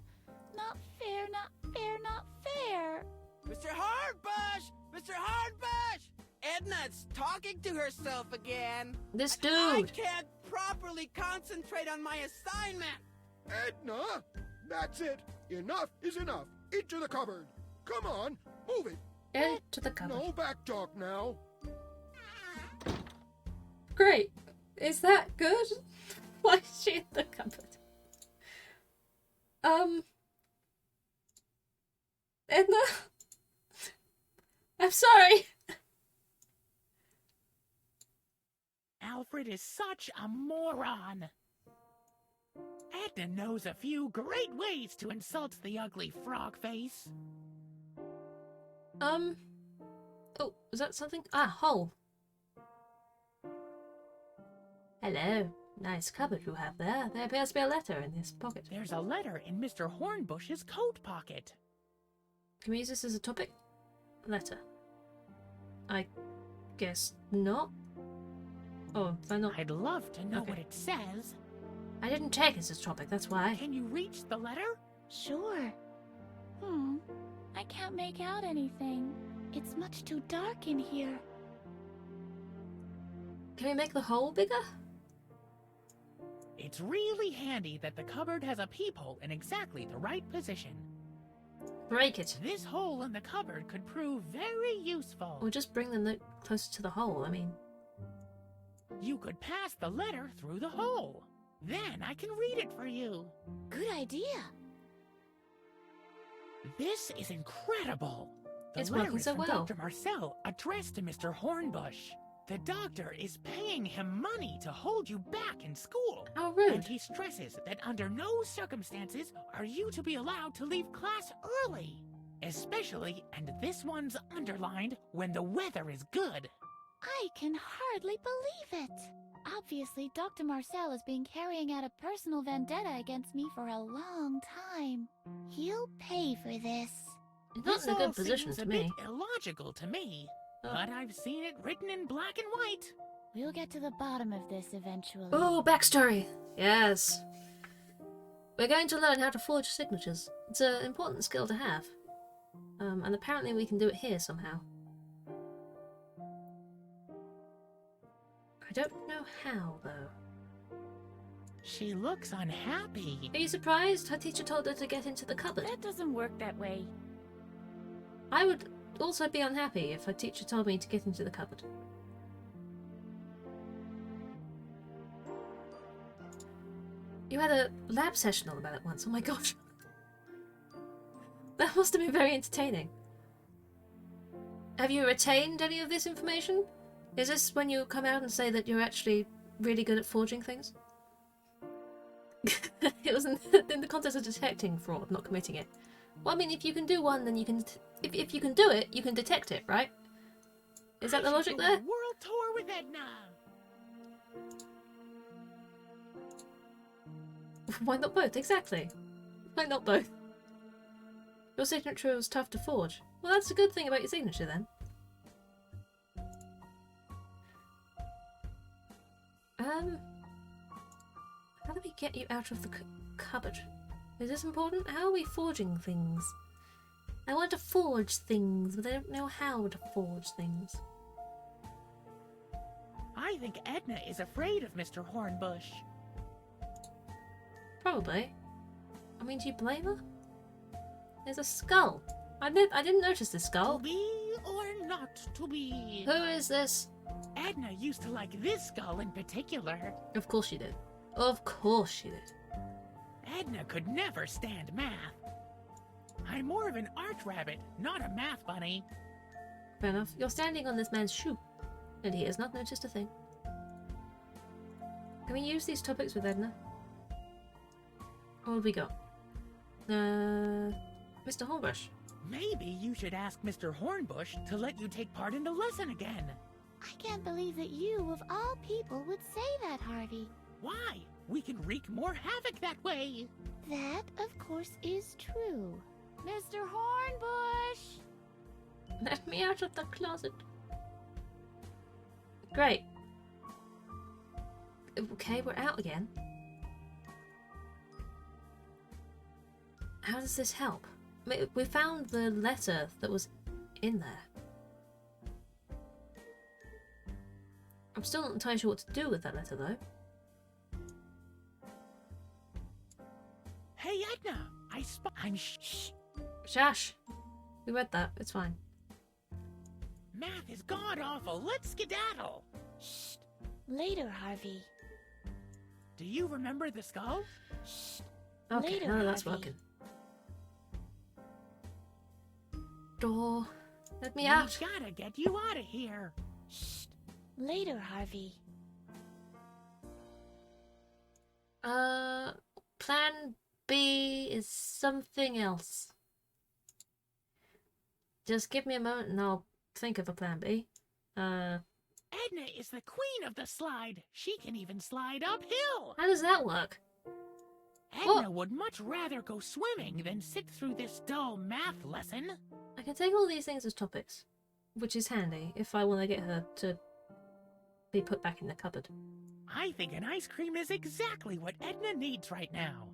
Not fair, not fair, not fair. Mr. Hardbush! Mr. Hardbush! Edna's talking to herself again. This dude. I can't properly concentrate on my assignment. Edna! That's it. Enough is enough. Into the cupboard. Come on, move it. Into the cupboard. No back talk now. Great. Is that good? Why is she in the cupboard? Edna? I'm sorry. Alfred is such a moron. Edna knows a few great ways to insult the ugly frog face. Oh, is that something? Ah, hole. Hello. Nice cupboard you have there. There appears to be a letter in this pocket. There's a letter in Mr. Hornbush's coat pocket. Can we use this as a topic? Letter. I guess not. Oh, if I not... I'd love to know what it says. I didn't take it as a topic, that's why. Can you reach the letter? Sure. I can't make out anything. It's much too dark in here. Can we make the hole bigger? It's really handy that the cupboard has a peephole in exactly the right position. Break it. This hole in the cupboard could prove very useful. Or just bring the note closer to the hole, I mean. You could pass the letter through the hole. Then I can read it for you. Good idea. This is incredible. It's letter working is so from well. Dr. Marcel, addressed to Mr. Hornbush. The doctor is paying him money to hold you back in school. How rude. And he stresses that under no circumstances are you to be allowed to leave class early. Especially, and this one's underlined, when the weather is good. I can hardly believe it. Obviously, Dr. Marcel has been carrying out a personal vendetta against me for a long time. He'll pay for this. It's not in a good position Seems to a me. bit illogical to me. But I've seen it written in black and white. We'll get to the bottom of this eventually. Oh, backstory! Yes. We're going to learn how to forge signatures. It's an important skill to have. And apparently we can do it here somehow. I don't know how, though. She looks unhappy. Are you surprised? Her teacher told her to get into the cupboard. That doesn't work that way. I would also be unhappy if her teacher told me to get into the cupboard. You had a lab session all about it once. Oh my gosh. That must have been very entertaining. Have you retained any of this information? Is this when you come out and say that you're actually really good at forging things? It was in the context of detecting fraud, not committing it. Well, I mean, if you can do one, then you can... If you can do it, you can detect it, right? Is that the logic there? World tour with Edna. Why not both? Exactly. Why not both? Your signature was tough to forge. Well, that's a good thing about your signature, then. How do we get you out of the cupboard? Is this important? How are we forging things? I want to forge things, but I don't know how to forge things. I think Edna is afraid of Mr. Hornbush. Probably. I mean, do you blame her? There's a skull. I didn't notice this skull. To be or not to be? Who is this? Edna used to like this skull in particular. Of course she did. Of course she did. Edna could never stand math. I'm more of an art rabbit, not a math bunny. Fair enough. You're standing on this man's shoe, and he has not noticed a thing. Can we use these topics with Edna? Or have we got? Mr. Hornbush. Maybe you should ask Mr. Hornbush to let you take part in the lesson again. I can't believe that you, of all people, would say that, Harvey. Why? We can wreak more havoc that way. That, of course, is true. Mr. Hornbush! Let me out of the closet. Great. Okay, we're out again. How does this help? We found the letter that was in there. I'm still not entirely sure what to do with that letter, though. Hey, Edna! I'm shh. Shash! We read that. It's fine. Math is god-awful. Let's skedaddle. Shh. Later, Harvey. Do you remember the skull? Shh. Okay, Later, none of that's Harvey. working. Door. Let me out. We gotta get you out of here. Shh. Later, Harvey. Plan B is something else. Just give me a moment and I'll think of a plan B. Edna is the queen of the slide. She can even slide uphill. How does that work? Edna would much rather go swimming than sit through this dull math lesson. I can take all these things as topics, which is handy if I want to get her to be put back in the cupboard. I think an ice cream is exactly what Edna needs right now.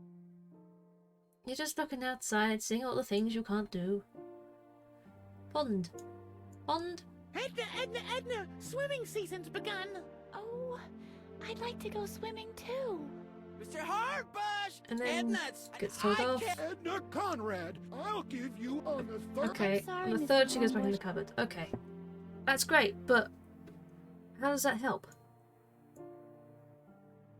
You're just looking outside, seeing all the things you can't do. Pond. Pond? Edna! Swimming season's begun! Oh, I'd like to go swimming too. Mr. Harbush! And then Edna's, gets told off. Edna Conrad, I'll give you on the third. Okay, sorry, on the Mr. third she goes back in the Hornbush. cupboard. Okay. That's great, but how does that help?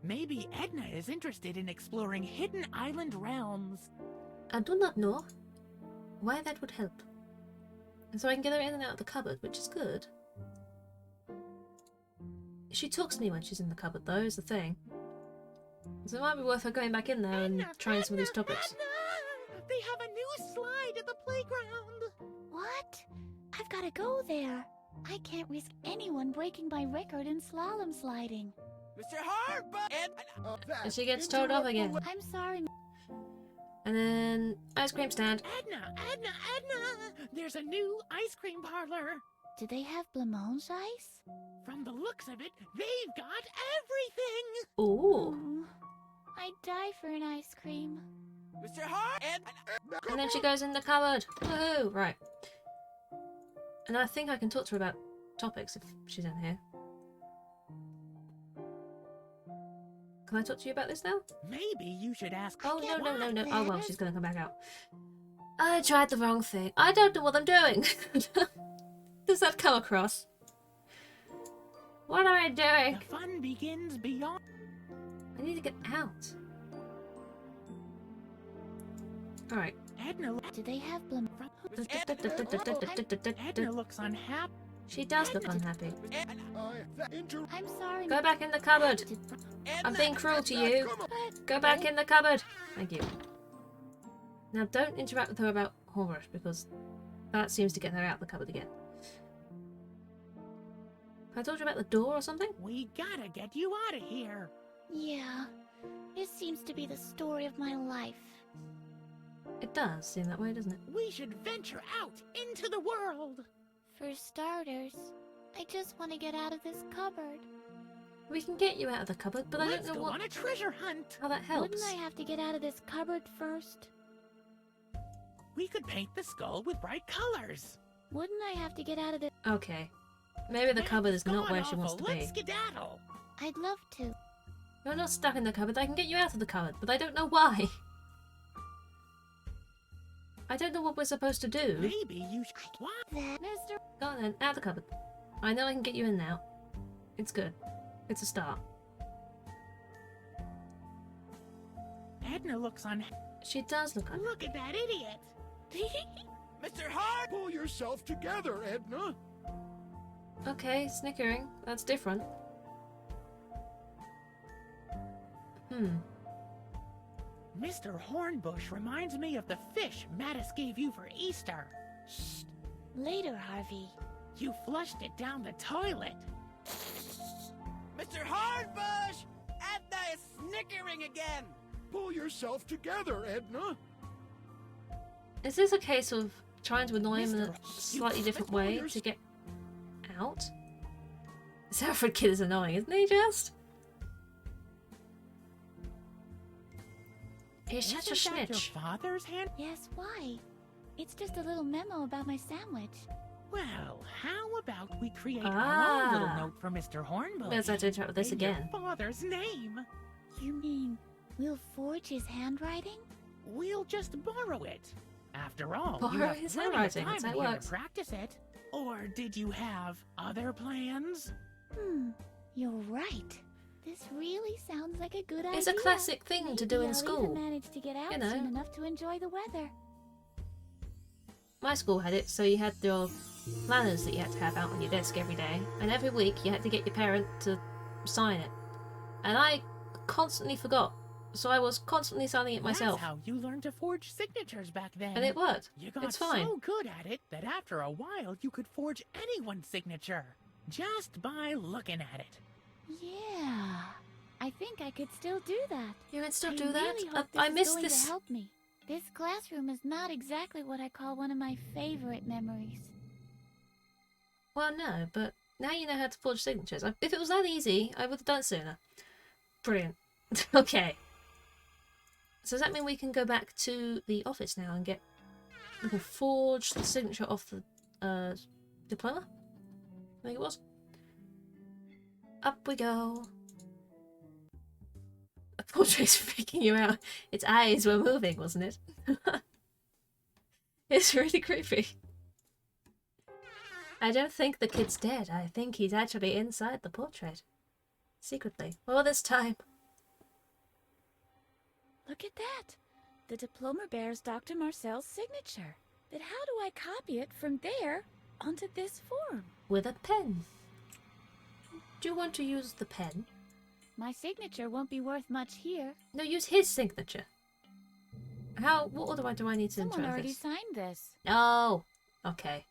Maybe Edna is interested in exploring hidden island realms. I do not know why that would help. And so I can get her in and out of the cupboard, which is good. She talks to me when she's in the cupboard, though, is the thing. So it might be worth her going back in there and trying some of these topics. Edna! They have a new slide at the playground! What? I've got to go there. I can't risk anyone breaking my record in slalom sliding. Mr. Harbush! And she gets told off again. I'm sorry. And then ice cream stand. Edna! There's a new ice cream parlor. Do they have blancmange ice? From the looks of it, they've got everything! Ooh. I'd die for an ice cream. Mr. Hart! And then she goes in the cupboard. Woohoo! Right. And I think I can talk to her about topics if she's in here. Can I talk to you about this now? Maybe you should ask. Oh, no. Oh, well, she's gonna come back out. I tried the wrong thing. I don't know what I'm doing. Does that come across? What am I doing? The fun begins beyond. I need to get out. Alright. Edna. Do they have Edna looks unhappy. She does look unhappy. I'm sorry. Go back in the cupboard. I'm being cruel to you. Go back in the cupboard. Thank you. Now don't interact with her about Hornbush because that seems to get her out of the cupboard again. Have I told you about the door or something? We gotta get you out of here. Yeah. This seems to be the story of my life. It does seem that way, doesn't it? We should venture out into the world. For starters, I just want to get out of this cupboard. We can get you out of the cupboard, but I don't know what... on a treasure hunt. How that helps. Wouldn't I have to get out of this cupboard first? We could paint the skull with bright colors. Wouldn't I have to get out of this... Okay. Maybe the cupboard is not where she wants to be. Let's skedaddle. I'd love to. You're not stuck in the cupboard. I can get you out of the cupboard, but I don't know why. I don't know what we're supposed to do. Maybe you should... What? Mr. Go on then, out of the cupboard. I know I can get you in now. It's good. It's a start. Edna looks She does look unhappy. Look at that idiot! Mr. Hart! Pull yourself together, Edna. Okay, snickering. That's different. Mr. Hornbush reminds me of the fish Mattis gave you for Easter. Shh. Later, Harvey. You flushed it down the toilet. Mr. Hornbush! Edna is snickering again! Pull yourself together, Edna. Is this a case of trying to annoy him in a slightly different way to get out? This Alfred kid is annoying, isn't he, just? He's such a snitch. Your father's hand? Yes, why? It's just a little memo about my sandwich. Well, how about we create our own little note for Mr. Hornbush? Let's have to interact with this again. Your father's name. You mean we'll forge his handwriting? We'll just borrow it. After all, Borrow you have his plenty of handwriting. time That's how it here to works. practice it. Or did you have other plans? You're right. This really sounds like a good idea. It's a classic thing to do in I'll school. even manage to get out You know. soon enough to enjoy the weather. My school had it, so you had your planners that you had to have out on your desk every day, and every week you had to get your parent to sign it. And I constantly forgot, so I was constantly signing it myself. That's how you learned to forge signatures back then. And it worked. You got It's fine. so good at it that after a while you could forge anyone's signature just by looking at it. Yeah, I think I could still do that. You can still I do that? really hope I this is missed going this. to help me. This classroom is not exactly what I call one of my favorite memories. Well, no, but now you know how to forge signatures. If it was that easy, I would have done it sooner. Brilliant. Okay. So does that mean we can go back to the office now and we can forge the signature off the diploma? I think it was. Up we go. The portrait's freaking you out. Its eyes were moving, wasn't it? It's really creepy. I don't think the kid's dead. I think he's actually inside the portrait. Secretly. All this time. Look at that. The diploma bears Dr. Marcel's signature. But how do I copy it from there onto this form? With a pen. Do you want to use the pen? My signature won't be worth much here. No, use his signature. How? What other way do I need to Someone interact already this? signed this. Oh, okay.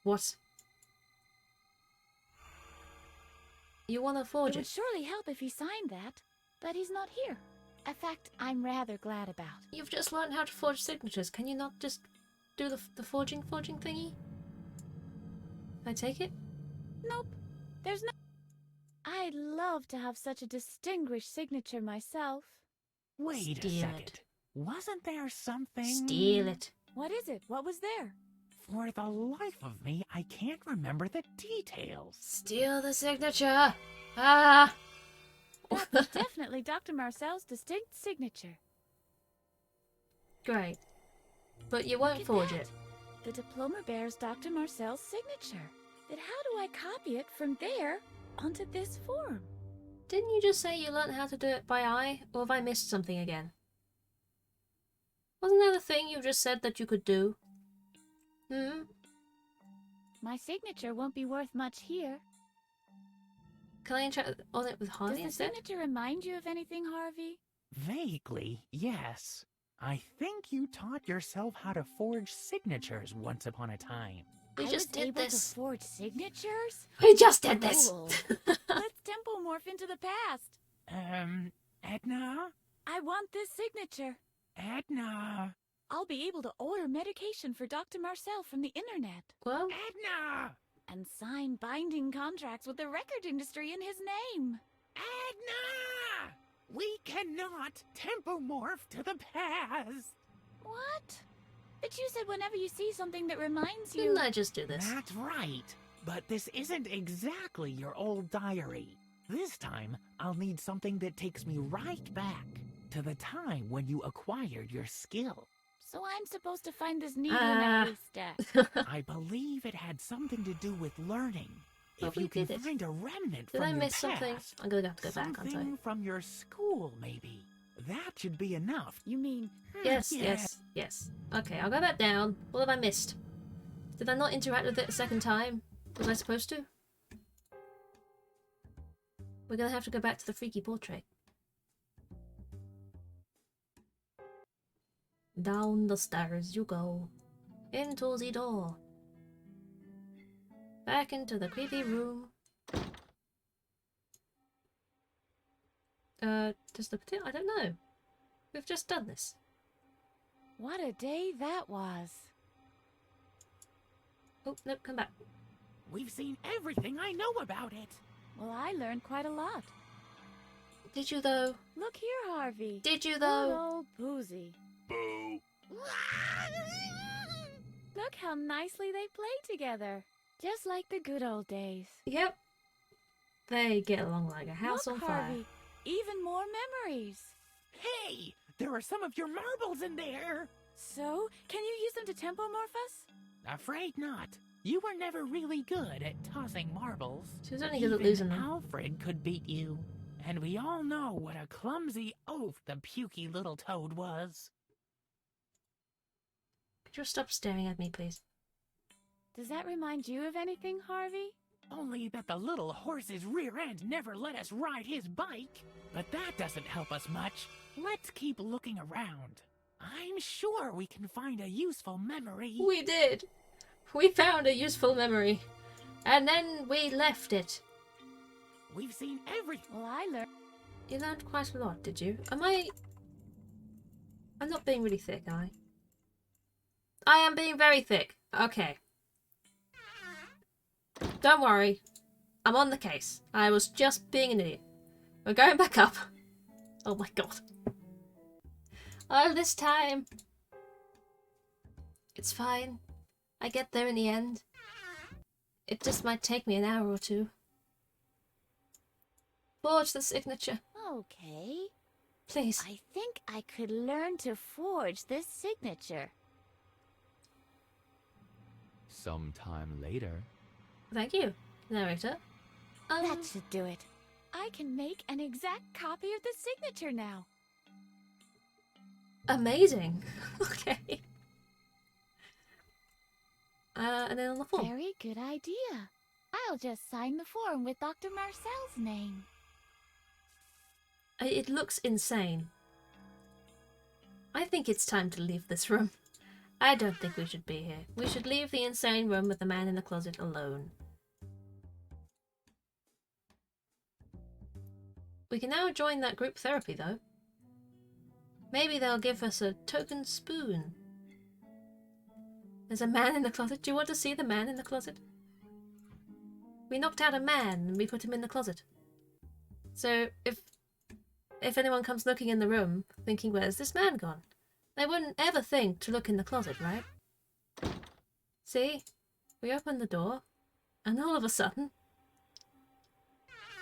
What? You want to forge It would it? surely help if he signed that, but he's not here. A fact I'm rather glad about. You've just learned how to forge signatures. Can you not just do the forging thingy? I take it? Nope. There's no... I'd love to have such a distinguished signature myself. Wait a second. Wasn't there something... Steal it. What is it? What was there? For the life of me, I can't remember the details. Steal the signature! Ah! That's definitely Dr. Marcel's distinct signature. Great. But you won't forge it. The diploma bears Dr. Marcel's signature. Then how do I copy it from there onto this form? Didn't you just say you learned how to do it by eye? Or have I missed something again? Wasn't that a thing you just said that you could do? My signature won't be worth much here. Can I interact on it with Harvey Does the instead? signature remind you of anything, Harvey? Vaguely, yes. I think you taught yourself how to forge signatures once upon a time. We just did able this. to forge signatures? We just did this. Cool. Let's tempo morph into the past. Edna? I want this signature. Edna? I'll be able to order medication for Dr. Marcel from the internet. Well, Edna! And sign binding contracts with the record industry in his name. Edna! We cannot tempomorph to the past! What? But you said whenever you see something that reminds you... Didn't I just do this? That's right. But this isn't exactly your old diary. This time, I'll need something that takes me right back to the time when you acquired your skill. So I'm supposed to find this needle in a haystack. I believe it had something to do with learning. Well, If you we can did it. find a remnant Did from I your miss past, something? I'm gonna have to go back, aren't I? something from your school, maybe. That should be enough. You mean... Yes. Okay, I'll go back down. What have I missed? Did I not interact with it a second time? Was I supposed to? We're gonna have to go back to the freaky portrait. Down the stairs you go. Into the door. Back into the creepy room. Does the... I don't know. We've just done this. What a day that was. Oh, nope, come back. We've seen everything I know about it. Well, I learned quite a lot. Did you, though? Look here, Harvey. Did you, Good though? old Boozy. Boo. Look how nicely they play together. Just like the good old days. Yep. They get along like a house Look, on fire. Harvey, even more memories. Hey, there are some of your marbles in there. So, can you use them to tempomorph us? Afraid not. You were never really good at tossing marbles. She was only good at Even losing them. Alfred could beat you. And we all know what a clumsy oaf the pukey little toad was. Could you stop staring at me, please? Does that remind you of anything, Harvey? Only that the little horse's rear end never let us ride his bike. But that doesn't help us much. Let's keep looking around. I'm sure we can find a useful memory. We did! We found a useful memory. And then we left it. We've seen everything. Well, I learned... You learned quite a lot, did you? I'm not being really thick, am I? I am being very thick. Okay. Don't worry. I'm on the case. I was just being an idiot. We're going back up. Oh my god. All this time. It's fine. I get there in the end. It just might take me an hour or two. Forge the signature. Okay. Please. I think I could learn to forge this signature. Sometime later. Thank you, narrator. That should do it. I can make an exact copy of the signature now. Amazing. Okay. And then on the floor. Very good idea. I'll just sign the form with Dr. Marcel's name. It looks insane. I think it's time to leave this room. I don't think we should be here. We should leave the insane room with the man in the closet alone. We can now join that group therapy, though. Maybe they'll give us a token spoon. There's a man in the closet. Do you want to see the man in the closet? We knocked out a man and we put him in the closet. So if anyone comes looking in the room, thinking, where's this man gone? They wouldn't ever think to look in the closet, right? See? We opened the door, and all of a sudden...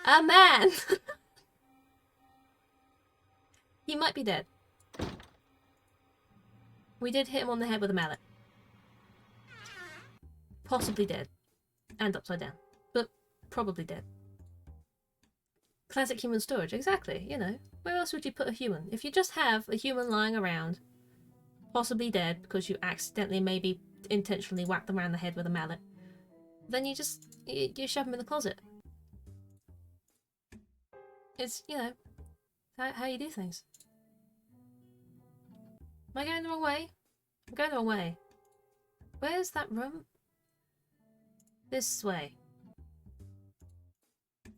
a man! He might be dead. We did hit him on the head with a mallet. Possibly dead. And upside down. But probably dead. Classic human storage, exactly, you know. Where else would you put a human? If you just have a human lying around, possibly dead because you accidentally, maybe intentionally whacked them around the head with a mallet, then you just, you shove them in the closet. It's, you know, how you do things. Am I going the wrong way? I'm going the wrong way. Where's that room? This way.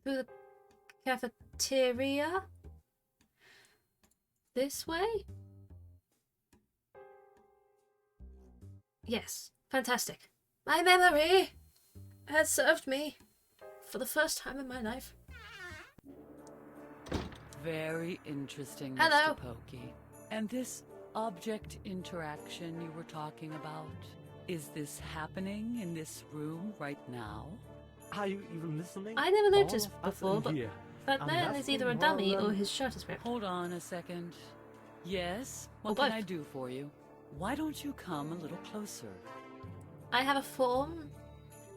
Through the cafeteria? This way? Yes. Fantastic. My memory has served me for the first time in my life. Very interesting, Hello. Mr. Pokey. And this object interaction you were talking about, is this happening in this room right now? Are you even listening? I never noticed All of us before, in but here. that I'm man is asking either a more dummy than- or his shirt is ripped. Hold on a second. Yes? Or What can both. I do for you? Why don't you come a little closer? I have a form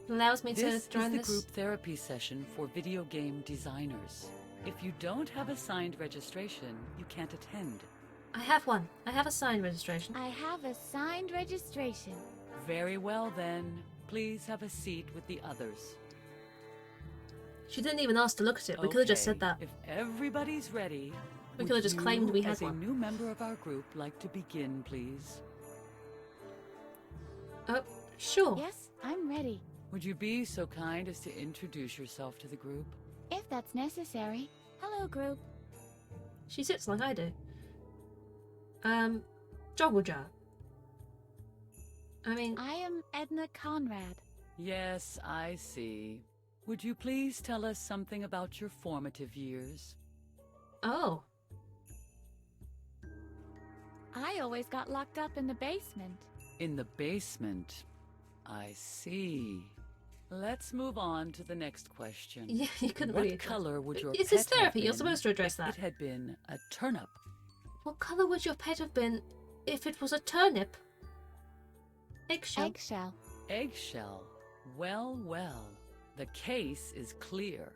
that allows me This to join is the this. group therapy session for video game designers. If you don't have a signed registration, you can't attend. I have one. I have a signed registration. I have a signed registration. Very well then. Please have a seat with the others. She didn't even ask to look at it. We could have just said that. If everybody's ready, We would could have just you, claimed we had as one. a new member of our group, like to begin, please? Oh, sure. Yes, I'm ready. Would you be so kind as to introduce yourself to the group? If that's necessary. Hello, group. She sits like I do. Joggle jar. I mean... I am Edna Conrad. Yes, I see. Would you please tell us something about your formative years? Oh. I always got locked up in the basement. In the basement. I see. Let's move on to the next question. Yeah, you couldn't What really address- color would your It's pet this therapy, have you're been supposed to address if that. it had been a turnip? What colour would your pet have been if it was a turnip? Eggshell. Eggshell. Eggshell. Well, well. The case is clear.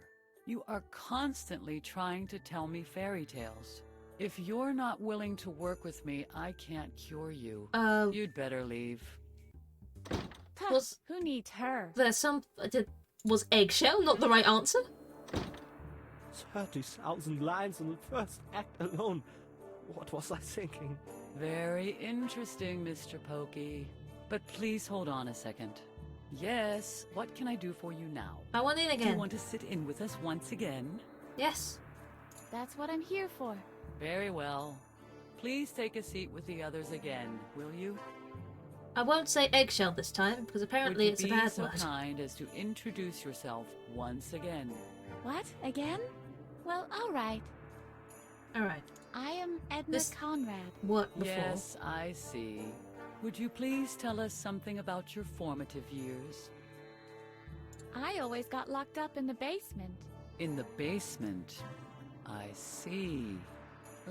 You are constantly trying to tell me fairy tales. If you're not willing to work with me, I can't cure you. You'd better leave. Was Who needs her? there some... Was eggshell not the right answer? 30,000 lines in the first act alone. What was I thinking? Very interesting, Mr. Pokey. But please hold on a second. Yes, what can I do for you now? I want in Do you again. want to sit in with us once again? Yes. That's what I'm here for. Very well. Please take a seat with the others again, will you? I won't say eggshell this time, because apparently Would it's you a be bad so word. kind as to introduce yourself once again? What? Again? Well, all right. Alright. I am Edna This- Conrad. What before? Yes, I see. Would you please tell us something about your formative years? I always got locked up in the basement. In the basement. I see.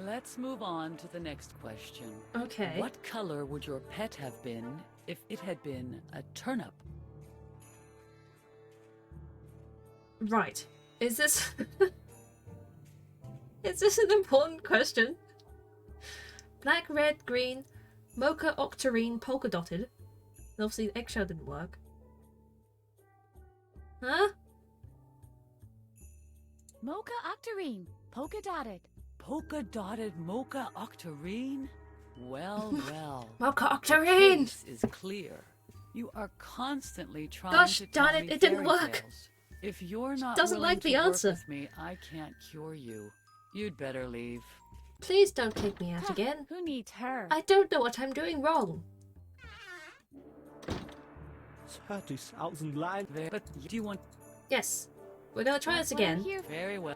Let's move on to the next question. Okay. What color would your pet have been if it had been a turnip? Right. Is this... Is this an important question? Black, red, green, mocha, octarine, polka dotted. Obviously, eggshell didn't work. Huh? Mocha octarine, polka dotted. Polka dotted mocha octarine? Well, well. Mocha The octarine! case is clear. You are constantly trying Gosh to darn tell it, me it didn't fairy work. tales. If you're not doesn't willing like the to answer. work with me, I can't cure you. You'd better leave. Please don't kick me out again. Who needs her? I don't know what I'm doing wrong. 30,000 lines. But do you want... Yes. We're gonna try this That's what I'm again. here Very well.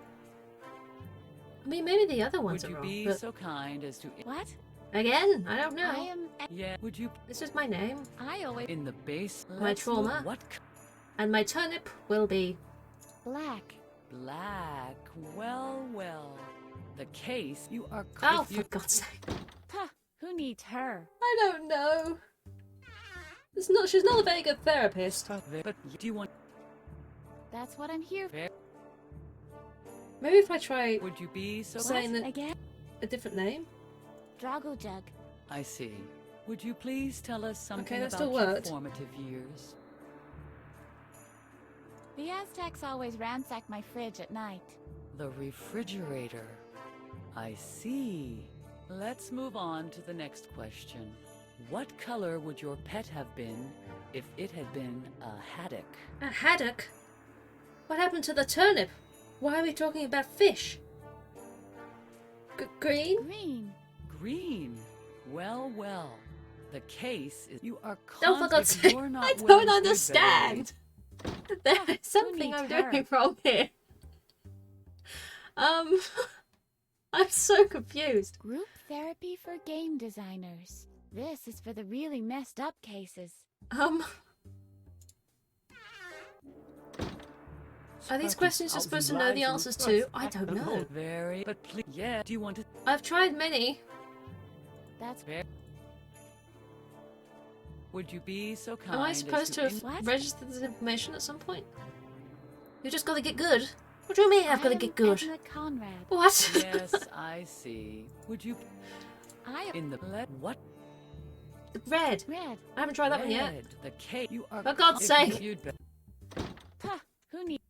I mean, maybe the other ones Would you are wrong, be but... so kind as to... What? Again? I don't know. I am. Yeah, would you... This is my name. I always. In the base... My Let's look trauma. What... And my turnip will be... Black. Black. Well, well. The case, you are... Oh, for God's sake. Huh. Who needs her? I don't know. She's not a very good therapist. But do you want... That's what I'm here for. Maybe if I try Would you be so... saying What? Again? a different name. Drago Jug. I see. Would you please tell us something that about still your worked. formative years? The Aztecs always ransack my fridge at night. The refrigerator. I see. Let's move on to the next question. What color would your pet have been if it had been a haddock? A haddock? What happened to the turnip? Why are we talking about fish? Green? Green. Green. Well, well. The case is you are Don't for God's constantly... sake, You're not I willing don't to understand. There is something needs I'm her? doing wrong here. I'm so confused. Group therapy for game designers. This is for the really messed up cases. Are these questions you're supposed to know the answers to? I don't know. Very, but please, yeah. Do you want to? I've tried many. That's Very. Would you be so kind? Am I as supposed to have What? registered this information at some point? You just gotta get good. What do you mean I've gotta get good? Edna Conrad. What? Yes, I see. Would you? I am In the what? Red. red. I haven't tried that one yet. Red. The cake. You are. For God's sake. Huh. Who needs?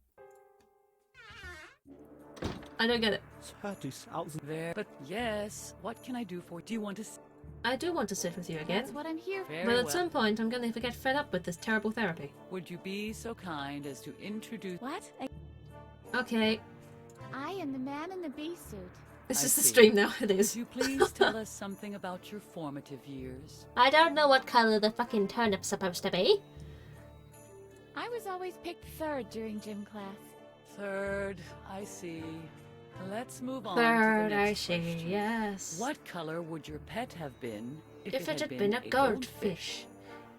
I don't get it. 30,000. There. But yes. What can I do for? Do you want to? I do want to sit with you again. That's what I'm here for. Very But at well. some point, I'm going to get fed up with this terrible therapy. Would you be so kind as to introduce? What? Okay, I am the man in the bee suit. this I is the see. stream now. It is. Would you please tell us something about your formative years? I don't know what color the fucking turnip's supposed to be. I was always picked third during gym class. Third. I see. Let's move on Third, to the I next see. question. Yes. What color would your pet have been If it had been a goldfish,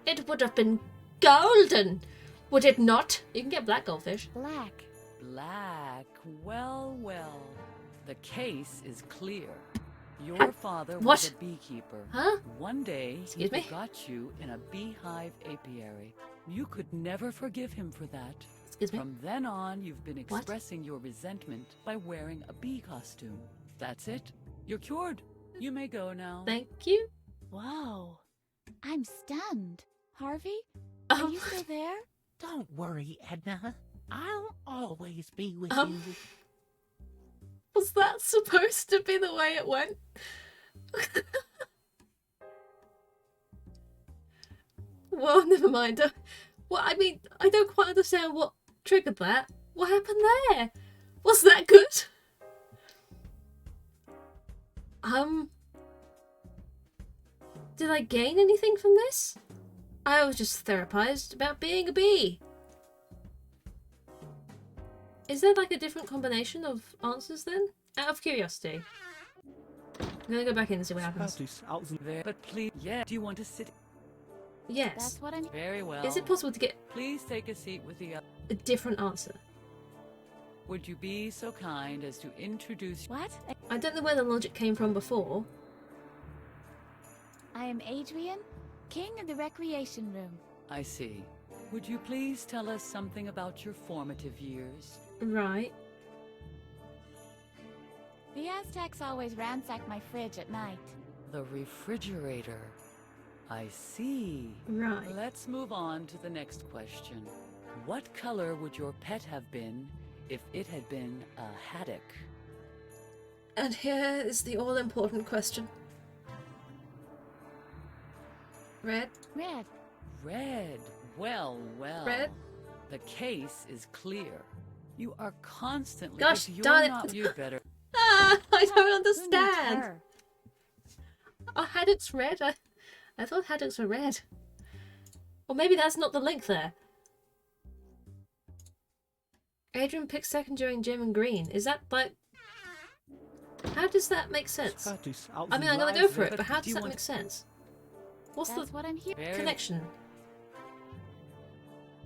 it would have been golden. Would it not? You can get black goldfish. Black. Black. Well, well. The case is clear. Your father was What? a beekeeper. Huh? One day, Excuse he me? forgot you in a beehive apiary. You could never forgive him for that. Excuse me? From then on, you've been What? expressing your resentment by wearing a bee costume. That's it. You're cured. You may go now. Thank you. Whoa. I'm stunned. Harvey? Are you still there? Don't worry, Edna. I'll always be with Um, you. Was that supposed to be the way it went? Well, never mind. Well, I mean, I don't quite understand what triggered that. What happened there? Was that good? Did I gain anything from this? I was just therapized about being a bee. Is there like a different combination of answers then? Out of curiosity. I'm gonna go back in and see what happens. 30,000. There, but please, yeah. Do you want to sit? Yes. That's what I'm... Very well. Is it possible to get Please take a seat with the. a different answer? Would you be so kind as to introduce? What? I don't know where the logic came from before. I am Adrian, king of the recreation room. I see. Would you please tell us something about your formative years? Right. The Aztecs always ransack my fridge at night. The refrigerator. I see. Right. Let's move on to the next question. What color would your pet have been if it had been a haddock? And here is the all-important question. Red? Red. Red. Well, well. Red? The case is clear. You are constantly... Gosh, if you're darn it. not, you'd better... Ah, I don't Who understand. needs her? Oh, haddocks red? I thought haddocks were red. Or maybe that's not the link there. Adrian picked second during Jim and Green. Is that like... How does that make sense? I mean, I'm gonna go for it, but how does that make sense? What's That's the what I'm here. connection?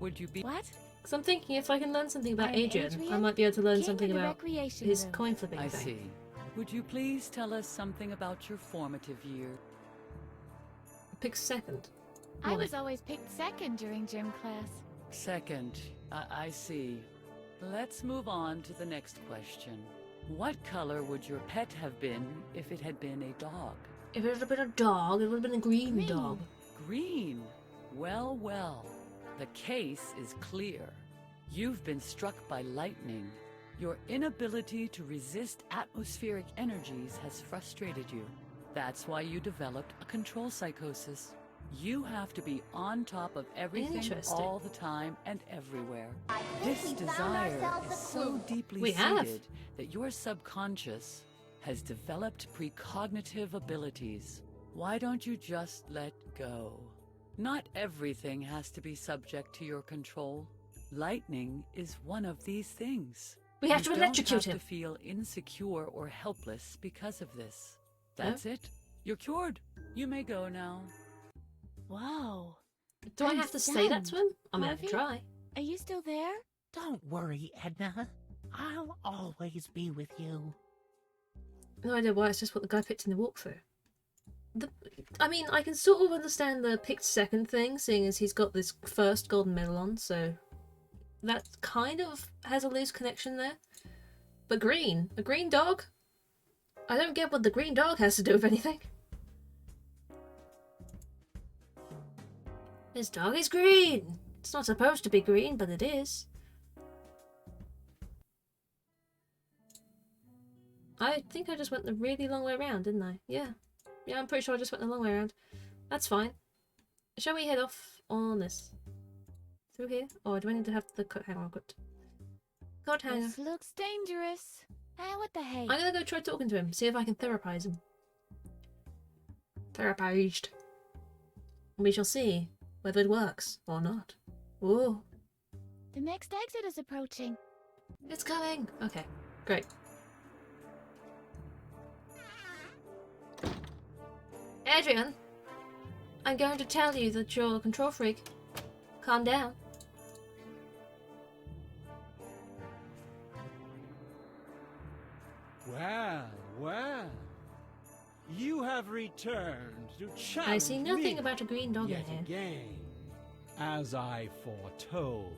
Would you be... What? Because I'm thinking if I can learn something about I'm Adrian, I Adrian, might be able to learn king something of the about recreation his room. coin flipping I thing. see. Would you please tell us something about your formative year? Pick second. I Why? was always picked second during gym class. Second. I see. Let's move on to the next question. What color would your pet have been if it had been a dog? If it had been a dog, it would have been a green dog. Green. Well, well. The case is clear. You've been struck by lightning. Your inability to resist atmospheric energies has frustrated you. That's why you developed a control psychosis. You have to be on top of everything Interesting. all the time and everywhere. This desire is so deeply We have. seated that your subconscious has developed precognitive abilities. Why don't you just let go? Not everything has to be subject to your control. Lightning is one of these things. We have to You electrocute don't him. have to feel insecure or helpless because of this. That's No? it. You're cured. You may go now. Whoa. Do I I'm have to say that to him? I'm gonna Harvey? try. Are you still there? Don't worry, Edna. I'll always be with you. No idea why, it's just what the guy picked in the walkthrough. I mean, I can sort of understand the picked second thing, seeing as he's got this first golden medal on, so that kind of has a loose connection there. But green? A green dog? I don't get what the green dog has to do with anything. This dog is green! It's not supposed to be green, but it is. I think I just went the really long way around, didn't I? Yeah. Yeah, I'm pretty sure I just went the long way around. That's fine. Shall we head off on this? Through here? Or do I need to have the coat hanger equipped? Coat hanger. This looks dangerous. Hey, what the heck? I'm gonna go try talking to him, see if I can therapize him. Therapized. We shall see whether it works or not. Ooh. The next exit is approaching. It's coming! Okay, great. Adrian, I'm going to tell you that you're a control freak. Calm down. Well, well. You have returned to challenge I see nothing me about a green dog in yet here. again, as I foretold.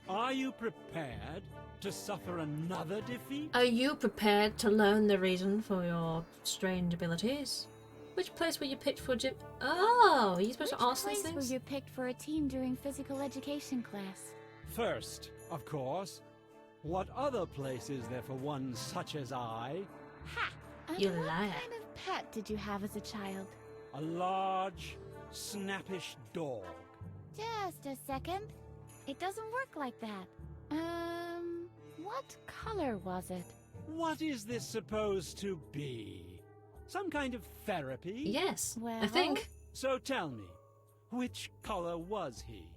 Are you prepared to suffer another defeat? Are you prepared to learn the reason for your strange abilities? Which place were you picked for gym? Oh, are you supposed to ask these Which place things? were you picked for a team during physical education class? First, of course, what other place is there for one such as I? Ha! And You what liar. kind of pet did you have as a child? A large, snappish dog. Just a second. It doesn't work like that. What color was it? What is this supposed to be? Some kind of therapy? Yes, Well, I think. So tell me, which color was he?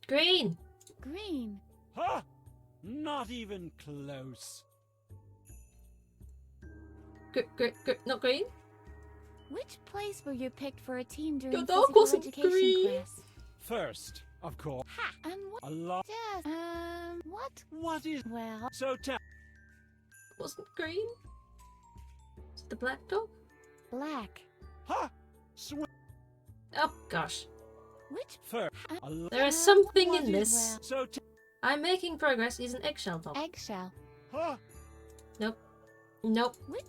Green. Green. Huh? Not even close. Not green? Which place were you picked for a team during Your dog physical wasn't education green. class? First, of course, Ha! And what? a lot. Just, what? What is? Well, So tell. Wasn't green? Is it the black dog? black. Huh? Swear. Oh gosh. Which? First, a There is something what in is- this. So I'm making progress. He's an eggshell dog. Eggshell. huh? Nope. Nope. Which?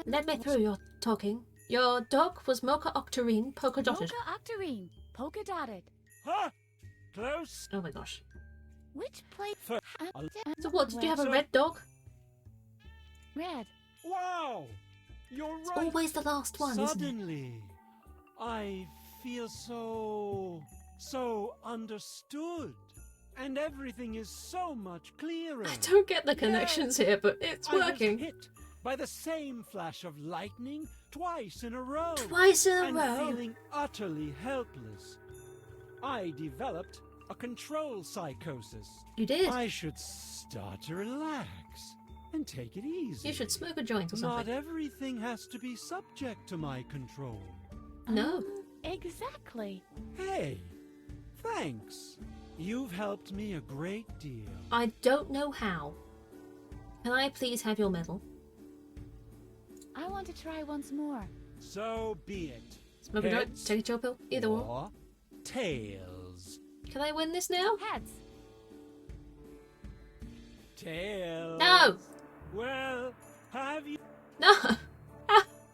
Let me through your talking. Your dog was Mocha Octarine, polka dotted. Mocha octarine. Polka dotted. Huh? Close. Oh my gosh. Which place? So what, did you have a red dog? Red. Wow! You're It's right. always the last one, isn't it? Suddenly, I feel so understood. And everything is so much clearer. I don't get the connections here, but it's working. I was hit by the same flash of lightning twice in a row. Twice in a and row? feeling utterly helpless. I developed a control psychosis. You did? I should start to relax and take it easy. You should smoke a joint or Not something. everything has to be subject to my control. No. Exactly. Hey, thanks. You've helped me a great deal. I don't know how. Can I please have your medal? I want to try once more. So be it. Smoke a joint, take a chill pill, either or. Or tails. Can I win this now? Heads. Tails. No! Well, have you... No!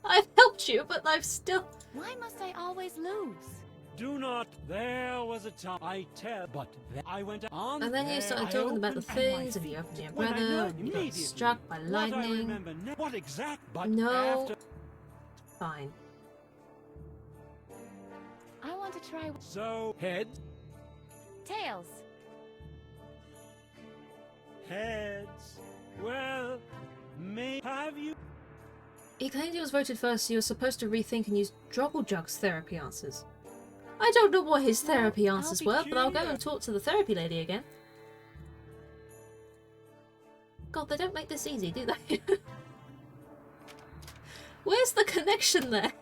I've helped you, but I've still... Why must I always lose? Do not. There was a time I tell, but then I went on. And then you started talking about the things, and you opened your umbrella, and you got struck by lightning. What exact? But No. after... Fine. I want to try. So heads. Tails. Heads. Well, may have you? He claimed he was voted first, so you were supposed to rethink and use Drogglejug's therapy answers. I don't know what his therapy answers were, but I'll go and talk to the therapy lady again. God, they don't make this easy, do they? Where's the connection there?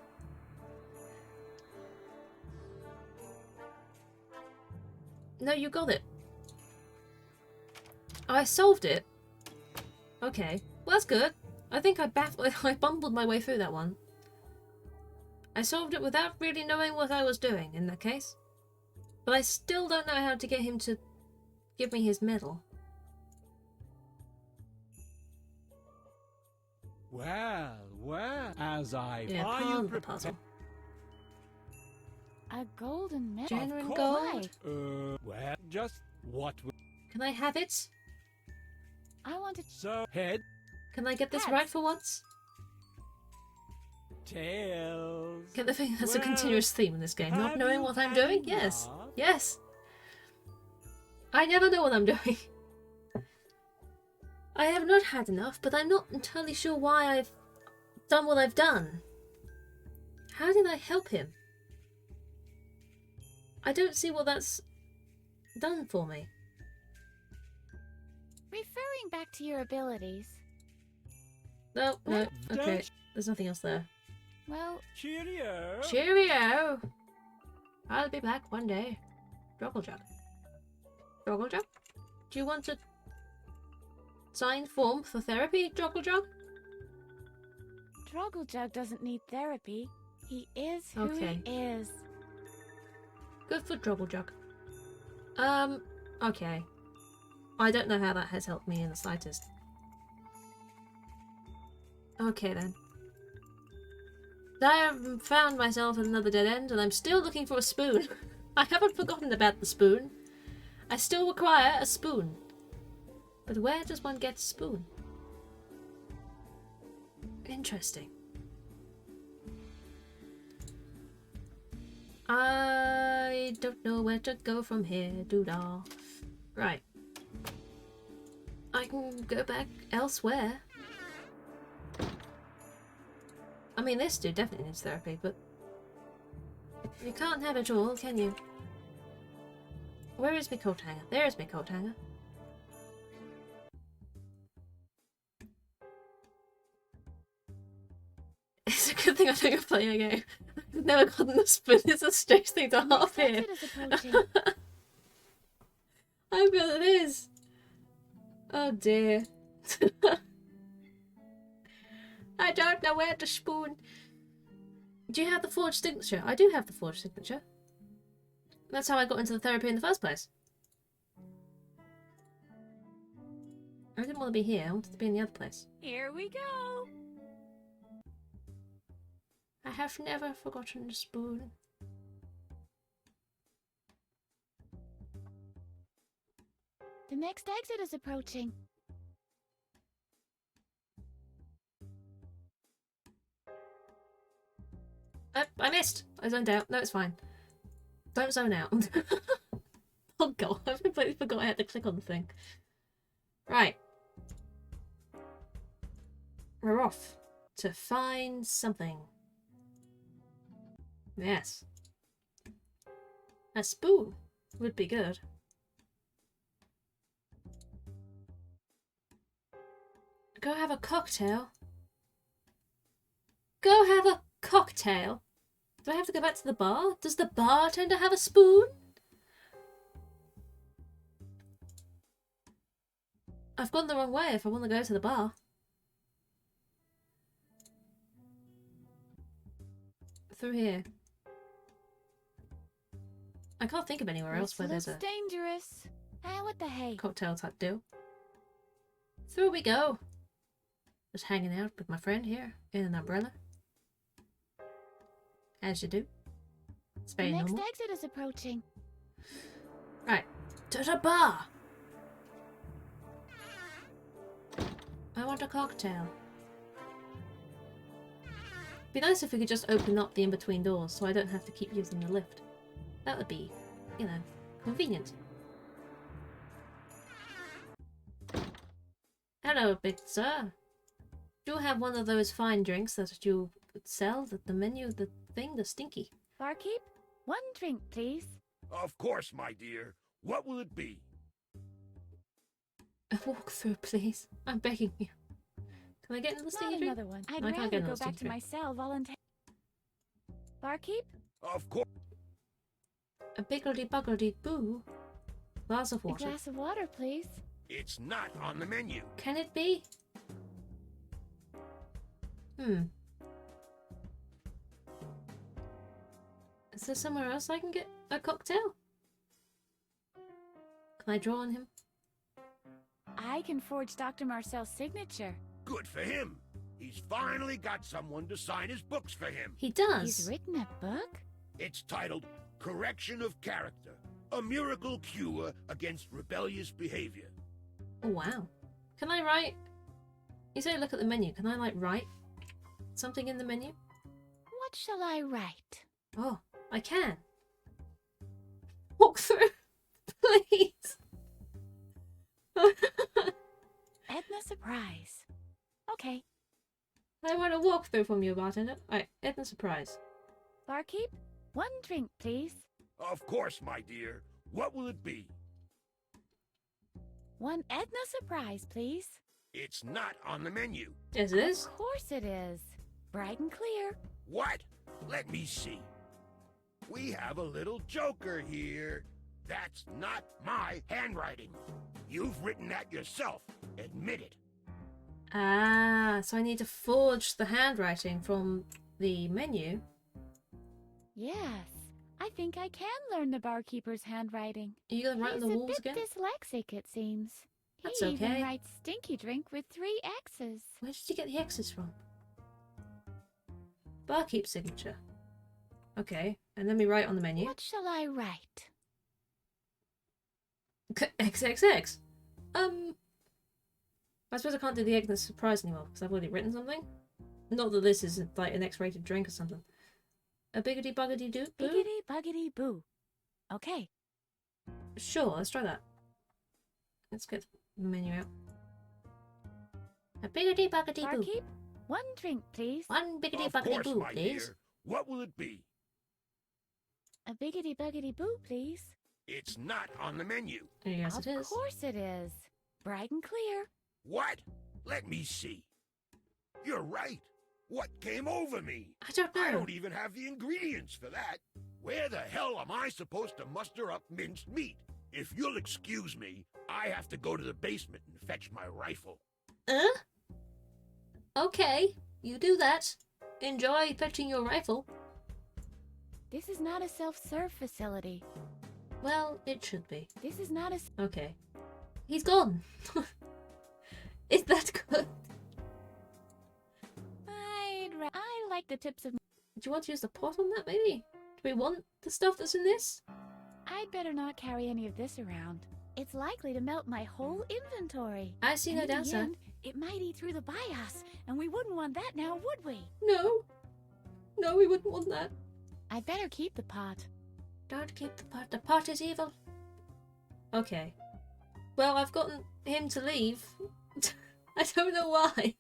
No, you got it. I solved it. Okay, well that's good. I think I bumbled my way through that one. I solved it without really knowing what I was doing in that case. But I still don't know how to get him to give me his medal. Well, as I part of the puzzle. A golden medal. Genuine gold? Well, just what? Can I have it? I want to. So head. Can I get this Heads. right for once? Tails. Get the thing that's a continuous theme in this game. Not knowing what I'm doing? Yes. Yes. I never know what I'm doing. I have not had enough, but I'm not entirely sure why I've done what I've done. How did I help him? I don't see what that's done for me. Referring back to your abilities. No, no, okay. There's nothing else there. Well, cheerio. Cheerio! I'll be back one day. Drogglejug. Drogglejug? Do you want to sign form for therapy, Drogglejug? Drogglejug doesn't need therapy. He is who Okay. he is. Good for Drogglejug. Okay. I don't know how that has helped me in the slightest. Okay then. I have found myself at another dead end and I'm still looking for a spoon. I haven't forgotten about the spoon. I still require a spoon. But where does one get a spoon? Interesting. I don't know where to go from here, doodah. Right. I can go back elsewhere. I mean, this dude definitely needs therapy, but you can't have it all, can you? Where is my coat hanger? There is my coat hanger. It's a good thing I know you're playing a game. I've never gotten the spoon. It's a strange thing to have here. I bet it is. Oh dear. I don't know where to spoon. Do you have the forged signature? I do have the forged signature. That's how I got into the therapy in the first place. I didn't want to be here. I wanted to be in the other place. Here we go. I have never forgotten the spoon. next exit is approaching. I missed. I zoned out. No, it's fine. Don't zone out. Oh god, I completely forgot I had to click on the thing. Right. We're off to find something. Yes. A spoon would be good. Go have a cocktail. Go have a cocktail? Do I have to go back to the bar? Does the bartender have a spoon? I've gone the wrong way if I want to go to the bar. Through here. I can't think of anywhere else where there's a dangerous. What the hey? cocktail type deal. Through we go. Just hanging out with my friend here in an umbrella. As you do. It's very The next normal. exit is approaching. Right. To the bar! I want a cocktail. Be nice if we could just open up the in-between doors so I don't have to keep using the lift. That would be, you know, convenient. Hello, big sir. Do you have one of those fine drinks that you sell at the menu, the thing, the stinky? Barkeep, one drink, please. Of course, my dear. What will it be? A walkthrough, please. I'm begging you. Can I get into the stinky drink? Another one. I'd No, I can't rather get into go the back stinky to drink. my cell voluntarily. Barkeep? Of course. A biggledy-buggledy-boo. Glass of A water. glass of water, please. It's not on the menu. Can it be? Is there somewhere else I can get a cocktail? Can I draw on him? I can forge Dr. Marcel's signature. Good for him. He's finally got someone to sign his books for him. He does. He's written a book? It's titled Correction of Character, a Miracle Cure Against Rebellious Behavior. Oh, wow. Can I write... You say look at the menu. Can I, like, write something in the menu? What shall I write? Oh, I can. Walk through, please. Edna Surprise. Okay. I want a walkthrough from you, bartender. Alright, Edna Surprise. Barkeep, one drink, please. Of course, my dear. What will it be? One Edna Surprise, please. It's not on the menu. Yes, it is. Of course it is. Bright and clear. What? Let me see. We have a little joker here. That's not my handwriting. You've written that yourself. Admit it. Ah, so I need to forge the handwriting from the menu. Yes, I think I can learn the barkeeper's handwriting. Are you going to write on the walls He's a again? bit dyslexic, it seems. That's He okay. even writes stinky drink with 3 X's. Where did you get the X's from? Barkeep signature. Okay, and then we write on the menu. What shall I write? XXX. I suppose I can't do the Edna Surprise anymore because I've already written something. Not that this is like an X-rated drink or something. A biggity buggity doo boo? Biggity buggity boo. Okay. Sure, let's try that. Let's get the menu out. A biggity buggity boo. Barkeep, one drink, please. One biggity Of buggity course, boo, my please. dear. What will it be? A biggity buggity boo, please. It's not on the menu. Yes, Of it is. course it is. Bright and clear. What? Let me see. You're right. What came over me? I don't know. I don't even have the ingredients for that. Where the hell am I supposed to muster up minced meat? If you'll excuse me, I have to go to the basement and fetch my rifle. Okay, you do that. Enjoy fetching your rifle. This is not a self-serve facility. Well, it should be. This is not a... Okay. He's gone. Is that good? I like the tips of... Do you want to use the pot on that, maybe? Do we want the stuff that's in this? I'd better not carry any of this around. It's likely to melt my whole inventory. I see no in the downside. end, it might eat through the BIOS, and we wouldn't want that now, would we? No. No, we wouldn't want that. I'd better keep the pot. Don't keep the pot. The pot is evil. Okay. Well, I've gotten him to leave. I don't know why.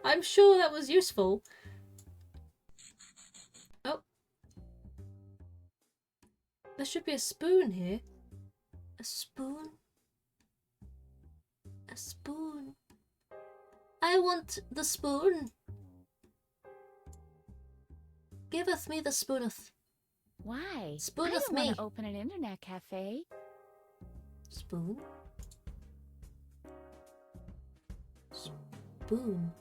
I'm sure that was useful. Oh. There should be a spoon here. A spoon? A spoon. I want the spoon. Giveth me the spooneth. Why? Spooneth I don't me. want to open an internet cafe. Spoon? Spoon.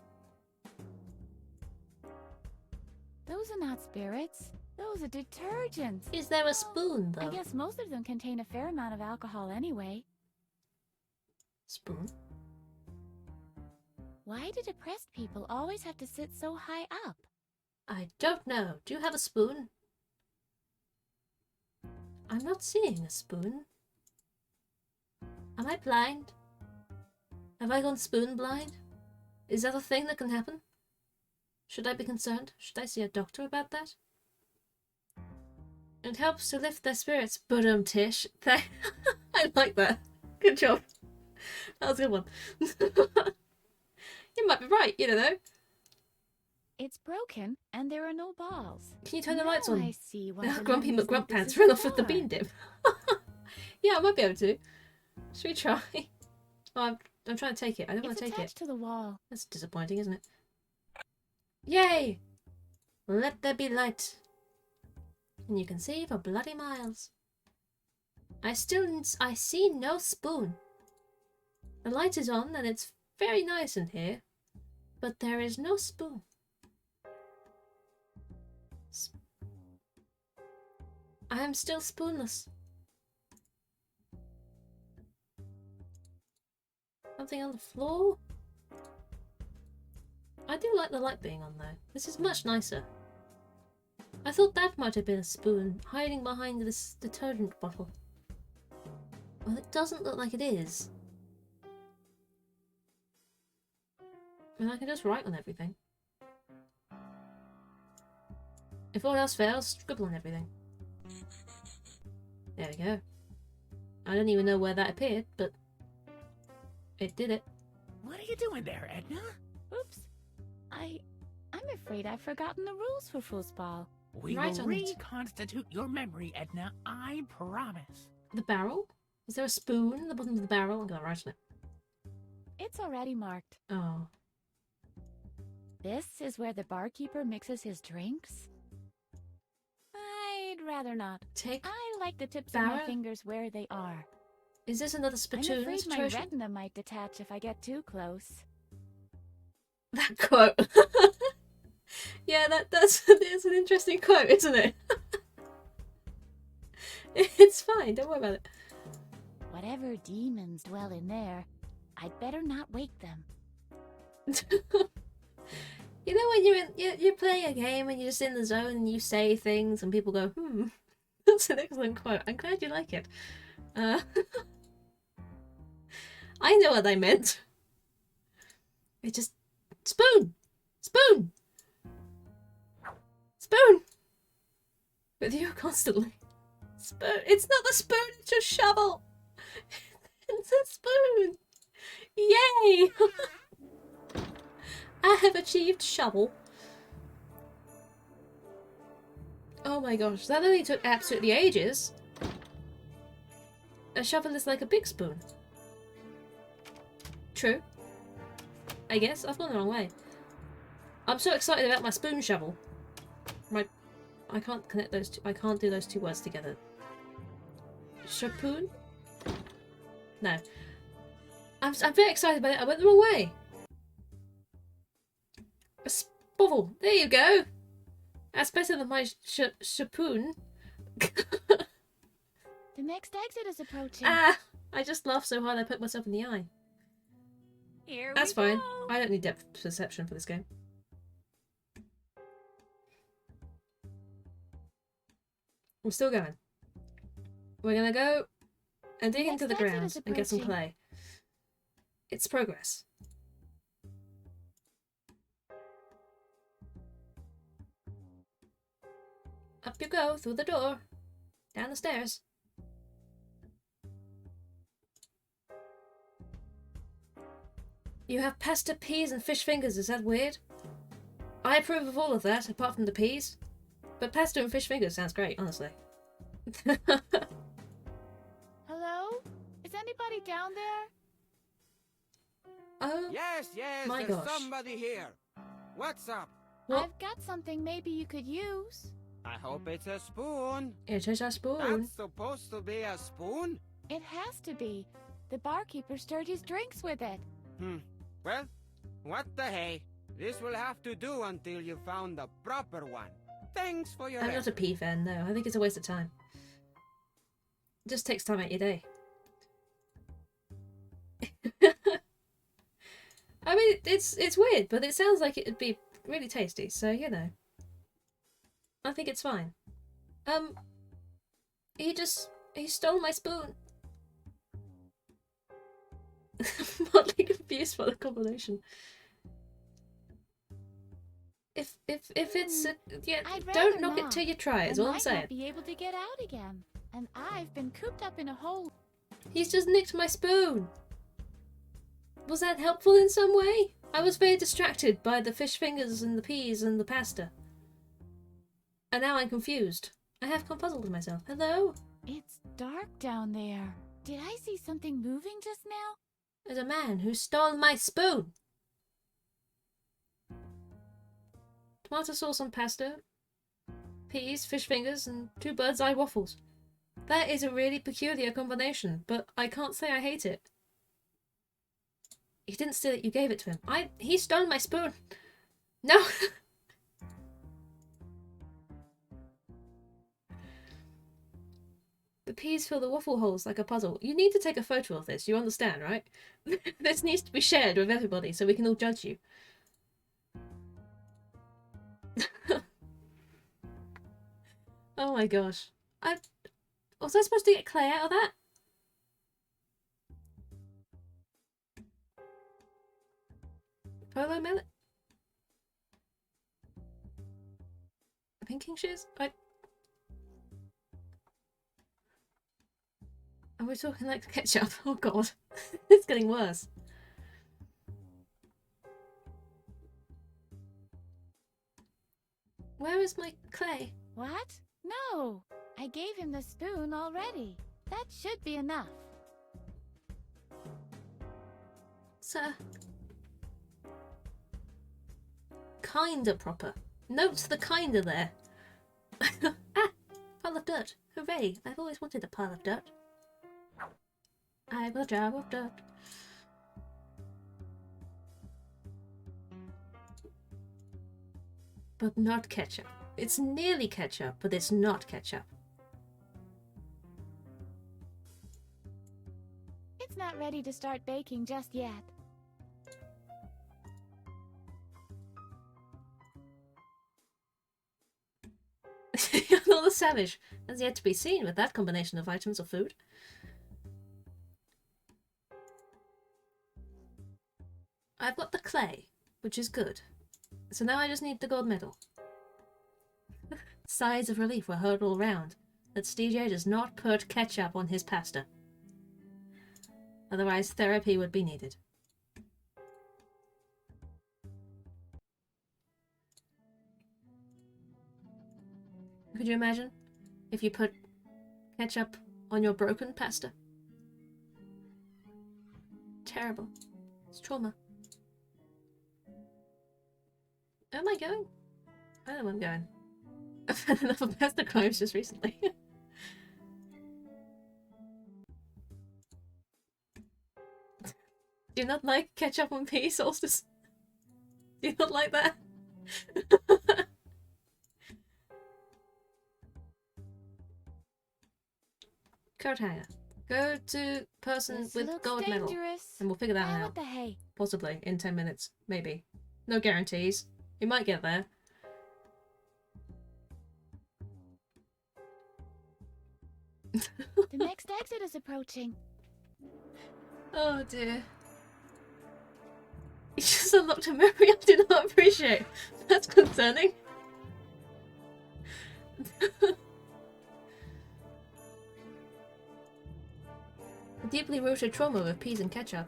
Those are not spirits. Those are detergents. Is there a spoon, though? I guess most of them contain a fair amount of alcohol anyway. Spoon? Why do depressed people always have to sit so high up? I don't know. Do you have a spoon? I'm not seeing a spoon. Am I blind? Have I gone spoon blind? Is that a thing that can happen? Should I be concerned? Should I see a doctor about that? It helps to lift their spirits. Tish. I like that. Good job. That was a good one. You might be right, you don't know. It's broken, and there are no balls. Can you turn the lights on? I see why Grumpy McGrumpants run off with the bean dip. Yeah, I might be able to. Should we try? Oh, I'm trying to take it. I don't want to take it. It's attached to the wall. That's disappointing, isn't it? Yay! Let there be light. And you can see for bloody miles. I see no spoon. The light is on and it's very nice in here. But there is no spoon. I am still spoonless. Something on the floor? I do like the light being on though. This is much nicer. I thought that might have been a spoon hiding behind this detergent bottle. Well, it doesn't look like it is. And I can just write on everything. If all else fails, scribble on everything. There we go. I don't even know where that appeared, but it did it. What are you doing there, Edna? Oops. I'm afraid I've forgotten the rules for foosball. We will reconstitute your memory, Edna. I promise. The barrel? Is there a spoon at the bottom of the barrel? I'm gonna write on it. It's already marked. Oh. This is where the barkeeper mixes his drinks? I'd rather not. I like the tips of my fingers where they are. Is this another spittoon I'm afraid situation? my retina might detach if I get too close. That quote. Yeah, that's an interesting quote, isn't it? It's fine, don't worry about it. Whatever demons dwell in there, I'd better not wake them. You know when you're playing a game and you're just in the zone and you say things and people go, that's an excellent quote. I'm glad you like it. I know what I meant. It just... Spoon! Spoon! Spoon! With you constantly. Spoon! It's not the spoon, it's your shovel! It's a spoon! Yay! I have achieved shovel. Oh my gosh, that only took absolutely ages. A shovel is like a big spoon. True. I guess I've gone the wrong way. I'm so excited about my spoon shovel. I can't connect those two. I can't do those two words together. Shapoon? No. I'm very excited about it. I went the wrong way. A spovel. There you go. That's better than my shapoon. The next exit is approaching. Ah! I just laughed so hard I put myself in the eye. That's fine. I don't need depth perception for this game. I'm still going. We're gonna go and dig into the exit ground is and get some approaching. clay. It's progress. Up you go, through the door. Down the stairs. You have pasta, peas, and fish fingers. Is that weird? I approve of all of that, apart from the peas. But pasta and fish fingers sounds great, honestly. Hello? Is anybody down there? Oh, yes, my there's gosh. somebody here. What's up? Well, I've got something maybe you could use. I hope it's a spoon. it is a spoon. That's supposed to be a spoon? It has to be. The barkeeper stirred his drinks with it. Well, what the hey? This will have to do until you found the proper one. Thanks for your I'm not a pea fan, no. I think it's a waste of time. It just takes time out your day. I mean, it's weird, but it sounds like it'd be really tasty, so, you know. I think it's fine. He stole my spoon. I'm oddly confused by the combination. If it's yeah, I'd don't rather knock it not. till you try. Is I all I'm might saying. not be able to get out again, and I've been cooped up in a hole. He's just nicked my spoon. Was that helpful in some way? I was very distracted by the fish fingers and the peas and the pasta. And now I'm confused. I have confuzzled myself. Hello? It's dark down there. Did I see something moving just now? There's a man who stole my spoon. Tomato sauce on pasta, peas, fish fingers, and 2 bird's eye waffles. That is a really peculiar combination, but I can't say I hate it. He didn't steal it, you gave it to him. He stole my spoon. No! The peas fill the waffle holes like a puzzle. You need to take a photo of this, you understand, right? This needs to be shared with everybody so we can all judge you. Oh my gosh. Was I supposed to get clay out of that? Polo mallet? Pinking shears? Are we talking like ketchup? Oh god. It's getting worse. Where is my clay? What? No! I gave him the spoon already. That should be enough. Sir. Kinda proper. Note the kinda there. Ah! Pile of dirt. Hooray! I've always wanted a pile of dirt. I have a jar of dirt. But not ketchup. It's nearly ketchup, but it's not ketchup. It's not ready to start baking just yet. You're not a savage. Has yet to be seen with that combination of items or food. I've got the clay, which is good. So now I just need the gold medal. Sighs of relief were heard all round that DJ does not put ketchup on his pasta. Otherwise, therapy would be needed. Could you imagine if you put ketchup on your broken pasta? Terrible. It's trauma. Where am I going? I don't know where I'm going. I've had enough of pasta crimes just recently. Do you not like ketchup on pea solstice? Do you not like that? Coat hanger. Go to person This with looks gold medal. dangerous. And we'll figure that What out. the hey? Possibly in 10 minutes. Maybe. No guarantees. We might get there. The The next exit is approaching. Oh dear. You just unlocked a memory I did not appreciate. That's concerning. A deeply rooted trauma with peas and ketchup.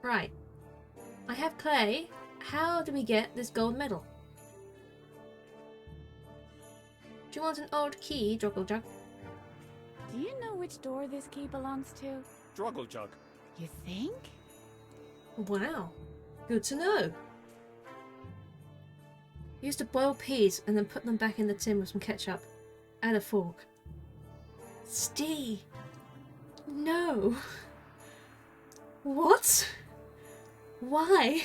Right. I have clay. How do we get this gold medal? Do you want an old key, Joggle-Jug? Do you know which door this key belongs to? Droggle-Jug. You think? Wow. Good to know. Used to boil peas and then put them back in the tin with some ketchup. And a fork. Steve! No! What? Why?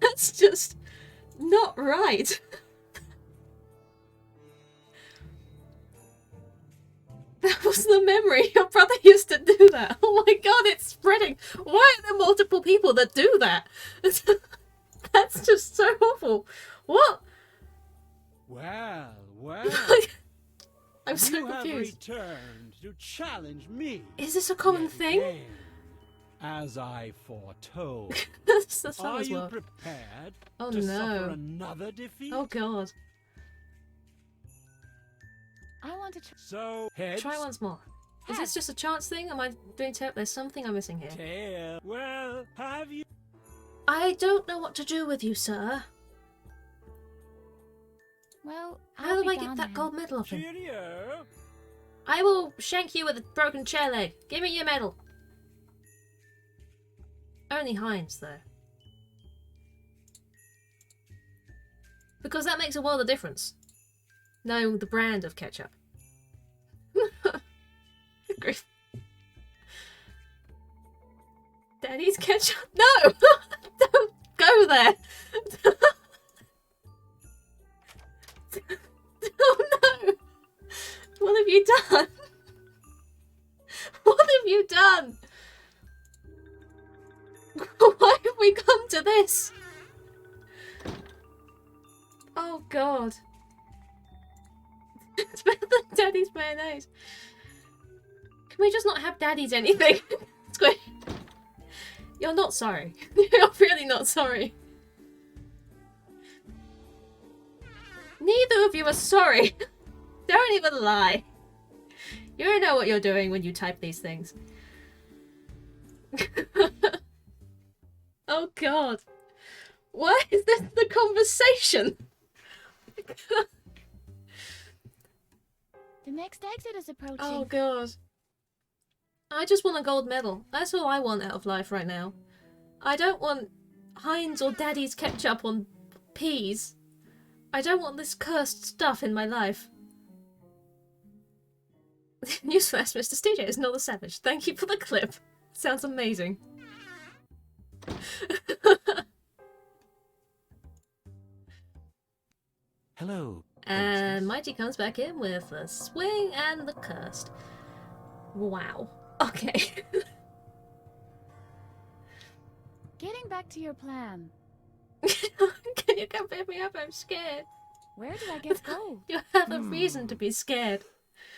That's just not right. That was the memory. Your brother used to do that. Oh my god, it's spreading. Why are there multiple people that do that? That's just so awful. What? Well, I'm so you confused. have returned to challenge me. Is this a common yet thing? again, as I foretold. That's the Are summer's you world. prepared Oh to no. suffer another defeat? Oh god. I want to So, heads, Try once more. Is this just a chance thing? Am I doing terrible? There's something I'm missing here. tail. Well, have you? I don't know what to do with you, sir. Well, How I'll do be I get gone that then. gold medal off him? Cheerio. I will shank you with a broken chair leg. Give me your medal. Only Heinz, though. Because that makes a world of difference. Knowing the brand of ketchup. Grief. Daddy's ketchup? No! Don't go there! Oh no! What have you done? What have you done? Why have we come to this? Oh god. It's better than Daddy's mayonnaise. Can we just not have Daddy's anything? Squid. You're not sorry. You're really not sorry. Neither of you are sorry. Don't even lie. You don't know what you're doing when you type these things. Oh god. Why is this the conversation? The next exit is approaching. Oh god. I just want a gold medal. That's all I want out of life right now. I don't want Heinz or Daddy's ketchup on peas. I don't want this cursed stuff in my life. Newsflash, Mr. Stj is not a savage. Thank you for the clip. Sounds amazing. Hello. And Mighty comes back in with the swing and the cursed. Wow. Okay. Getting back to your plan. Can you come pick me up? I'm scared. Where do I get gold? You have a reason to be scared.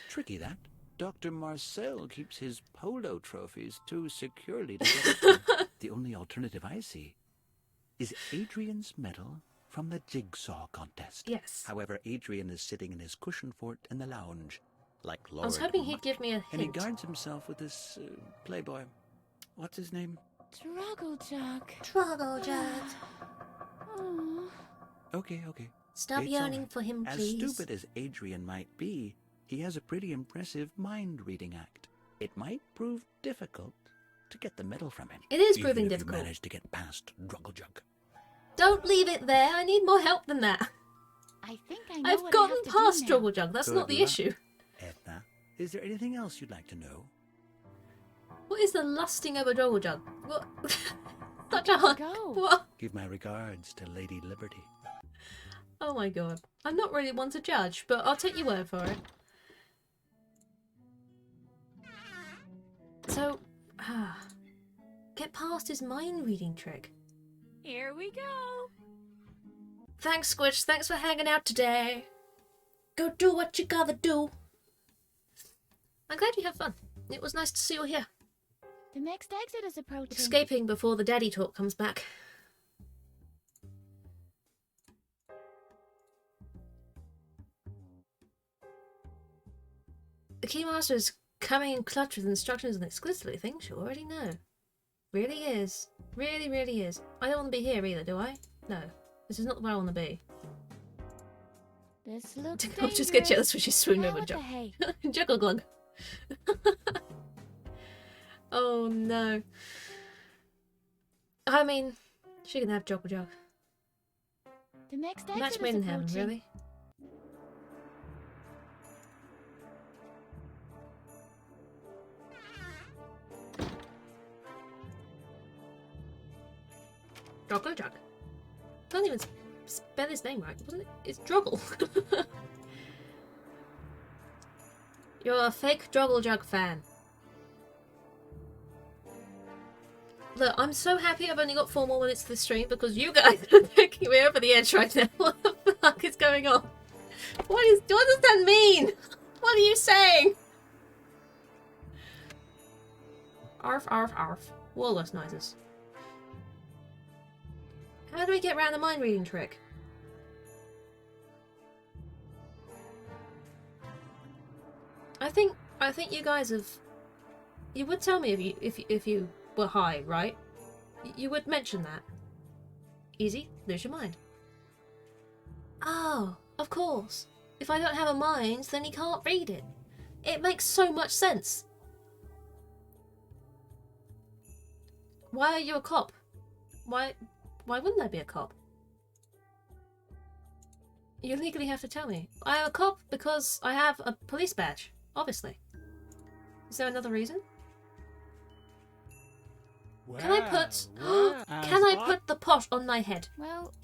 Tricky that. Dr. Marcel keeps his polo trophies too securely together. The only alternative I see is Adrian's medal from the jigsaw contest. Yes. However, Adrian is sitting in his cushion fort in the lounge, like Lord. I was hoping he'd give me a And he hint. guards himself with this playboy. What's his name? Droggle-Jug. Droggle-Jug. Oh. Okay. Stop It's yawning alright. for him, As please. stupid as Adrian might be, he has a pretty impressive mind-reading act. It might prove difficult to get the medal from him. It is even proving if difficult. You manage to get past Droggle-Jug. Don't leave it there. I need more help than that. I think I know I've what gotten I have to past do now. Droggle-Jug. That's Good not the luck. issue. Edna, is there anything else you'd like to know? What is the lusting over Droggle-Jug? What? Such a hard... What? Give my regards to Lady Liberty. Oh my god. I'm not really one to judge, but I'll take your word for it. So, get past his mind-reading trick. Here we go. Thanks, Squitch. Thanks for hanging out today. Go do what you gotta do. I'm glad you have fun. It was nice to see you here. The next exit is approaching. Escaping before the daddy talk comes back. The Keymaster is coming in clutch with instructions and exclusively things you already know. Really is. Really, really is. I don't want to be here either, do I? No. This is not where I want to be. This looks I'll just get jealous when she swooned over Juggle Glug. Oh no. I mean, she can have Juggle Jug. The next exit Match made in heaven, really? Juggle Jug. Can't even spell his name right, wasn't it? It's Droggle. You're a fake Juggle Jug fan. Look, I'm so happy I've only got 4 more minutes to the stream because you guys are taking me over the edge right now. What the fuck is going on? What does that mean? What are you saying? Arf, arf, arf. Walrus noises. How do we get around the mind reading trick? I think you guys have. You would tell me if you were high, right? You would mention that. Easy, lose your mind. Oh, of course. If I don't have a mind, then he can't read it. It makes so much sense. Why are you a cop? Why wouldn't I be a cop? You legally have to tell me. I am a cop because I have a police badge, obviously. Is there another reason? Can I put the pot on my head? Well,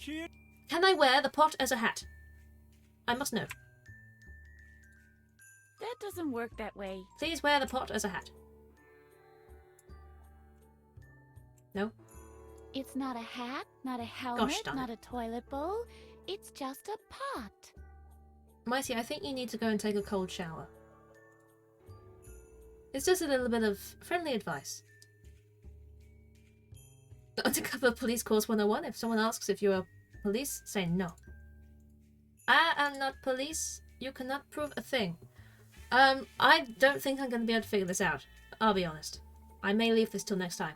can I wear the pot as a hat? I must know. That doesn't work that way. Please wear the pot as a hat. No? It's not a hat, not a helmet, Gosh darn not it. a toilet bowl. It's just a pot. Mighty, I think you need to go and take a cold shower. It's just a little bit of friendly advice. Undercover Police Course 101. If someone asks if you are police, say no. I am not police. You cannot prove a thing. I don't think I'm going to be able to figure this out. I'll be honest. I may leave this till next time.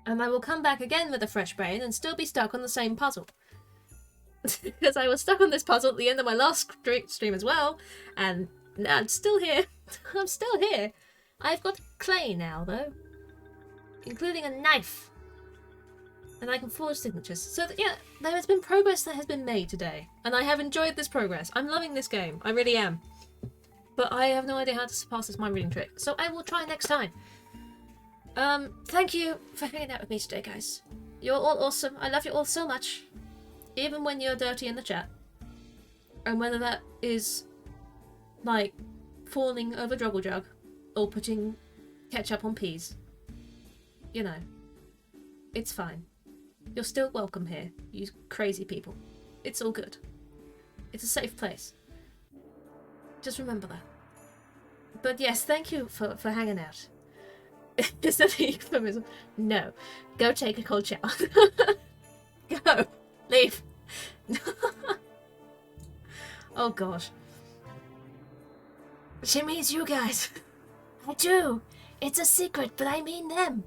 And I will come back again with a fresh brain and still be stuck on the same puzzle. Because I was stuck on this puzzle at the end of my last stream as well. And I'm still here. I'm still here. I've got clay now, though. Including a knife. And I can forge signatures. So, yeah, there has been progress that has been made today. And I have enjoyed this progress. I'm loving this game. I really am. But I have no idea how to surpass this mind reading trick. So I will try next time. Thank you for hanging out with me today, guys. You're all awesome. I love you all so much. Even when you're dirty in the chat. And whether that is, like, falling over Joggle Jug or putting ketchup on peas. You know. It's fine. You're still welcome here, you crazy people. It's all good. It's a safe place. Just remember that. But yes, thank you for hanging out. Is that a euphemism? No. Go take a cold shower. Go. Leave. Oh gosh. She means you guys. I do. It's a secret, but I mean them.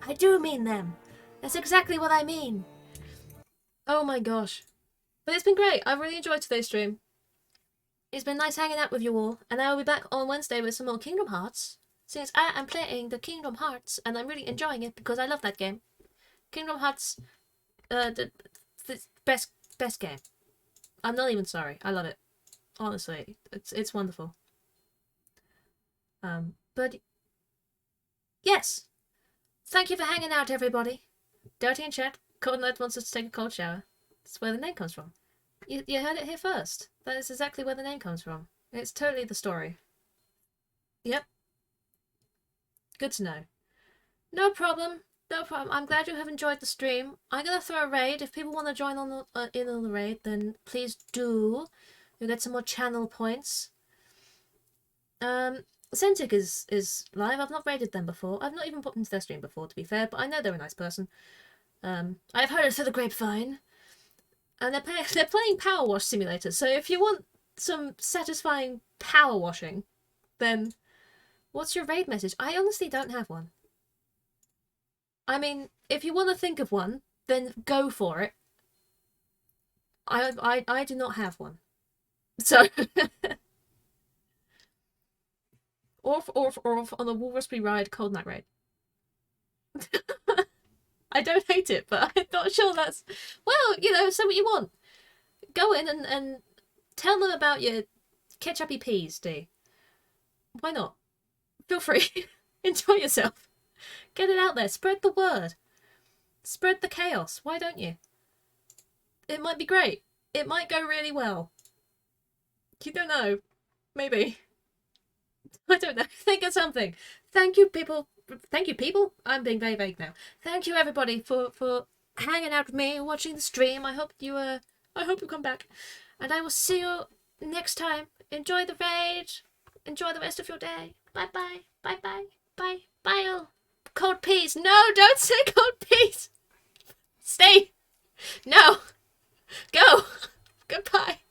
I do mean them. That's exactly what I mean. Oh my gosh. But it's been great. I've really enjoyed today's stream. It's been nice hanging out with you all. And I will be back on Wednesday with some more Kingdom Hearts. Since I am playing the Kingdom Hearts and I'm really enjoying it because I love that game. Kingdom Hearts, the best game. I'm not even sorry. I love it. Honestly, it's wonderful. But yes. Thank you for hanging out, everybody. Dirty in chat. Cold Night wants us to take a cold shower. That's where the name comes from. You heard it here first. That is exactly where the name comes from. It's totally the story. Yep. Good to know. No problem. No problem. I'm glad you have enjoyed the stream. I'm gonna throw a raid. If people want to join on the in on the raid, then please do. You'll get some more channel points. Centric is live. I've not raided them before. I've not even put into their stream before, to be fair, but I know they're a nice person. I've heard it through the grapevine. And they're playing Power Wash Simulator, so if you want some satisfying power washing, then what's your raid message? I honestly don't have one. I mean, if you want to think of one, then go for it. I do not have one. So Orf on a Wolversbury ride, Cold Night Raid. I don't hate it, but I'm not sure that's... Well, you know, say what you want. Go in and tell them about your ketchupy peas, D. Why not? Feel free. Enjoy yourself. Get it out there. Spread the word. Spread the chaos. Why don't you? It might be great. It might go really well. You don't know. Maybe. I don't know. Think of something. Thank you, people. Thank you, people. I'm being very vague now. Thank you, everybody, for hanging out with me and watching the stream. I hope you come back, and I will see you next time. Enjoy the raid. Enjoy the rest of your day. Bye bye. Bye bye. Bye bye. All. Cold peas. No, don't say cold peas. Stay. No. Go. Goodbye.